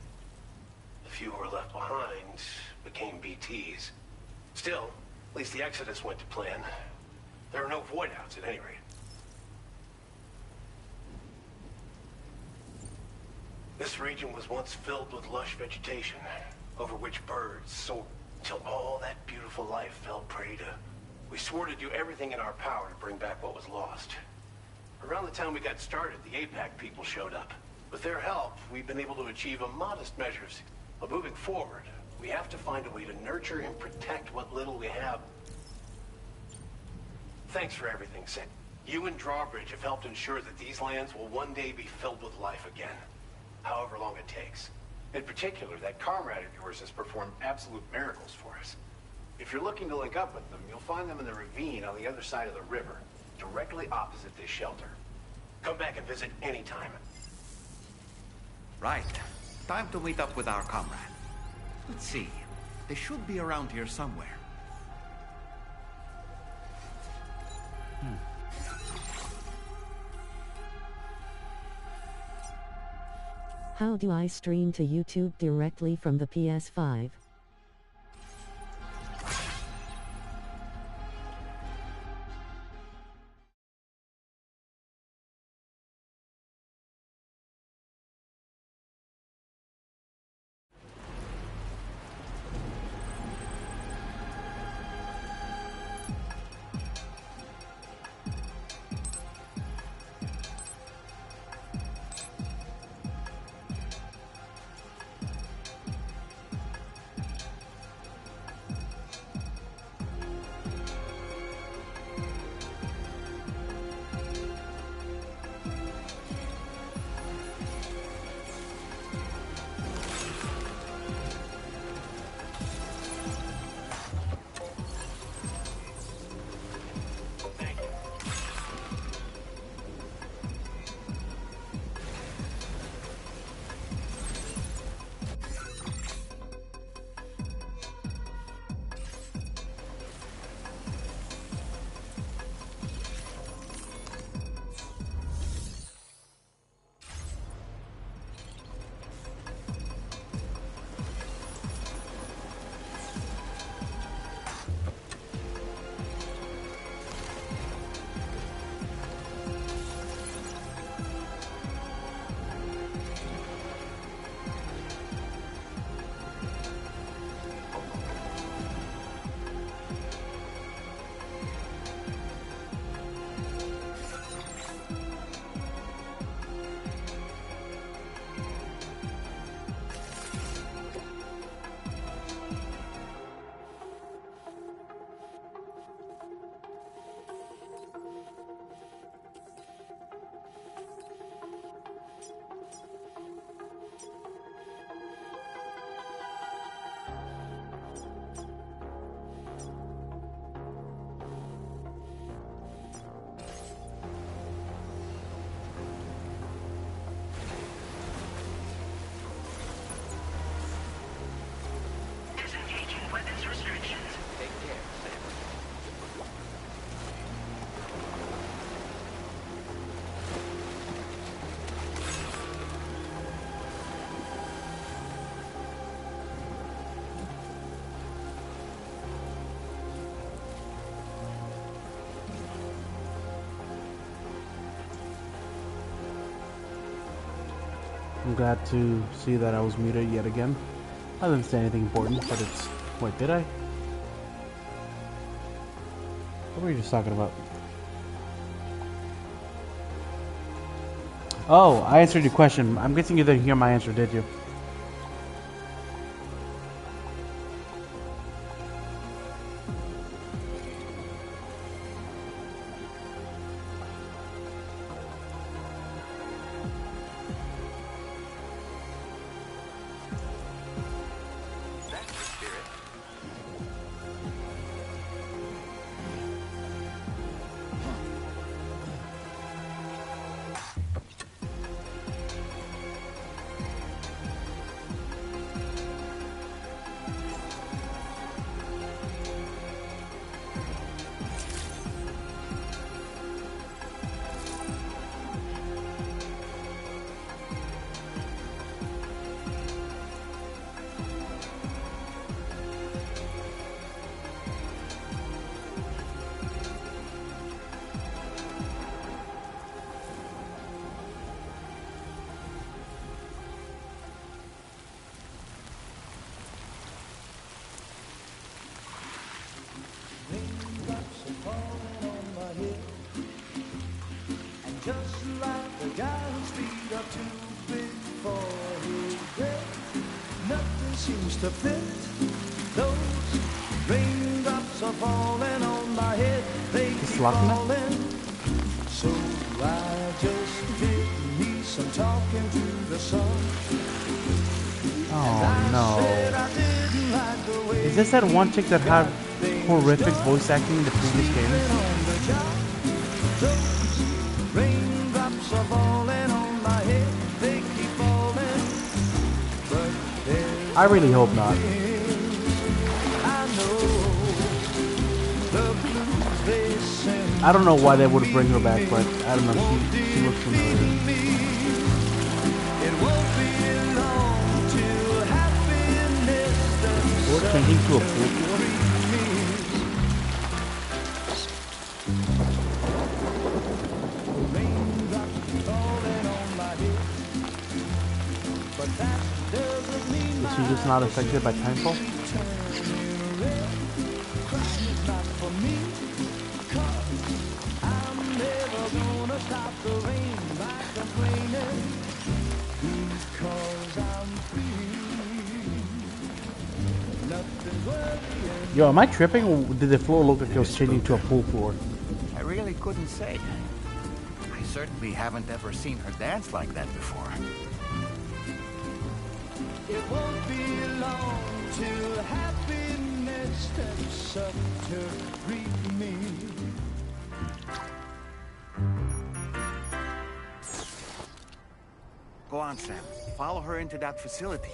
The few who were left behind became BTs. Still, at least the exodus went to plan. There are no void-outs at any rate. This region was once filled with lush vegetation, over which birds soared until all that beautiful life fell prey to. We swore to do everything in our power to bring back what was lost. Around the time we got started, the APAC people showed up. With their help, we've been able to achieve a modest measure of success. But moving forward, we have to find a way to nurture and protect what little we have. Thanks for everything, Sam. You and Drawbridge have helped ensure that these lands will one day be filled with life again. However long it takes. In particular, that comrade of yours has performed absolute miracles for us. If you're looking to link up with them, you'll find them in the ravine on the other side of the river, directly opposite this shelter. Come back and visit anytime. Right. Time to meet up with our comrade. Let's see. They should be around here somewhere. How do I stream to YouTube directly from the PS5? I'm glad to see that I was muted yet again. I didn't say anything important, but it's... Wait, did I? What were you just talking about? Oh, I answered your question. I'm guessing you didn't hear my answer, did you? Seems to fit. Those raindrops are falling on my head. They keep falling. So I just did me some talking to the sun. Oh no. Is this that one chick that had horrific voice acting in the previous game? Those raindrops are falling on my head. They keep falling. But I really hope not. I don't know why they would bring her back, but I don't know. She looks familiar. We're changing to a pool floor. Is she just not affected by timefall? Yo, am I tripping, or did the floor look like it was changing to a pool floor? I really couldn't say. I certainly haven't ever seen her dance like that before. It won't be long till happiness steps up to greet me. Go on, Sam. Follow her into that facility.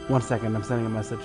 1 second, I'm sending a message.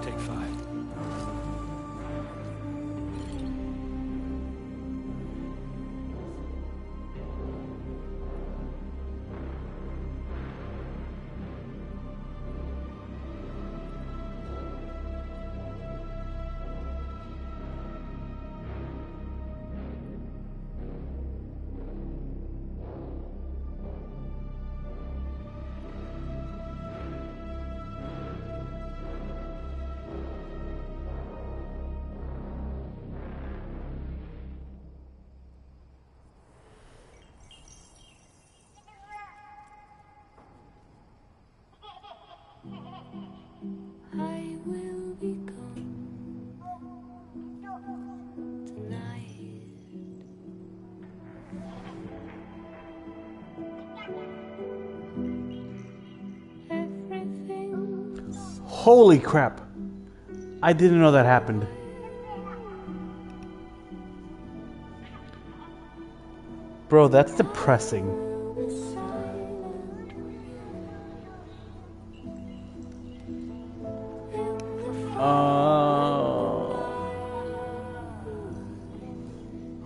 Take 5. I will be gone tonight. Holy crap. I didn't know that happened. Bro, that's depressing.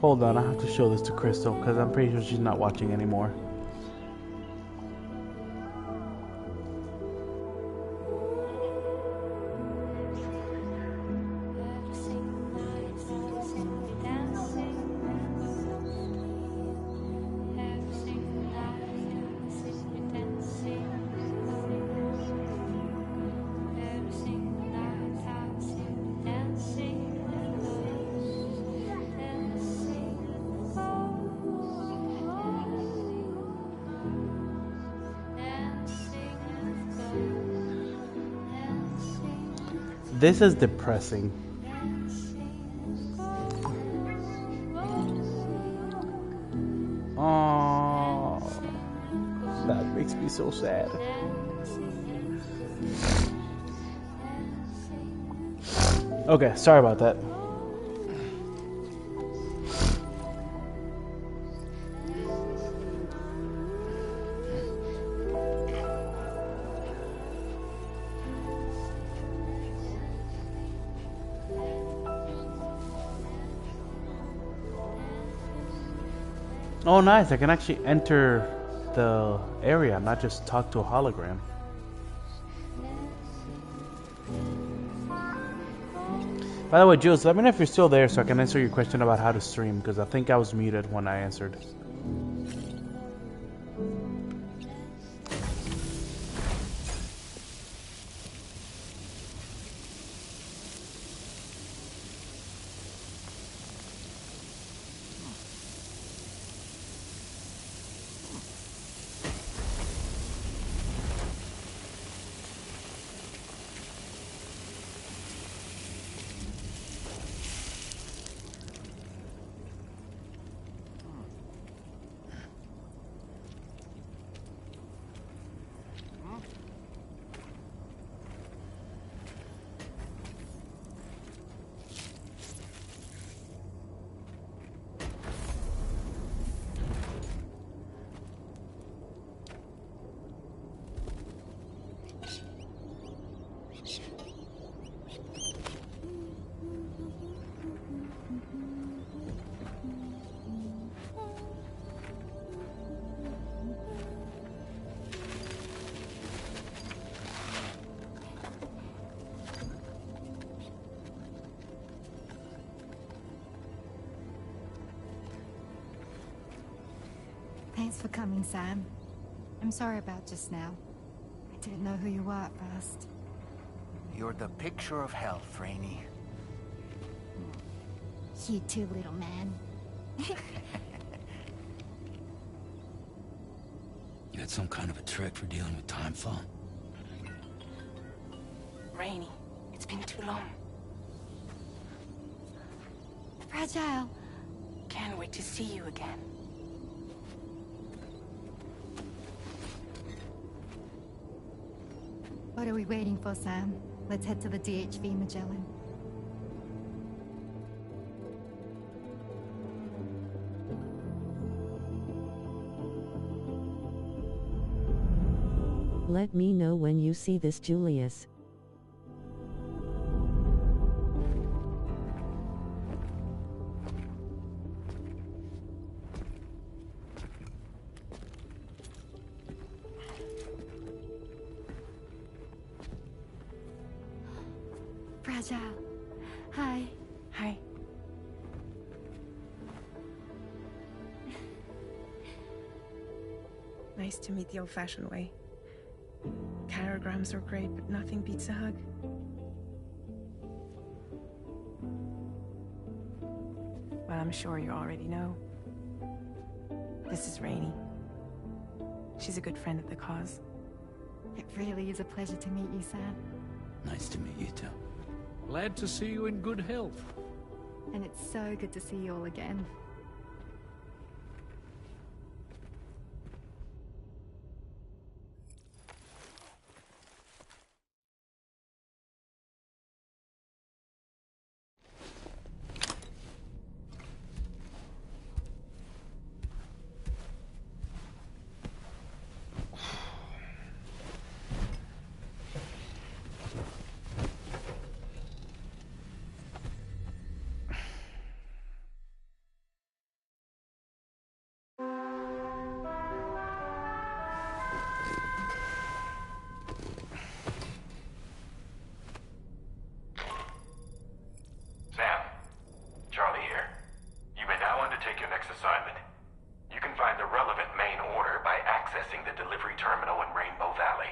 Hold on, I have to show this to Crystal because I'm pretty sure she's not watching anymore. This is depressing. Oh, that makes me so sad. Okay, sorry about that. Oh, nice. I can actually enter the area, not just talk to a hologram. By the way, Jules, let me know if you're still there so I can answer your question about how to stream, because I think I was muted when I answered. Thanks for coming, Sam. I'm sorry about just now. I didn't know who you were at first. You're the picture of health, Rainey. You too, little man. You had some kind of a trick for dealing with time fall? Rainey, it's been too long. Fragile. Can't wait to see you again. What are we waiting for, Sam? Let's head to the DHV Magellan. Let me know when you see this, Julius. Fragile. Hi. Hi. Nice to meet the old-fashioned way. Chirograms are great, but nothing beats a hug. Well, I'm sure you already know. This is Rainey. She's a good friend of the cause. It really is a pleasure to meet you, Sam. Nice to meet you too. Glad to see you in good health. And it's so good to see you all again. Sam, Charlie here. You may now undertake your next assignment. You can find the relevant main order by accessing the delivery terminal in Rainbow Valley.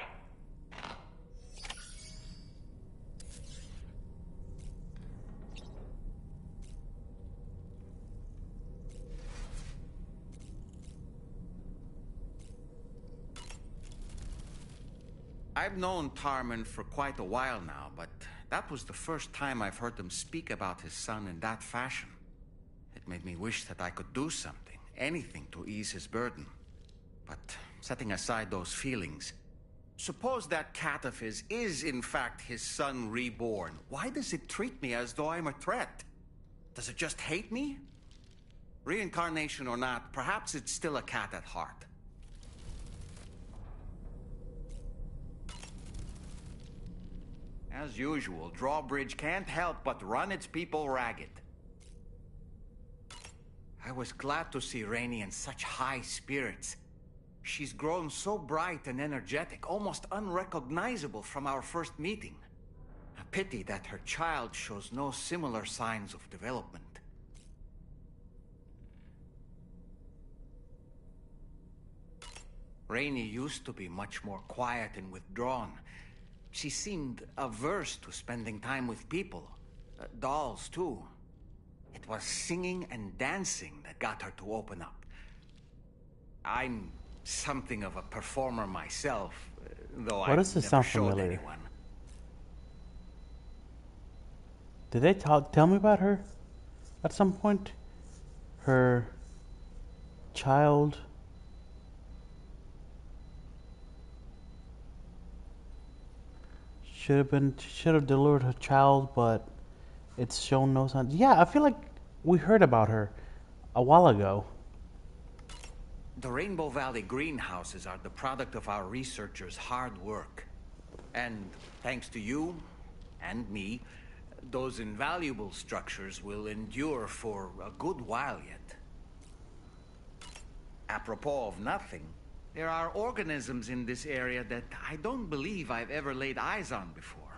I've known Tarman for quite a while now, but that was the first time I've heard him speak about his son in that fashion. It made me wish that I could do something, anything to ease his burden. But setting aside those feelings, suppose that cat of his is in fact his son reborn. Why does it treat me as though I'm a threat? Does it just hate me? Reincarnation or not, perhaps it's still a cat at heart. As usual, Drawbridge can't help but run its people ragged. I was glad to see Rainey in such high spirits. She's grown so bright and energetic, almost unrecognizable from our first meeting. A pity that her child shows no similar signs of development. Rainey used to be much more quiet and withdrawn. She seemed averse to spending time with people. Dolls, too. It was singing and dancing that got her to open up. I'm something of a performer myself, though Why I've does this never sound showed familiar? anyone. Did they tell me about her at some point? Her child. Should have delivered her child, but it's shown no signs. Yeah, I feel like we heard about her a while ago. The Rainbow Valley greenhouses are the product of our researchers' hard work. And thanks to you and me, those invaluable structures will endure for a good while yet. Apropos of nothing, there are organisms in this area that I don't believe I've ever laid eyes on before.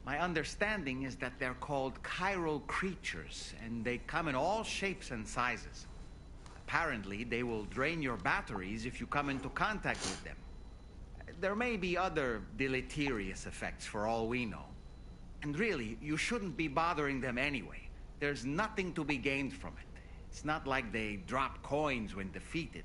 My understanding is that they're called chiral creatures, and they come in all shapes and sizes. apparently they will drain your batteries if you come into contact with them. There may be other deleterious effects for all we know. And really, you shouldn't be bothering them anyway. There's nothing to be gained from it. It's not like they drop coins when defeated.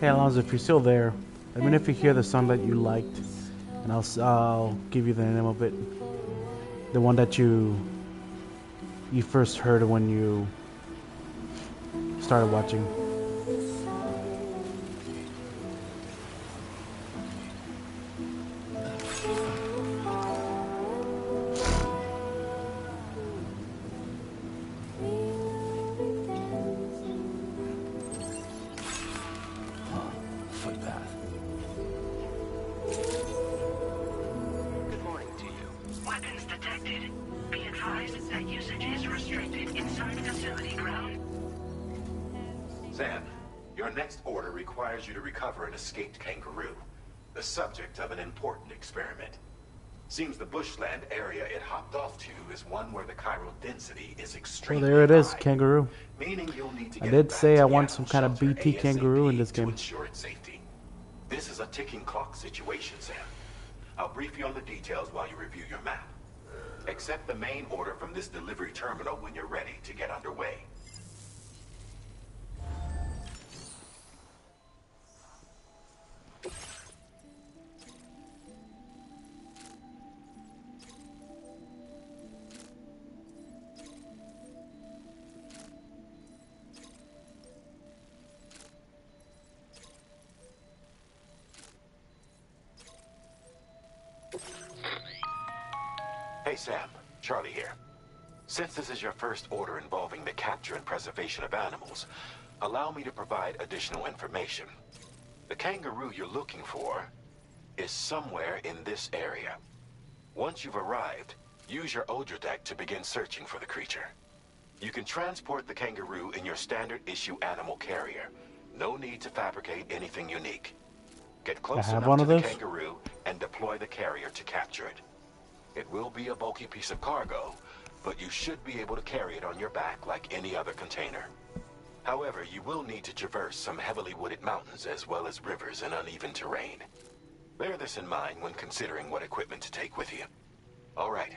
Hey Alonzo, if you're still there, let me know if you hear the song that you liked, and I'll give you the name of it. The one that you first heard when you started watching. Good morning to you. Weapons detected. Be advised that usage is restricted inside facility ground. Sam, your next order requires you to recover an escaped kangaroo, the subject of an important experiment. Seems the bushland area it hopped off to is one where the chiral density is Oh, extremely there it is, high, kangaroo. meaning you'll need to I get did it back say to I the want animal some kind of shelter BT kangaroo in ASAP this to game. ensure its safety. This is a ticking clock situation, Sam. I'll brief you on the details while you review your map. Accept the main order from this delivery terminal when you're ready to get underway. Hey Sam, Charlie here. Since this is your first order involving the capture and preservation of animals, allow me to provide additional information. The kangaroo you're looking for is somewhere in this area. Once you've arrived, use your Odra deck to begin searching for the creature. You can transport the kangaroo in your standard issue animal carrier. No need to fabricate anything unique. Get close enough to the kangaroo and deploy the carrier to capture it. It will be a bulky piece of cargo, but you should be able to carry it on your back like any other container. However, you will need to traverse some heavily wooded mountains as well as rivers and uneven terrain. Bear this in mind when considering what equipment to take with you. All right,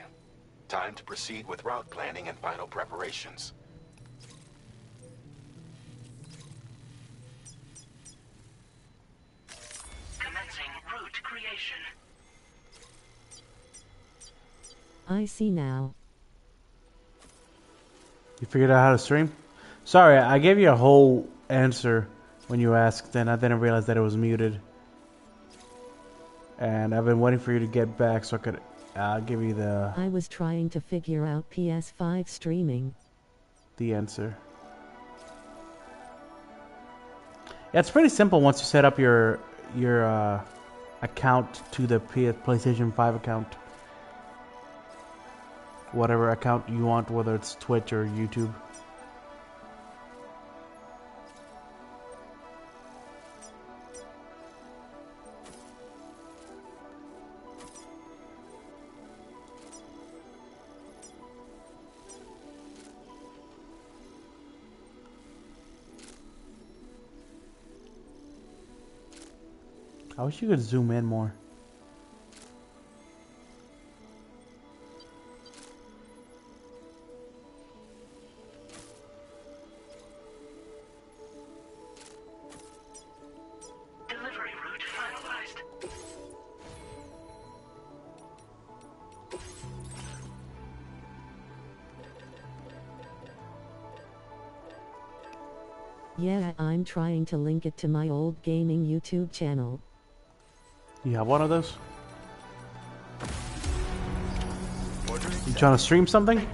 time to proceed with route planning and final preparations. Commencing route creation. I see now. You figured out how to stream? Sorry, I gave you a whole answer when you asked, and I didn't realize that it was muted. And I've been waiting for you to get back so I could give you I was trying to figure out PS5 streaming. the answer. Yeah, it's pretty simple once you set up your account to the PlayStation 5 account. Whatever account you want, whether it's Twitch or YouTube. I wish you could zoom in more. Delivery route finalized. Yeah, I'm trying to link it to my old gaming YouTube channel. You have one of those? You trying to stream something?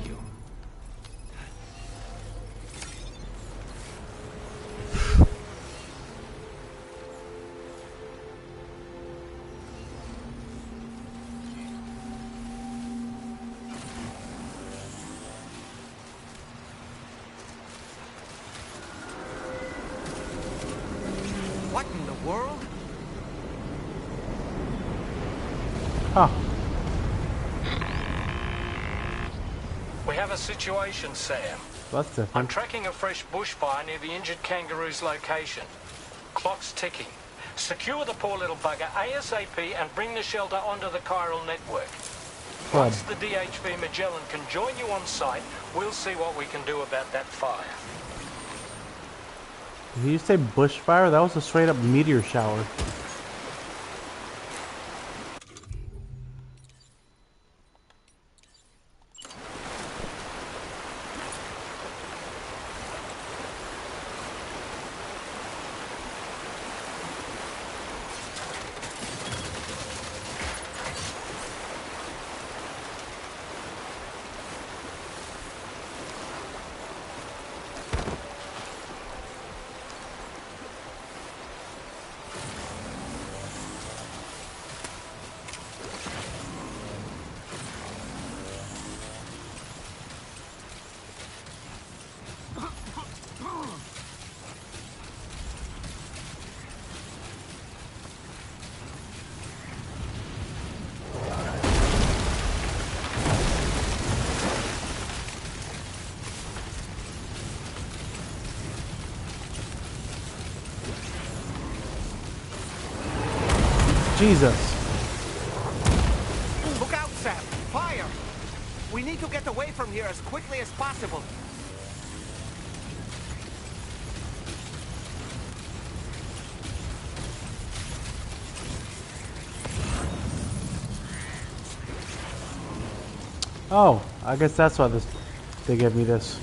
What in the world? Huh. We have a situation, Sam. That's different. I'm tracking a fresh bushfire near the injured kangaroo's location. Clock's ticking. Secure the poor little bugger ASAP and bring the shelter onto the chiral network. Once the DHV Magellan can join you on site, we'll see what we can do about that fire. Did you say bushfire? That was a straight up meteor shower. Jesus. Look out, Sam! Fire! We need to get away from here as quickly as possible. Oh, I guess that's why they gave me this.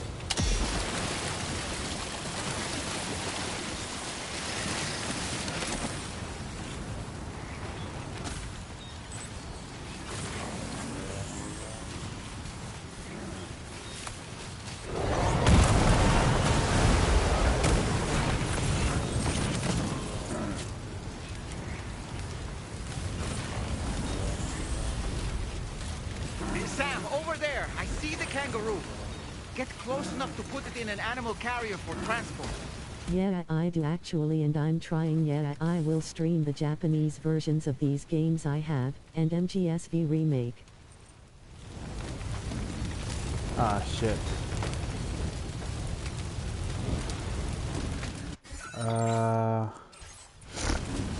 Sam, over there! I see the kangaroo! Get close enough to put it in an animal carrier for transport. Yeah, I do actually, and I'm trying. Yeah, I will stream the Japanese versions of these games I have, and MGSV remake. Ah, shit.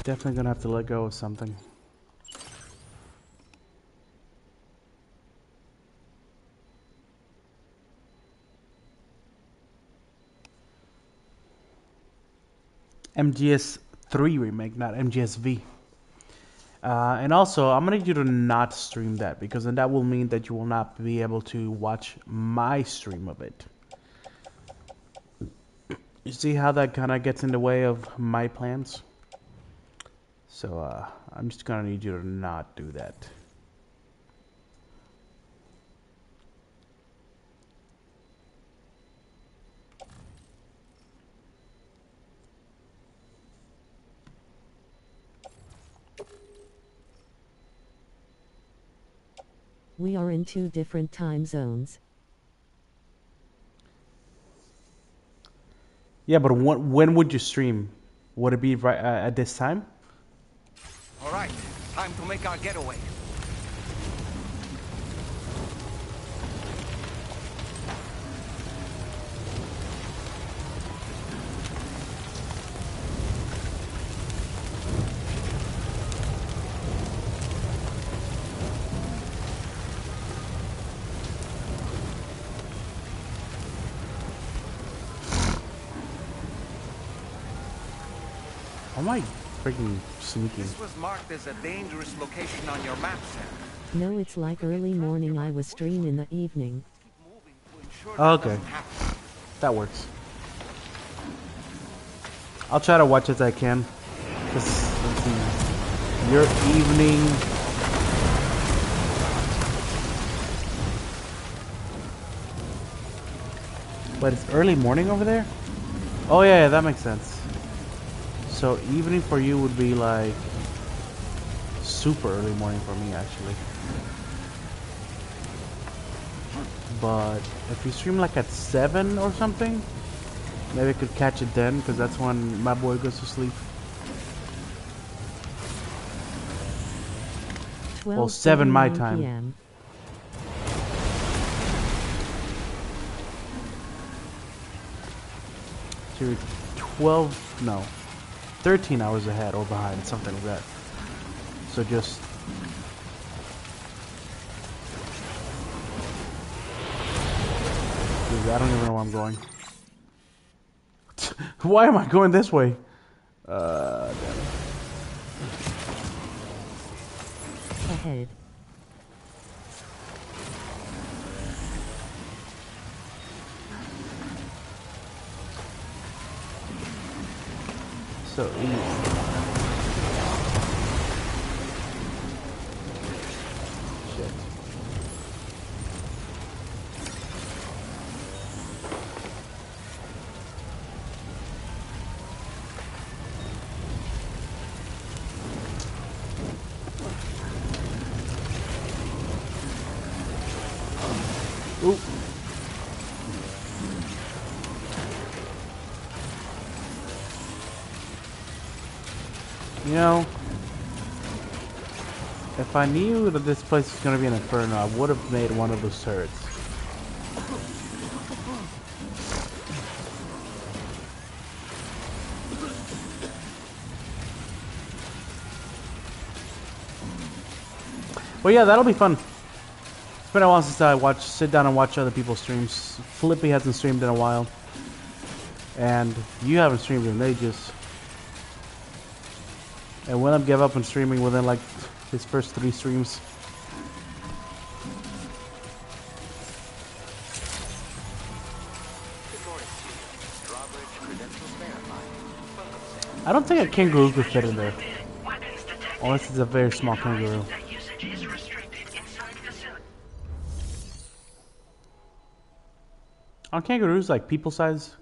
Definitely gonna have to let go of something. MGS3 remake, not MGSV. And also, I'm gonna need you to not stream that, because then that will mean that you will not be able to watch my stream of it. You see how that kind of gets in the way of my plans? So, I'm just gonna need you to not do that. We are in 2 different time zones. Yeah, but when would you stream? Would it be right at this time? All right, time to make our getaway. How am I freaking sneaking? This was marked as a dangerous location on your map, Sam. No, it's like early morning. I was streaming in the evening. Okay. That works. I'll try to watch as I can. Let's see. Your evening. But it's early morning over there? Oh yeah, that makes sense. So evening for you would be like super early morning for me actually. But if you stream like at 7 or something, maybe I could catch it then, because that's when my boy goes to sleep. Well, 7 my time. PM. So you're 12, no, 13 hours ahead or behind, something like that. So just... Dude, I don't even know where I'm going. Why am I going this way? Damn it. Ahead. So easy. Shit. Oop. You know, if I knew that this place was going to be an inferno, I would have made one of those turrets. Well, yeah, that'll be fun. It's been a while since I sit down and watch other people's streams. Flippy hasn't streamed in a while. And you haven't streamed in ages. And Willem gave up on streaming within like his first 3 streams. I don't think a kangaroo could fit in there. Unless it's a very small kangaroo. Aren't kangaroos like people size?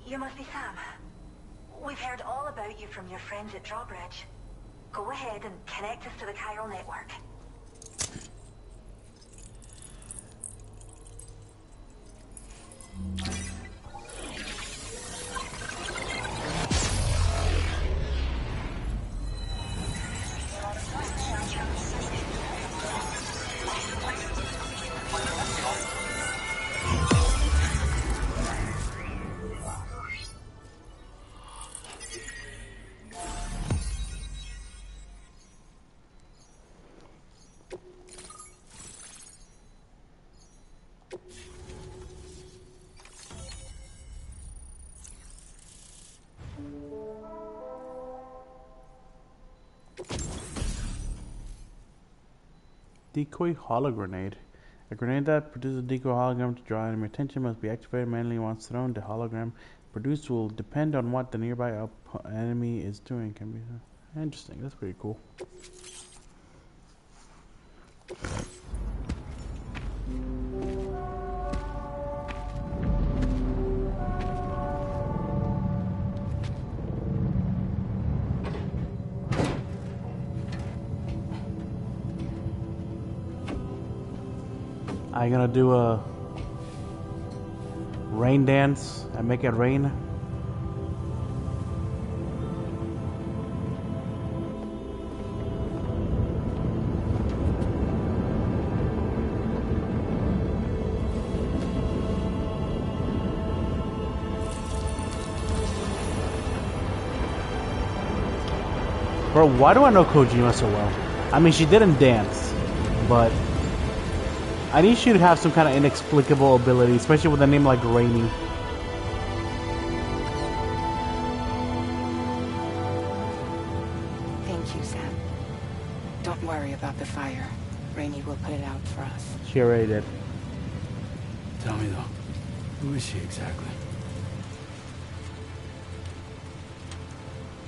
You must be Sam. We've heard all about you from your friends at Drawbridge. Go ahead and connect us to the chiral network. Decoy holo grenade. A grenade that produces a decoy hologram to draw enemy attention must be activated manually once thrown. The hologram produced will depend on what the nearby enemy is doing. Can be interesting. That's pretty cool. I'm gonna do a rain dance and make it rain. Bro, why do I know Kojima so well? I mean, she didn't dance, but I need you to have some kind of inexplicable ability, especially with a name like Rainy. Thank you, Sam. Don't worry about the fire. Rainy will put it out for us. She already did. Tell me though, who is she exactly?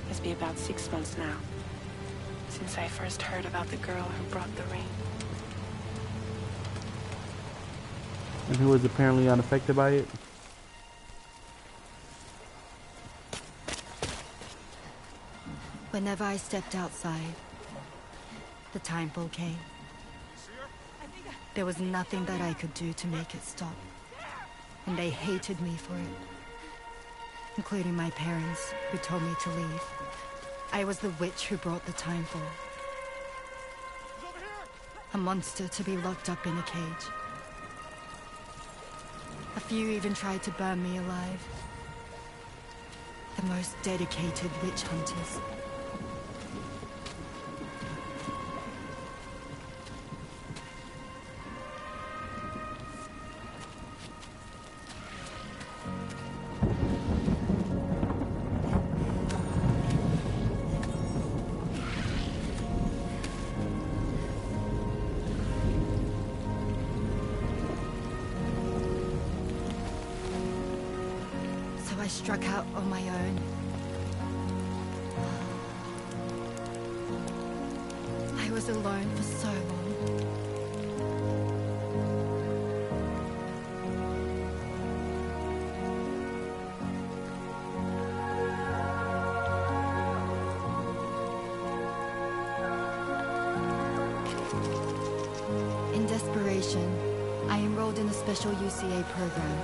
It's been about 6 months now, since I first heard about the girl who brought the rain. And who was apparently unaffected by it. Whenever I stepped outside, the timefall came. There was nothing that I could do to make it stop. And they hated me for it. Including my parents, who told me to leave. I was the witch who brought the timefall. A monster to be locked up in a cage. A few even tried to burn me alive. The most dedicated witch hunters. I struck out on my own. I was alone for so long. In desperation, I enrolled in a special UCA program.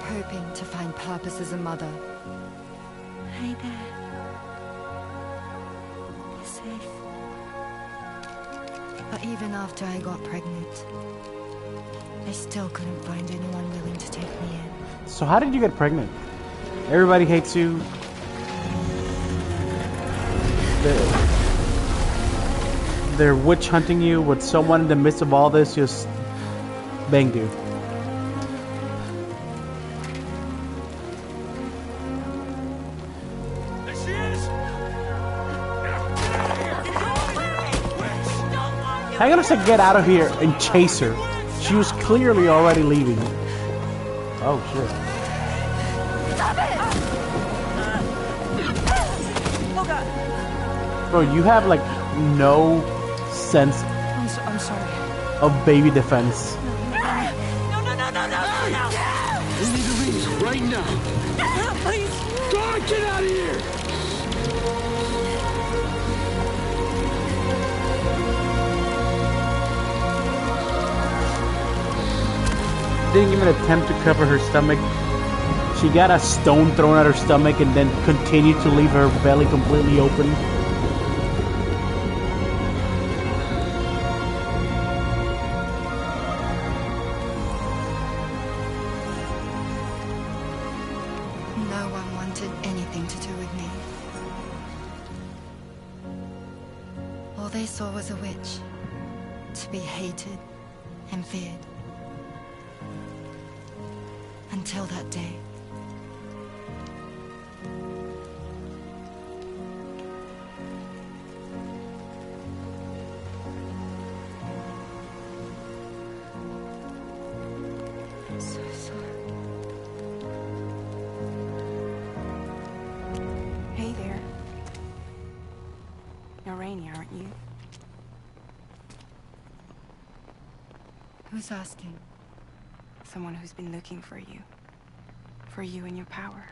Hoping to find purpose as a mother. Hi there. You're safe. But even after I got pregnant, I still couldn't find anyone willing to take me in. So how did you get pregnant? Everybody hates you. They're witch hunting you with someone in the midst of all this just banged you. I'm gonna say get out of here and chase her. She was clearly already leaving. Oh shit. Stop it! Oh god. Bro, you have like no sense I'm sorry. of baby defense. No. We need to leave right now. Please. God, get out of here! Didn't even attempt to cover her stomach. She got a stone thrown at her stomach and then continued to leave her belly completely open. No one wanted anything to do with me. All they saw was a witch, to be hated and feared. Until that day. I'm so sorry. Hey there. You're Rainy, aren't you? Who's asking? Someone who's been looking for you. For you and your power.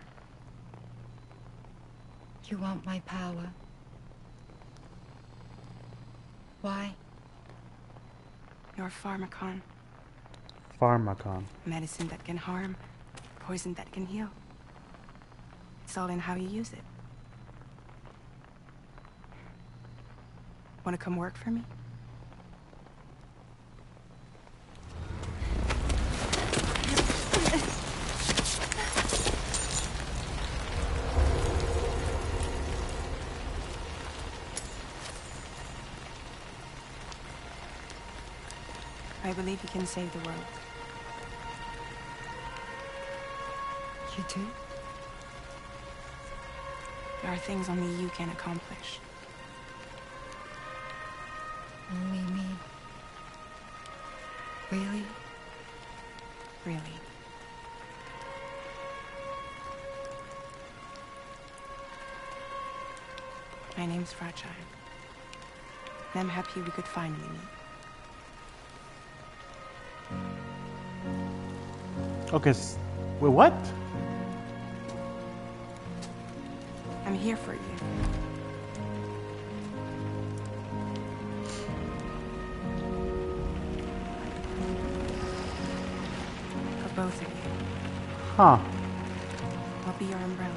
You want my power? Why? You're a pharmacon. Pharmacon. Medicine that can harm. Poison that can heal. It's all in how you use it. Want to come work for me? I believe he can save the world. You do? There are things only you can accomplish. Only me. Really? Really. My name's Fragile. And I'm happy we could finally meet. Okay, wait, what? I'm here for you. For both of you. Huh. I'll be your umbrella.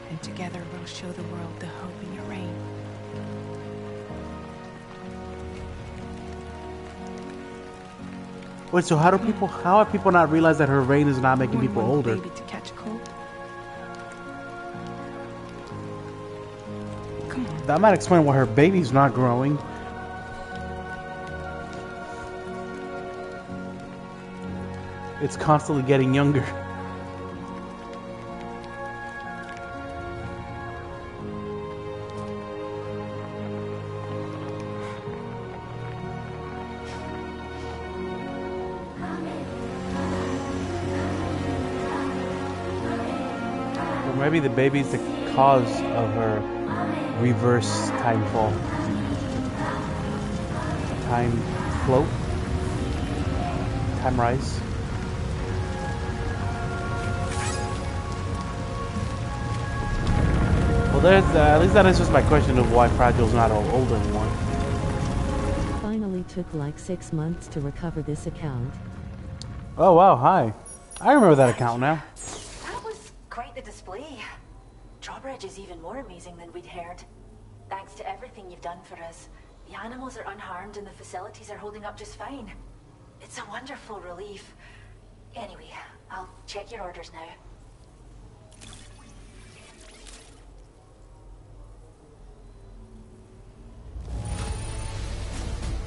And together we'll show the world the hope in your reign. Wait, so how have people not realized that her reign is not making people older? Baby to catch a cold. Come on. That might explain why her baby's not growing. It's constantly getting younger. Or maybe the baby's the cause of her reverse time fall. Time float? Time rise? Well, there's at least that answers my question of why Fragile's not old anymore. Finally took like 6 months to recover this account. Oh wow, hi. I remember that account now. That was quite the display. Drawbridge is even more amazing than we'd heard. Thanks to everything you've done for us, the animals are unharmed and the facilities are holding up just fine. It's a wonderful relief. Anyway, I'll check your orders now.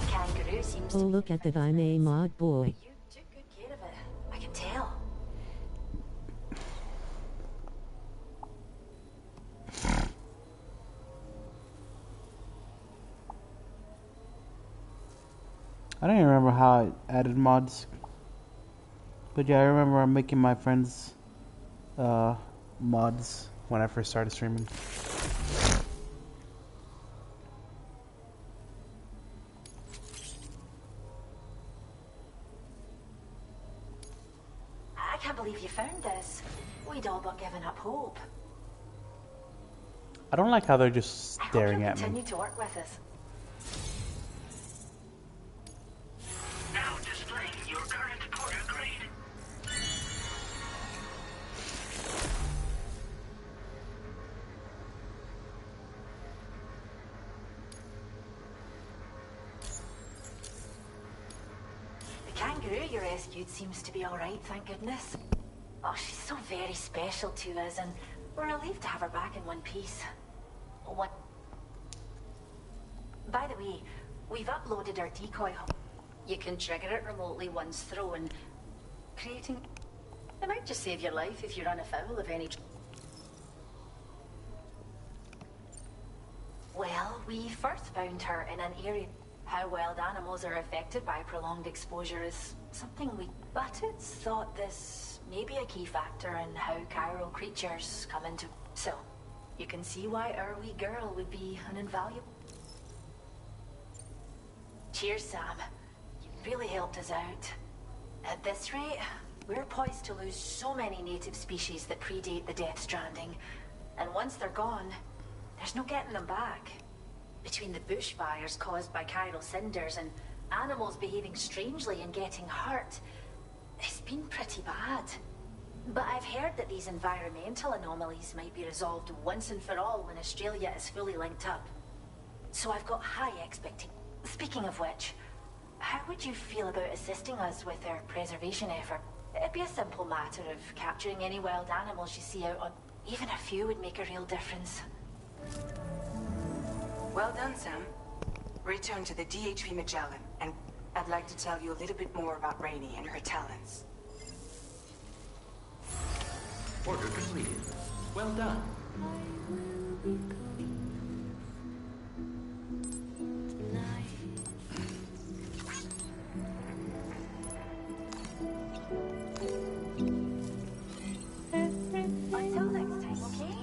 Kangaroo seems Oh, look at that, I'm a mod boy. You took good care of it. I can tell. I don't even remember how I added mods. But yeah, I remember I'm making my friends mods when I first started streaming. I can't believe you found this. We'd all but given up hope. I don't like how they're just I hope staring you'll at me. continue to work with us. Now displaying your current porter grade. The kangaroo you rescued seems to be alright, thank goodness. Oh, she's so very special to us, and we're relieved to have her back in one piece. What? By the way, we've uploaded our decoy. You can trigger it remotely once thrown, creating... It might just save your life if you run afoul of any... Well, we first found her in an area. How wild animals are affected by prolonged exposure is something we... But it's thought this may be a key factor in how chiral creatures come into... So, you can see why our wee girl would be an invaluable... Cheers, Sam. You really helped us out. At this rate, we're poised to lose so many native species that predate the death stranding. And once they're gone, there's no getting them back. Between the bushfires caused by chiral cinders and animals behaving strangely and getting hurt, it's been pretty bad. But I've heard that these environmental anomalies might be resolved once and for all when Australia is fully linked up. So I've got high expectations. Speaking of which, how would you feel about assisting us with our preservation effort? It'd be a simple matter of capturing any wild animals you see out on... Even a few would make a real difference. Well done, Sam. Return to the DHV Magellan, and I'd like to tell you a little bit more about Rainey and her talents. Order completed. Well done. Until next time, okay?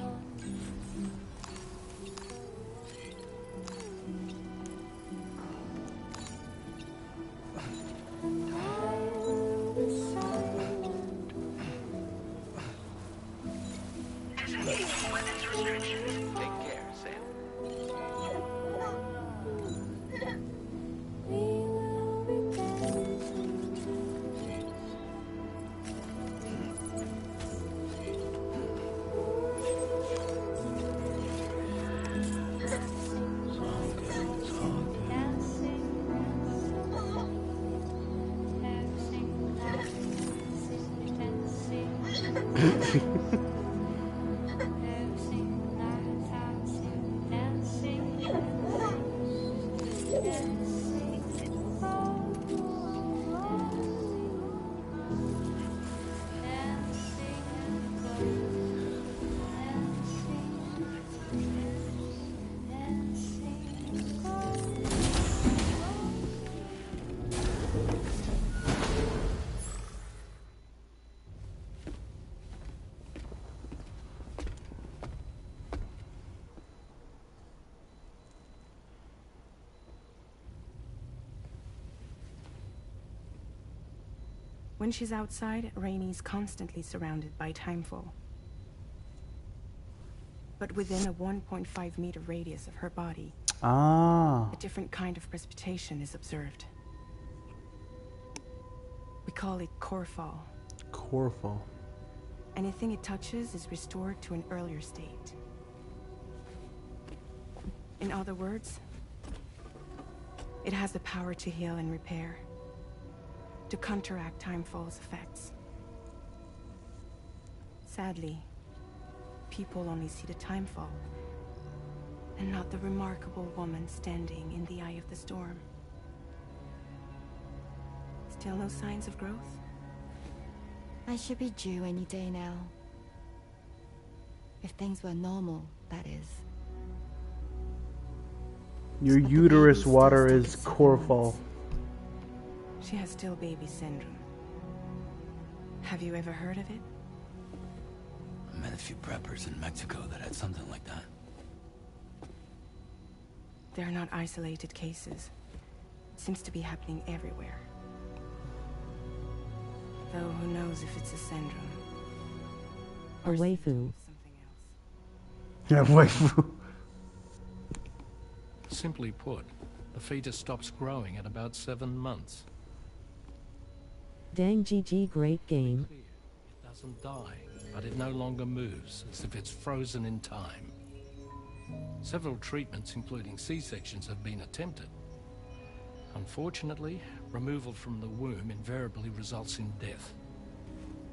Take care, Sam. When she's outside, Rainey's constantly surrounded by timefall. But within a 1.5 meter radius of her body, a different kind of precipitation is observed. We call it core fall. Core fall. Anything it touches is restored to an earlier state. In other words, it has the power to heal and repair, to counteract timefall's effects. Sadly, people only see the timefall, and not the remarkable woman standing in the eye of the storm. Still no signs of growth? I should be due any day now. If things were normal, that is. Your uterus water is core fall. She has still baby syndrome. Have you ever heard of it? I met a few preppers in Mexico that had something like that. They're not isolated cases. It seems to be happening everywhere. Though who knows if it's a syndrome. A waifu. Yeah, waifu. Simply put, the fetus stops growing at about 7 months. Dang GG, great game. It doesn't die, but it no longer moves, as if it's frozen in time. Several treatments, including C-sections, have been attempted. Unfortunately, removal from the womb invariably results in death.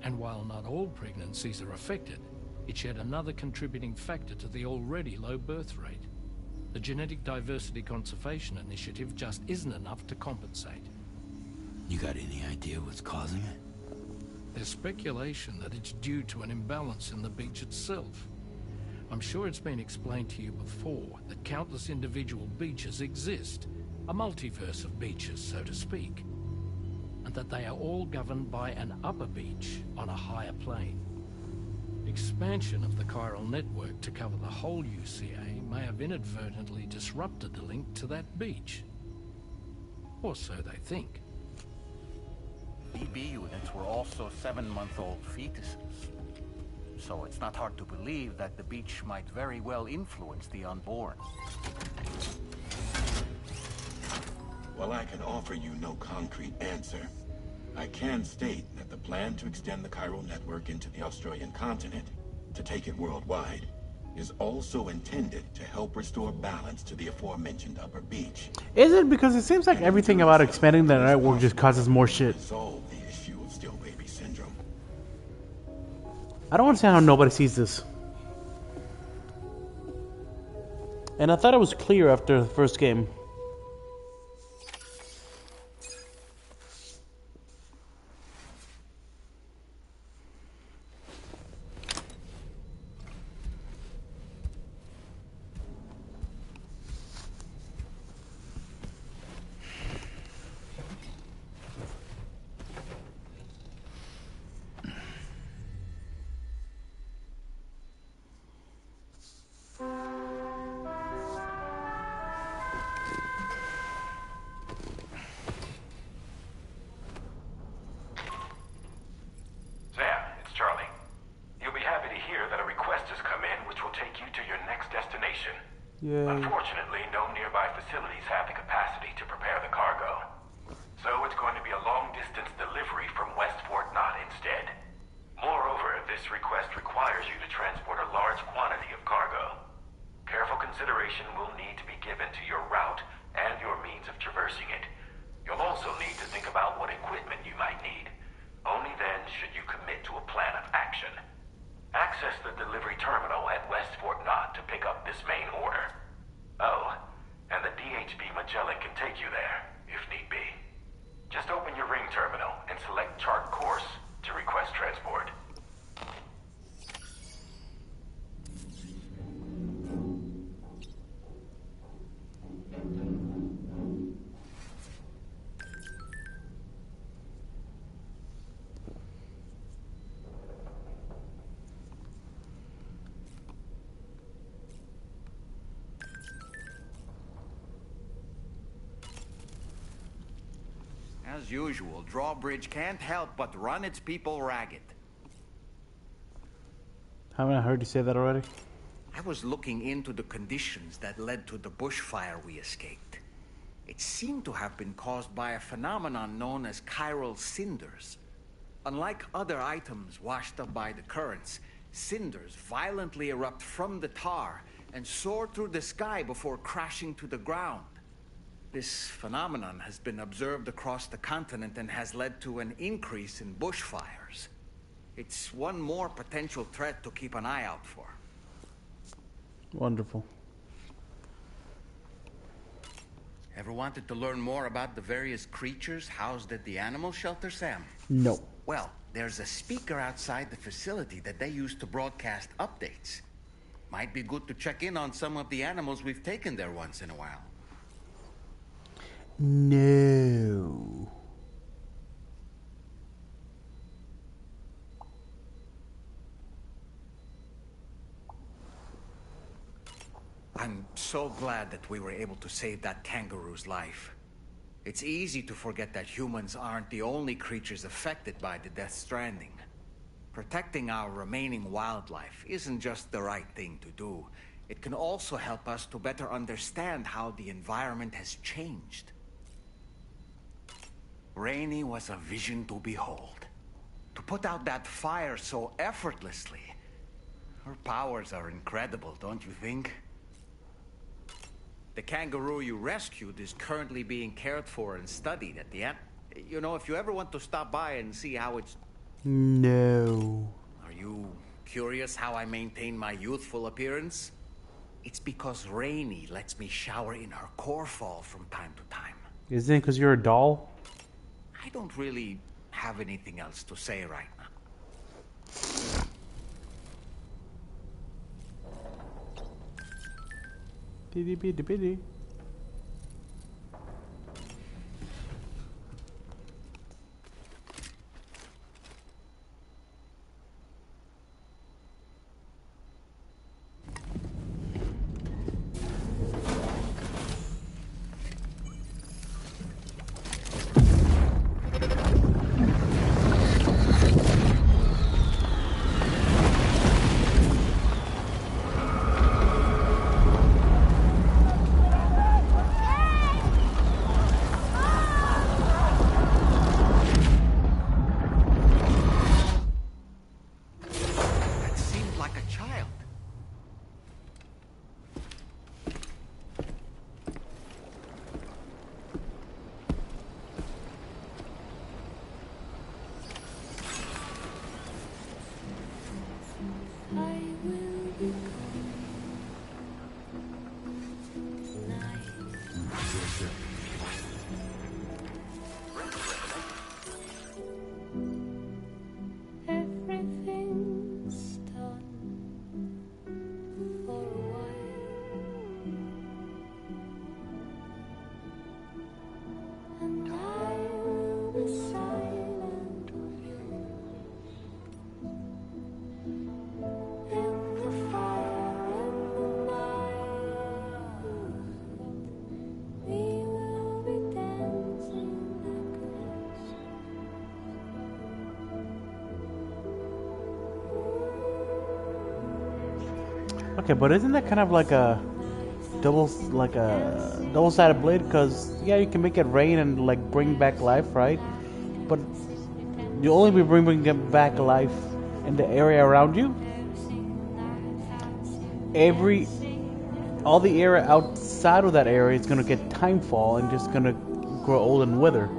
And while not all pregnancies are affected, it's yet another contributing factor to the already low birth rate. The Genetic Diversity Conservation Initiative just isn't enough to compensate. You got any idea what's causing it? There's speculation that it's due to an imbalance in the beach itself. I'm sure it's been explained to you before that countless individual beaches exist, a multiverse of beaches, so to speak, and that they are all governed by an upper beach on a higher plane. Expansion of the chiral network to cover the whole UCA may have inadvertently disrupted the link to that beach. Or so they think. BB units were also 7-month-old fetuses. So it's not hard to believe that the beach might very well influence the unborn. While I can offer you no concrete answer, I can state that the plan to extend the chiral network into the Australian continent, to take it worldwide, is also intended to help restore balance to the aforementioned upper beach. Is it? Because it seems like everything about expanding the network just causes more shit. Resolve the issue of still baby syndrome. I don't understand how nobody sees this. And I thought it was clear after the first game. Yay. Unfortunately, no nearby facilities have the capacity to prepare the cargo. So it's going to be a long-distance delivery from West Fort Knott instead. Moreover, this request requires you to transport a large quantity of cargo. Careful consideration will need to be given to your route and your means of traversing it. You'll also need to think about what equipment you might need. Only then should you commit to a plan of action. Access the delivery terminal at West Fort Knott to pick up this main order. Oh, and the DHB Magellan can take you there, if need be. Just open your ring terminal and select chart course to request transport. As usual, Drawbridge can't help but run its people ragged. Haven't I heard you say that already? I was looking into the conditions that led to the bushfire we escaped. It seemed to have been caused by a phenomenon known as chiral cinders. Unlike other items washed up by the currents, cinders violently erupt from the tar and soar through the sky before crashing to the ground. This phenomenon has been observed across the continent and has led to an increase in bushfires. It's one more potential threat to keep an eye out for. Wonderful. Ever wanted to learn more about the various creatures housed at the animal shelter, Sam? No. Well, there's a speaker outside the facility that they use to broadcast updates. Might be good to check in on some of the animals we've taken there once in a while. No. I'm so glad that we were able to save that kangaroo's life. It's easy to forget that humans aren't the only creatures affected by the Death Stranding. Protecting our remaining wildlife isn't just the right thing to do. It can also help us to better understand how the environment has changed. Rainey was a vision to behold. To put out that fire so effortlessly. Her powers are incredible, don't you think? The kangaroo you rescued is currently being cared for and studied at the end. You know, if you ever want to stop by and see how it's... No. Are you curious how I maintain my youthful appearance? It's because Rainey lets me shower in her core fall from time to time. Isn't it because you're a doll? I don't really have anything else to say right now. Diddy biddy biddy. Okay, but isn't that kind of like a like a double-sided blade, because yeah, you can make it rain and like bring back life, right? But you only be bringing back life in the area around you. All the area outside of that area is gonna get timefall and just gonna grow old and wither.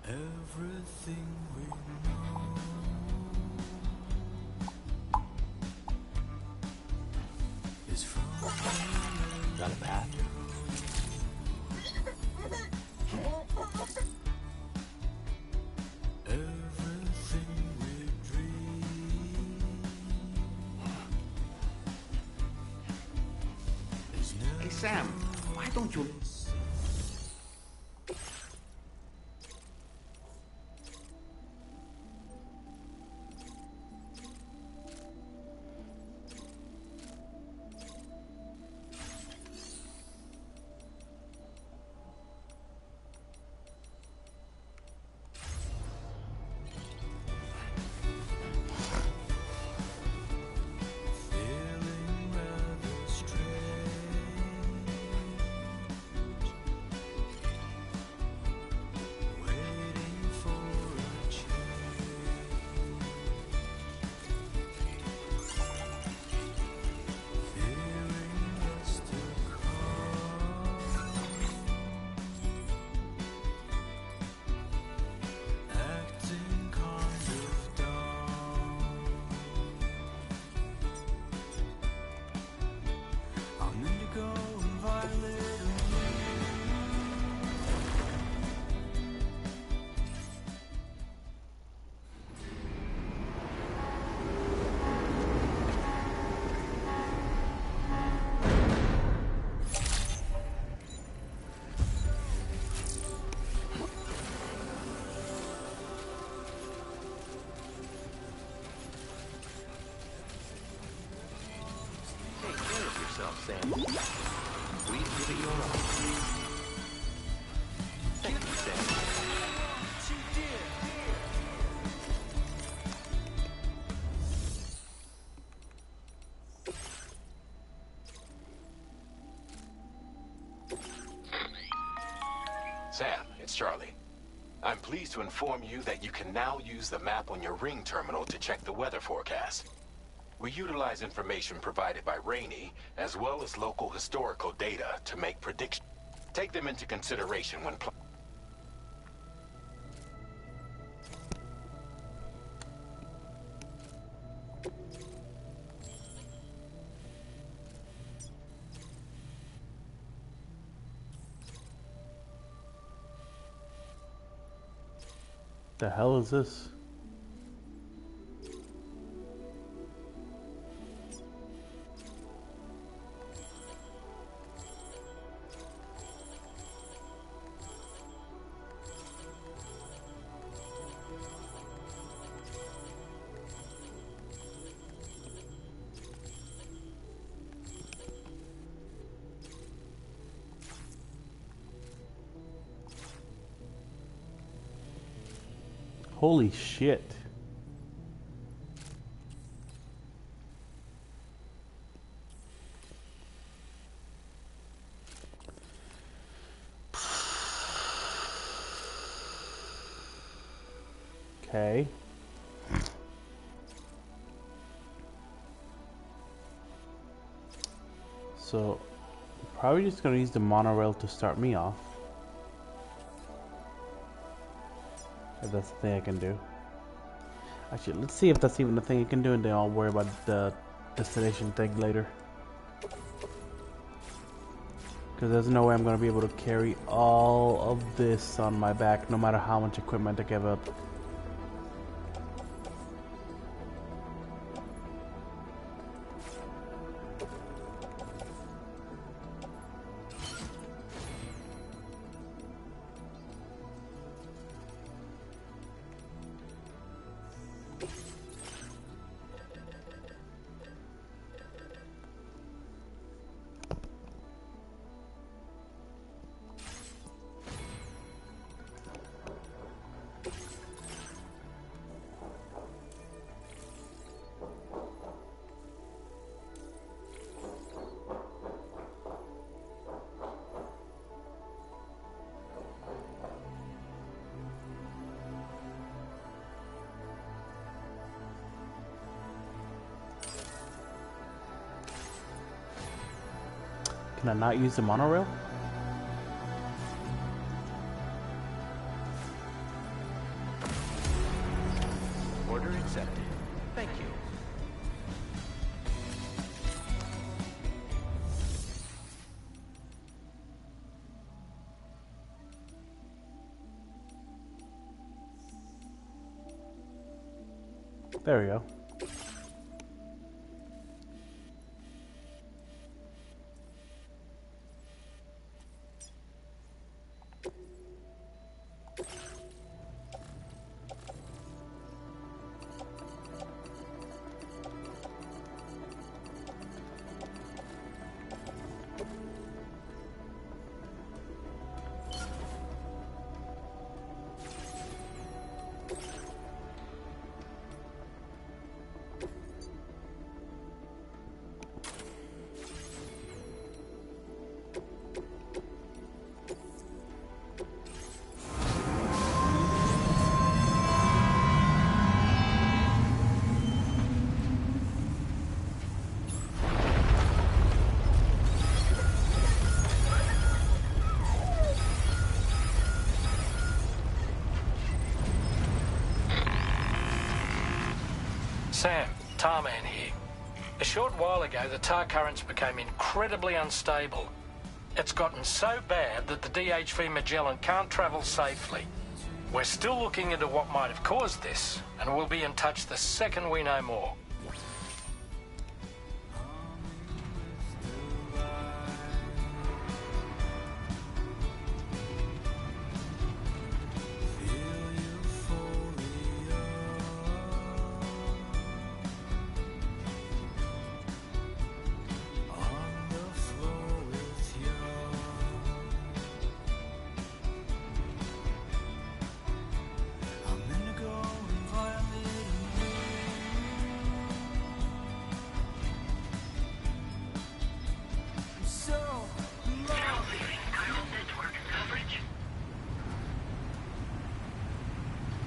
Everything we know is from Got a bath? everything we dream is never. Hey, Sam, why don't you... Feeling rather strange, waiting for a change, fearing what's to come, acting kind of dumb. I'm indigo and violet and Take care of yourself, Sam. Please give it your all. Thank you, Sam. Sam, it's Charlie. I'm pleased to inform you that you can now use the map on your ring terminal to check the weather forecast. We utilize information provided by Rainey, as well as local historical data, to make predictions. Take them into consideration when The hell is this? Holy shit. Okay. So, probably just gonna use the monorail to start me off. If that's the thing I can do. Actually, let's see if that's even the thing I can do, and then I'll worry about the destination thing later. Because there's no way I'm gonna be able to carry all of this on my back, no matter how much equipment I give up. Can I not use the monorail? Order accepted. Thank you. There we go. Sam, Tarman here. A short while ago, the tar currents became incredibly unstable. It's gotten so bad that the DHV Magellan can't travel safely. We're still looking into what might have caused this, and we'll be in touch the second we know more.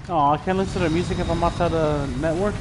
Oh, I can't listen to music if I'm outside the network?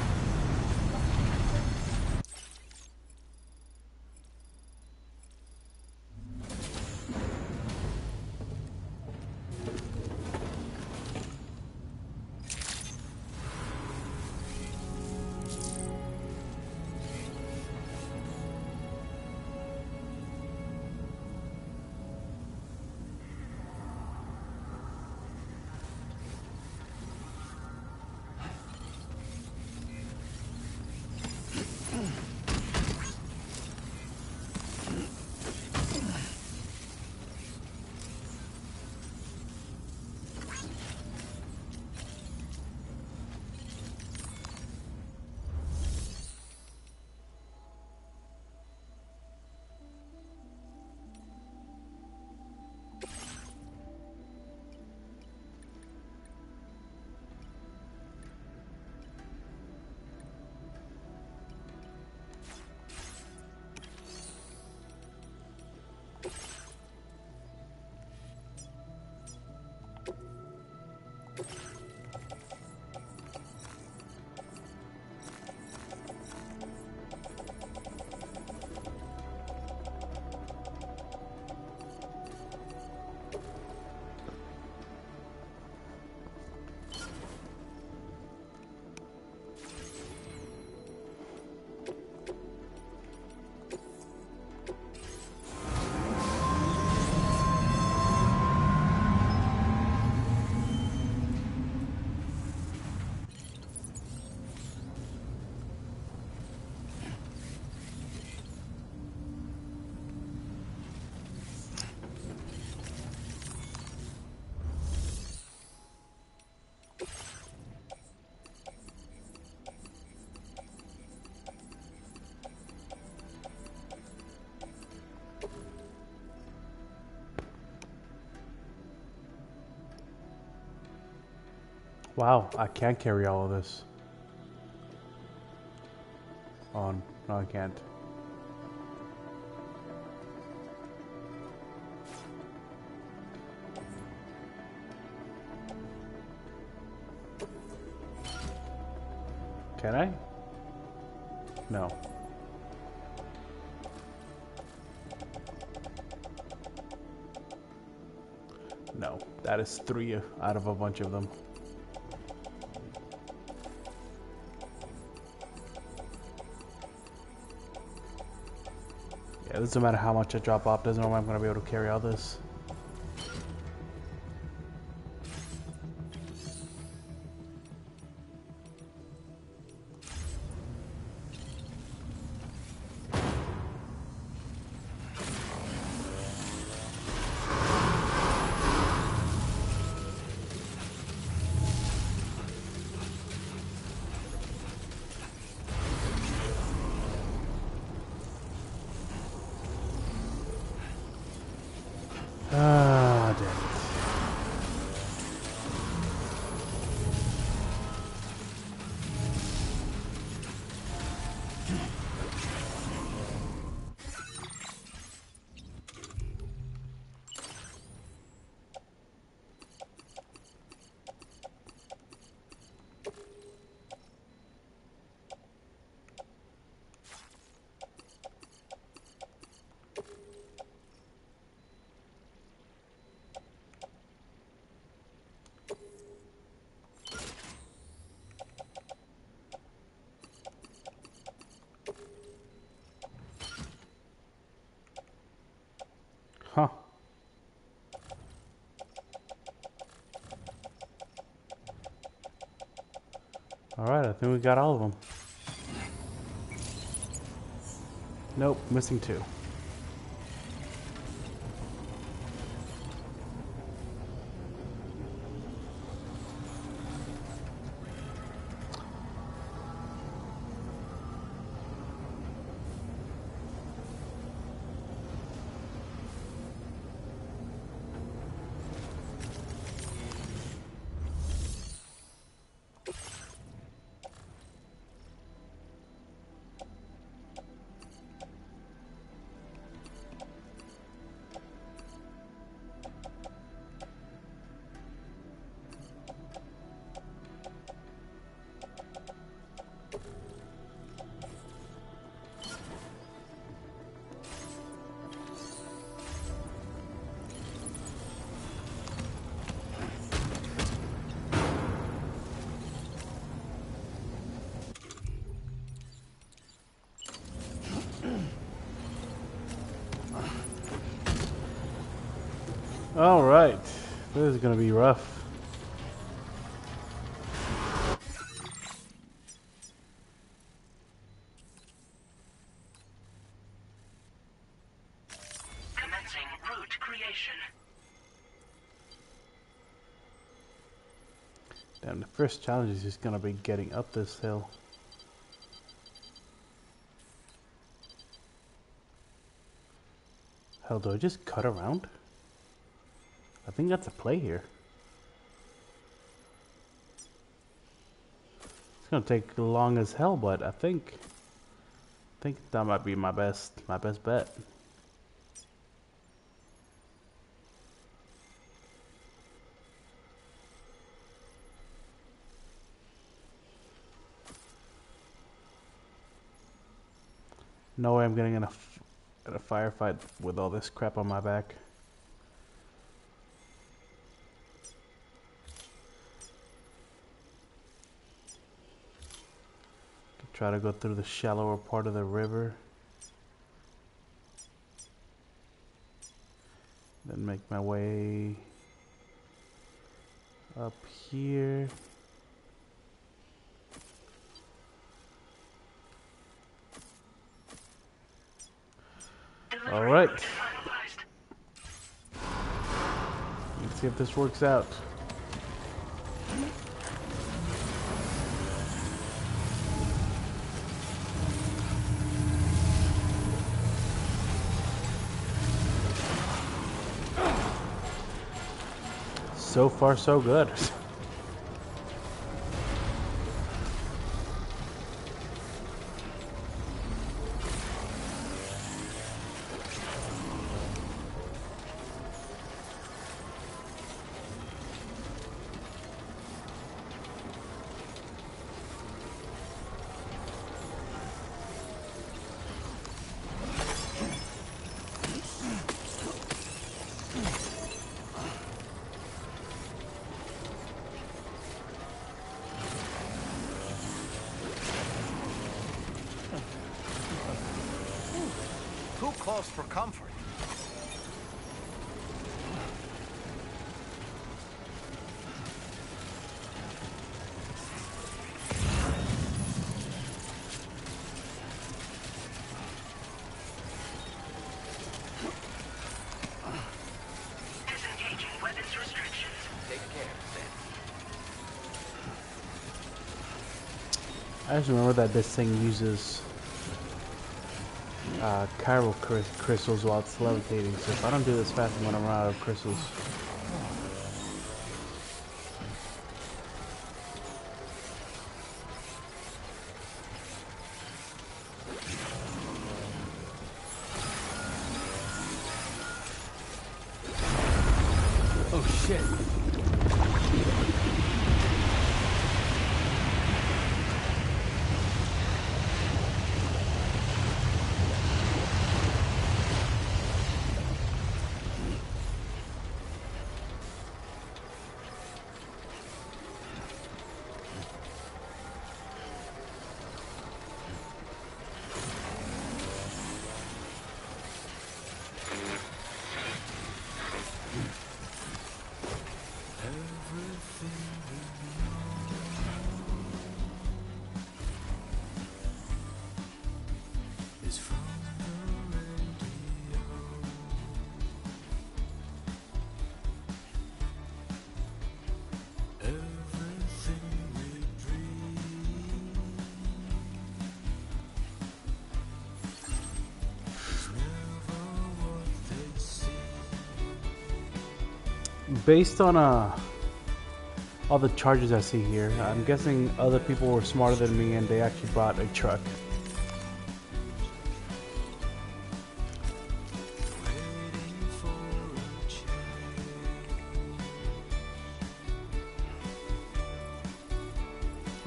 Wow, I can't carry all of this. Oh, no, I can't. Can I? No. No, that is 3 out of a bunch of them. Yeah, it doesn't matter how much I drop off, doesn't mean I'm gonna be able to carry all this. Ah, damn it. Huh. Alright, I think we got all of them. Nope, missing 2. Alright, this is gonna be rough. Commencing route creation. Damn, the first challenge is just gonna be getting up this hill. Hell, do I just cut around? I think that's a play here. It's gonna take long as hell, but I think that might be my best bet. No way I'm getting in a firefight with all this crap on my back. Try to go through the shallower part of the river. Then make my way up here. All right. Let's see if this works out. So far, so good. allows for comfort. Disengaging weapons restrictions. Take care, Sam. I just remember that this thing uses chiral crystals while it's levitating, so if I don't do this fast, I'm gonna run out of crystals. Oh shit. Based on all the charges I see here, I'm guessing other people were smarter than me and they actually brought a truck.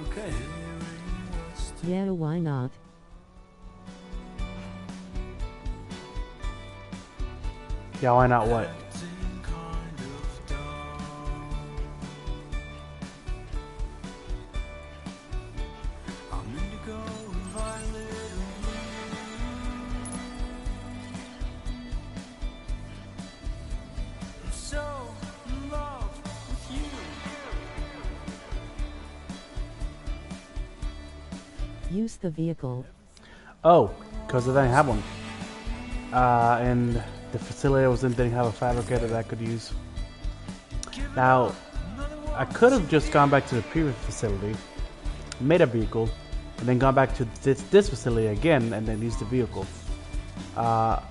Okay. Yeah, why not? Yeah, why not what? Use the vehicle. Oh, because I didn't have one. And the facility I was in didn't have a fabricator that I could use. Now, I could have just gone back to the previous facility, made a vehicle, and then gone back to this facility again and then used the vehicle. But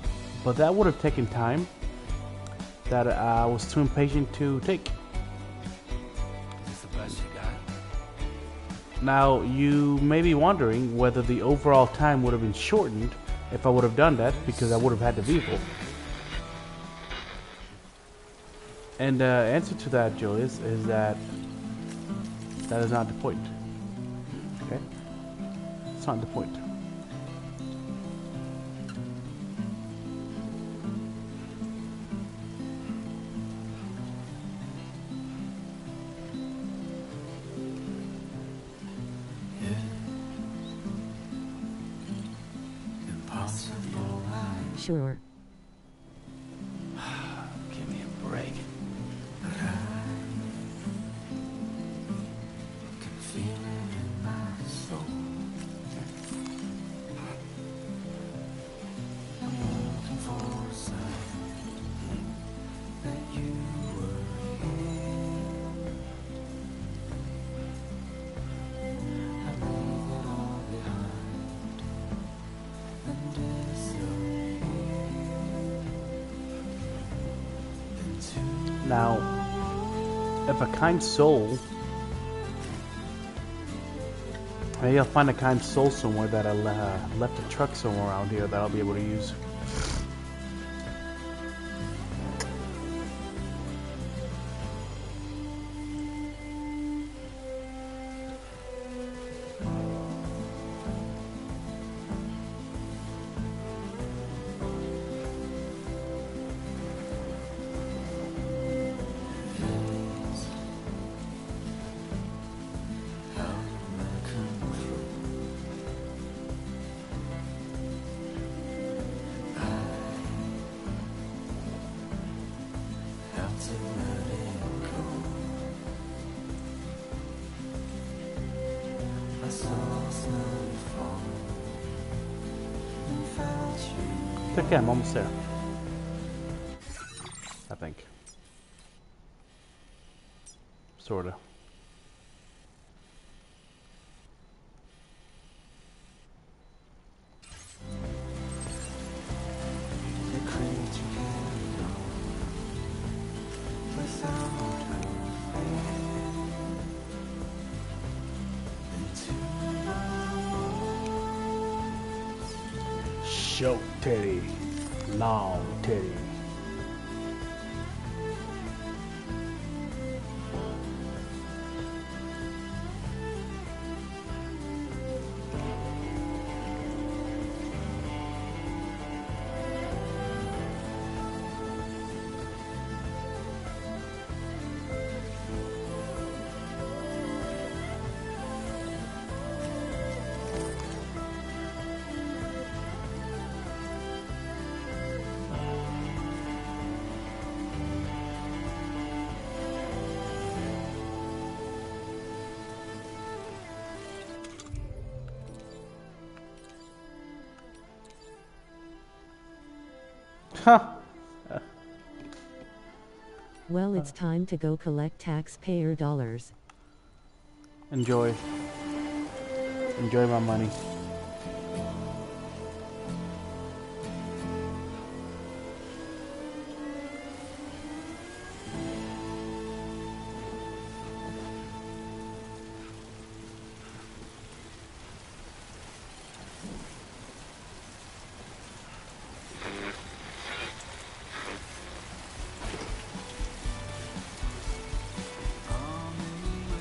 that would have taken time that I was too impatient to take. Is this the best you got? Now, you may be wondering whether the overall time would have been shortened if I would have done that, because I would have had the vehicle. And the answer to that, Julius, is that that is not the point. Okay? It's not the point. Sure. Give me a break. Now, if a kind soul, maybe I'll find a kind soul somewhere that I left a truck somewhere around here that I'll be able to use. It's okay, I'm almost there. I think. Sorta. Short teddy, long teddy. Huh. Well, it's time to go collect taxpayer dollars. Enjoy. Enjoy my money.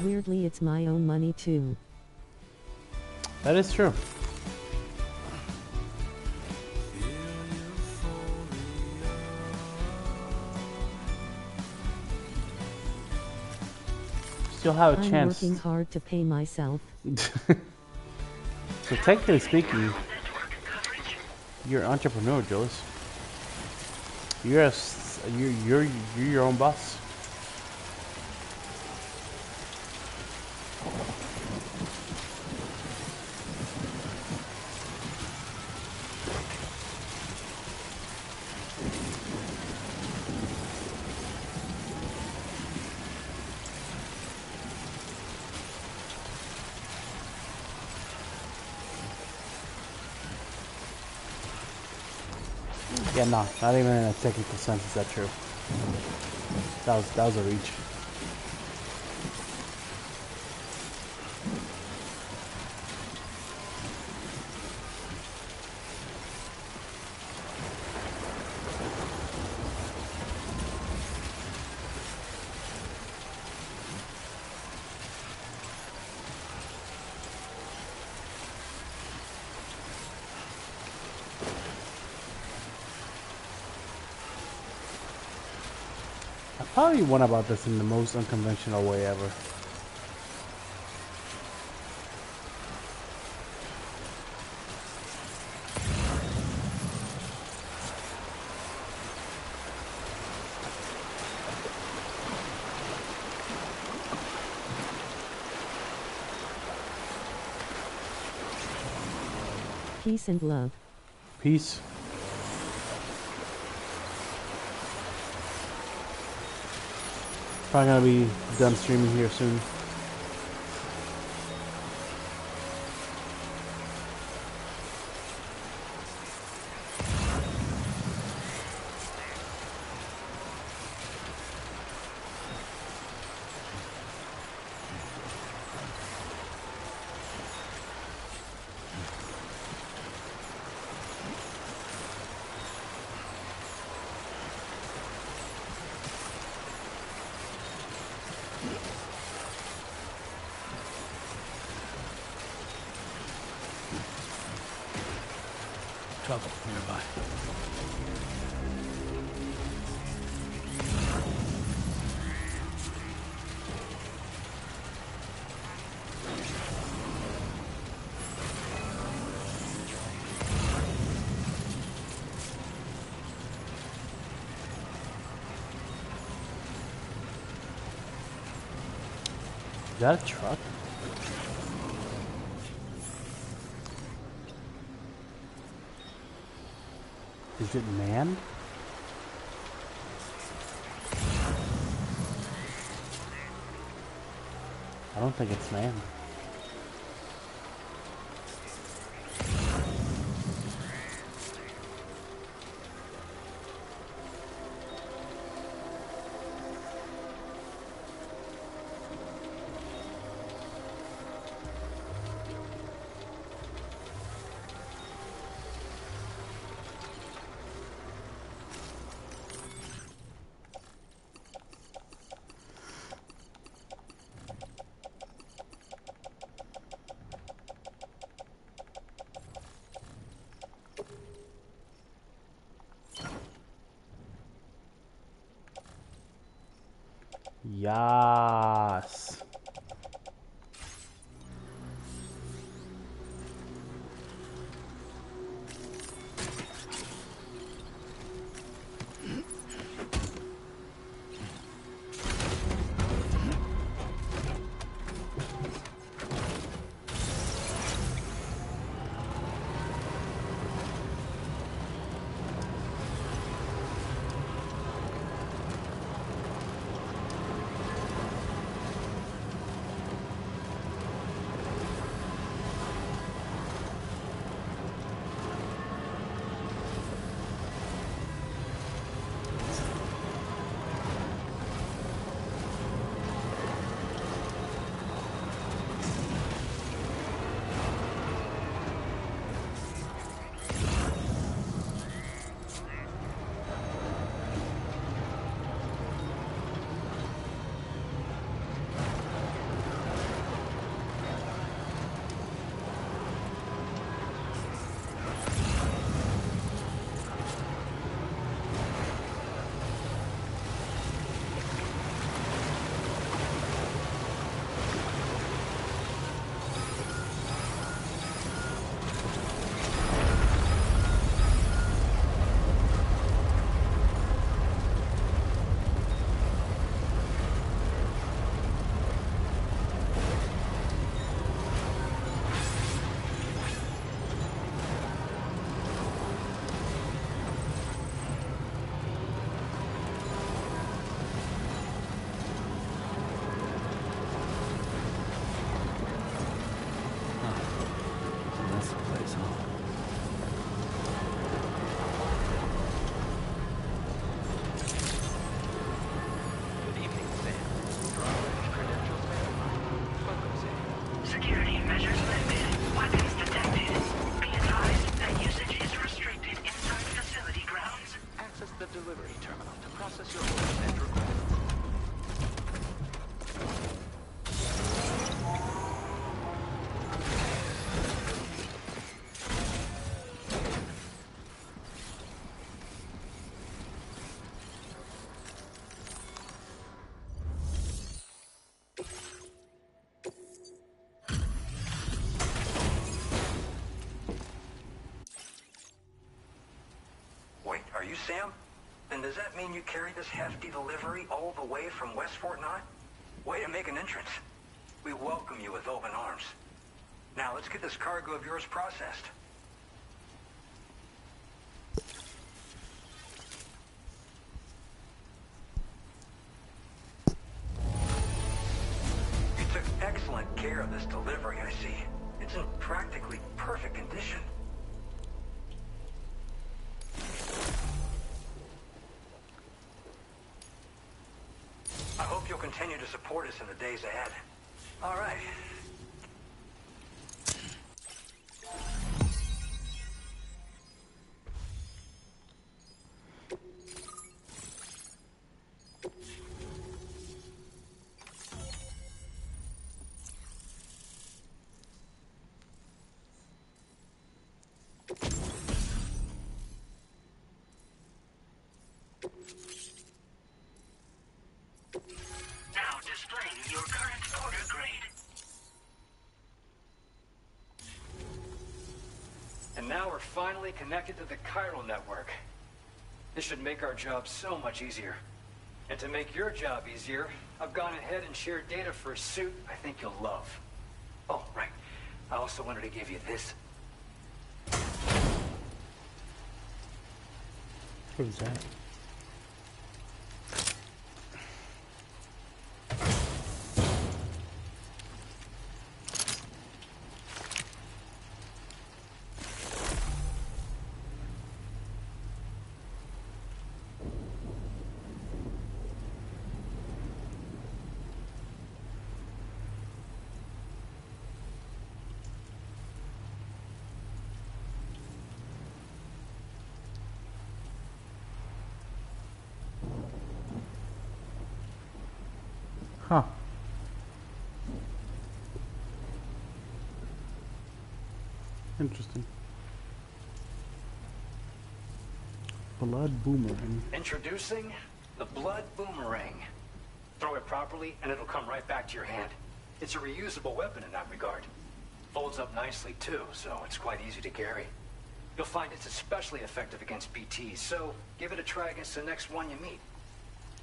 Weirdly, it's my own money too. That is true. Still have a I'm chance. working hard to pay myself. So technically speaking, you're an entrepreneur, Jules. You're you're your own boss. Yeah, no, not even in a technical sense is that true. That was a reach. I probably went about this in the most unconventional way ever. Peace and love. Peace. Probably gonna be done streaming here soon. Trouble nearby. Is that a truck? Is it manned? I don't think it's manned. Yes. Security measures lifted. Weapons detected. Be advised that usage is restricted inside facility grounds. Access the delivery terminal to process your orders and requests. Wait, are you Sam? Then does that mean you carried this hefty delivery all the way from West Fort 9? Way to make an entrance. We welcome you with open arms. Now let's get this cargo of yours processed. You took excellent care of this delivery, I see. It's in practically perfect condition. I hope you'll continue to support us in the days ahead. All right. Now displaying your current order grade. And now we're finally connected to the chiral network. This should make our job so much easier. And to make your job easier, I've gone ahead and shared data for a suit I think you'll love. Oh, right. I also wanted to give you this. What is that? Huh. Interesting. Blood boomerang. Introducing the blood boomerang. Throw it properly and it'll come right back to your hand. It's a reusable weapon in that regard. Folds up nicely too, so it's quite easy to carry. You'll find it's especially effective against BTs, so give it a try against the next one you meet.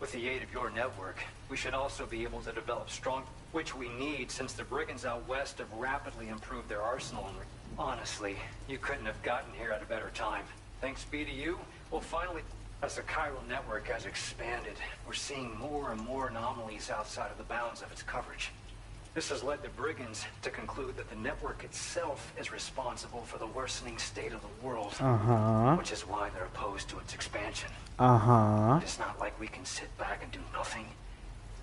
With the aid of your network, we should also be able to develop strong, which we need since the brigands out west have rapidly improved their arsenal. And honestly, you couldn't have gotten here at a better time. Thanks be to you, we'll finally... As the chiral network has expanded, we're seeing more and more anomalies outside of the bounds of its coverage. This has led the brigands to conclude that the network itself is responsible for the worsening state of the world. Which is why they're opposed to its expansion. It's not like we can sit back and do nothing.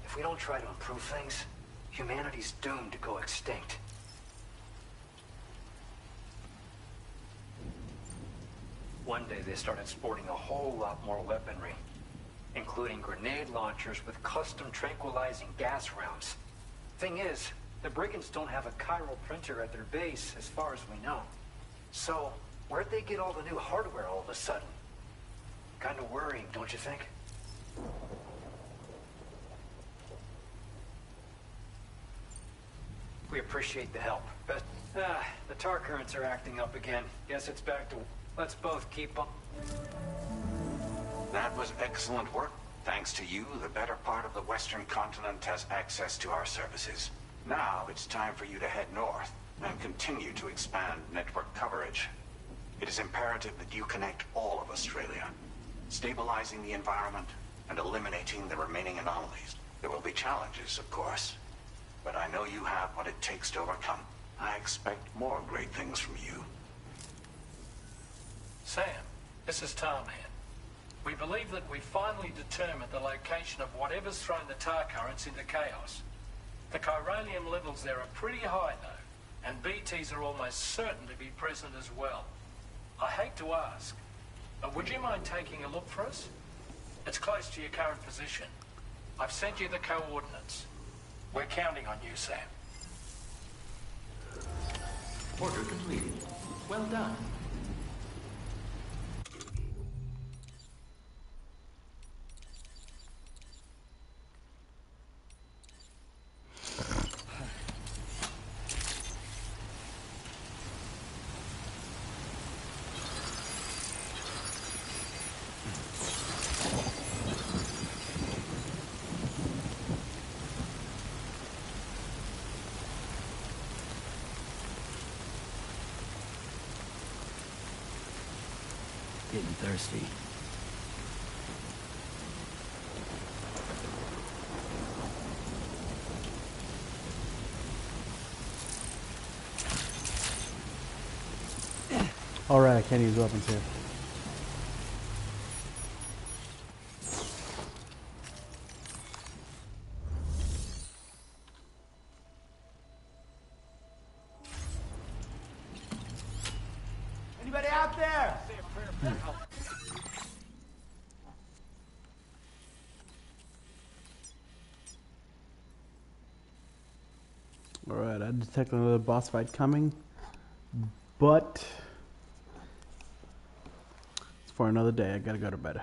If we don't try to improve things, humanity's doomed to go extinct. One day they started sporting a whole lot more weaponry, including grenade launchers with custom tranquilizing gas rounds. Thing is, the brigands don't have a chiral printer at their base as far as we know. So, where'd they get all the new hardware all of a sudden? Kind of worrying, don't you think? We appreciate the help. But, the tar currents are acting up again. Guess it's back to... Let's both keep up. That was excellent work. Thanks to you, the better part of the Western continent has access to our services. Now it's time for you to head north and continue to expand network coverage. It is imperative that you connect all of Australia, stabilizing the environment and eliminating the remaining anomalies. There will be challenges, of course, but I know you have what it takes to overcome. I expect more great things from you. Sam, this is Tarman. We believe that we finally determined the location of whatever's thrown the tar currents into chaos. The chiralium levels there are pretty high though, and BTs are almost certain to be present as well. I hate to ask, but would you mind taking a look for us? It's close to your current position. I've sent you the coordinates. We're counting on you, Sam. Order completed. Well done. Getting thirsty. Alright, I can't use weapons here. Anybody out there? Alright, I detect another boss fight coming, but it's for another day. I gotta go to bed.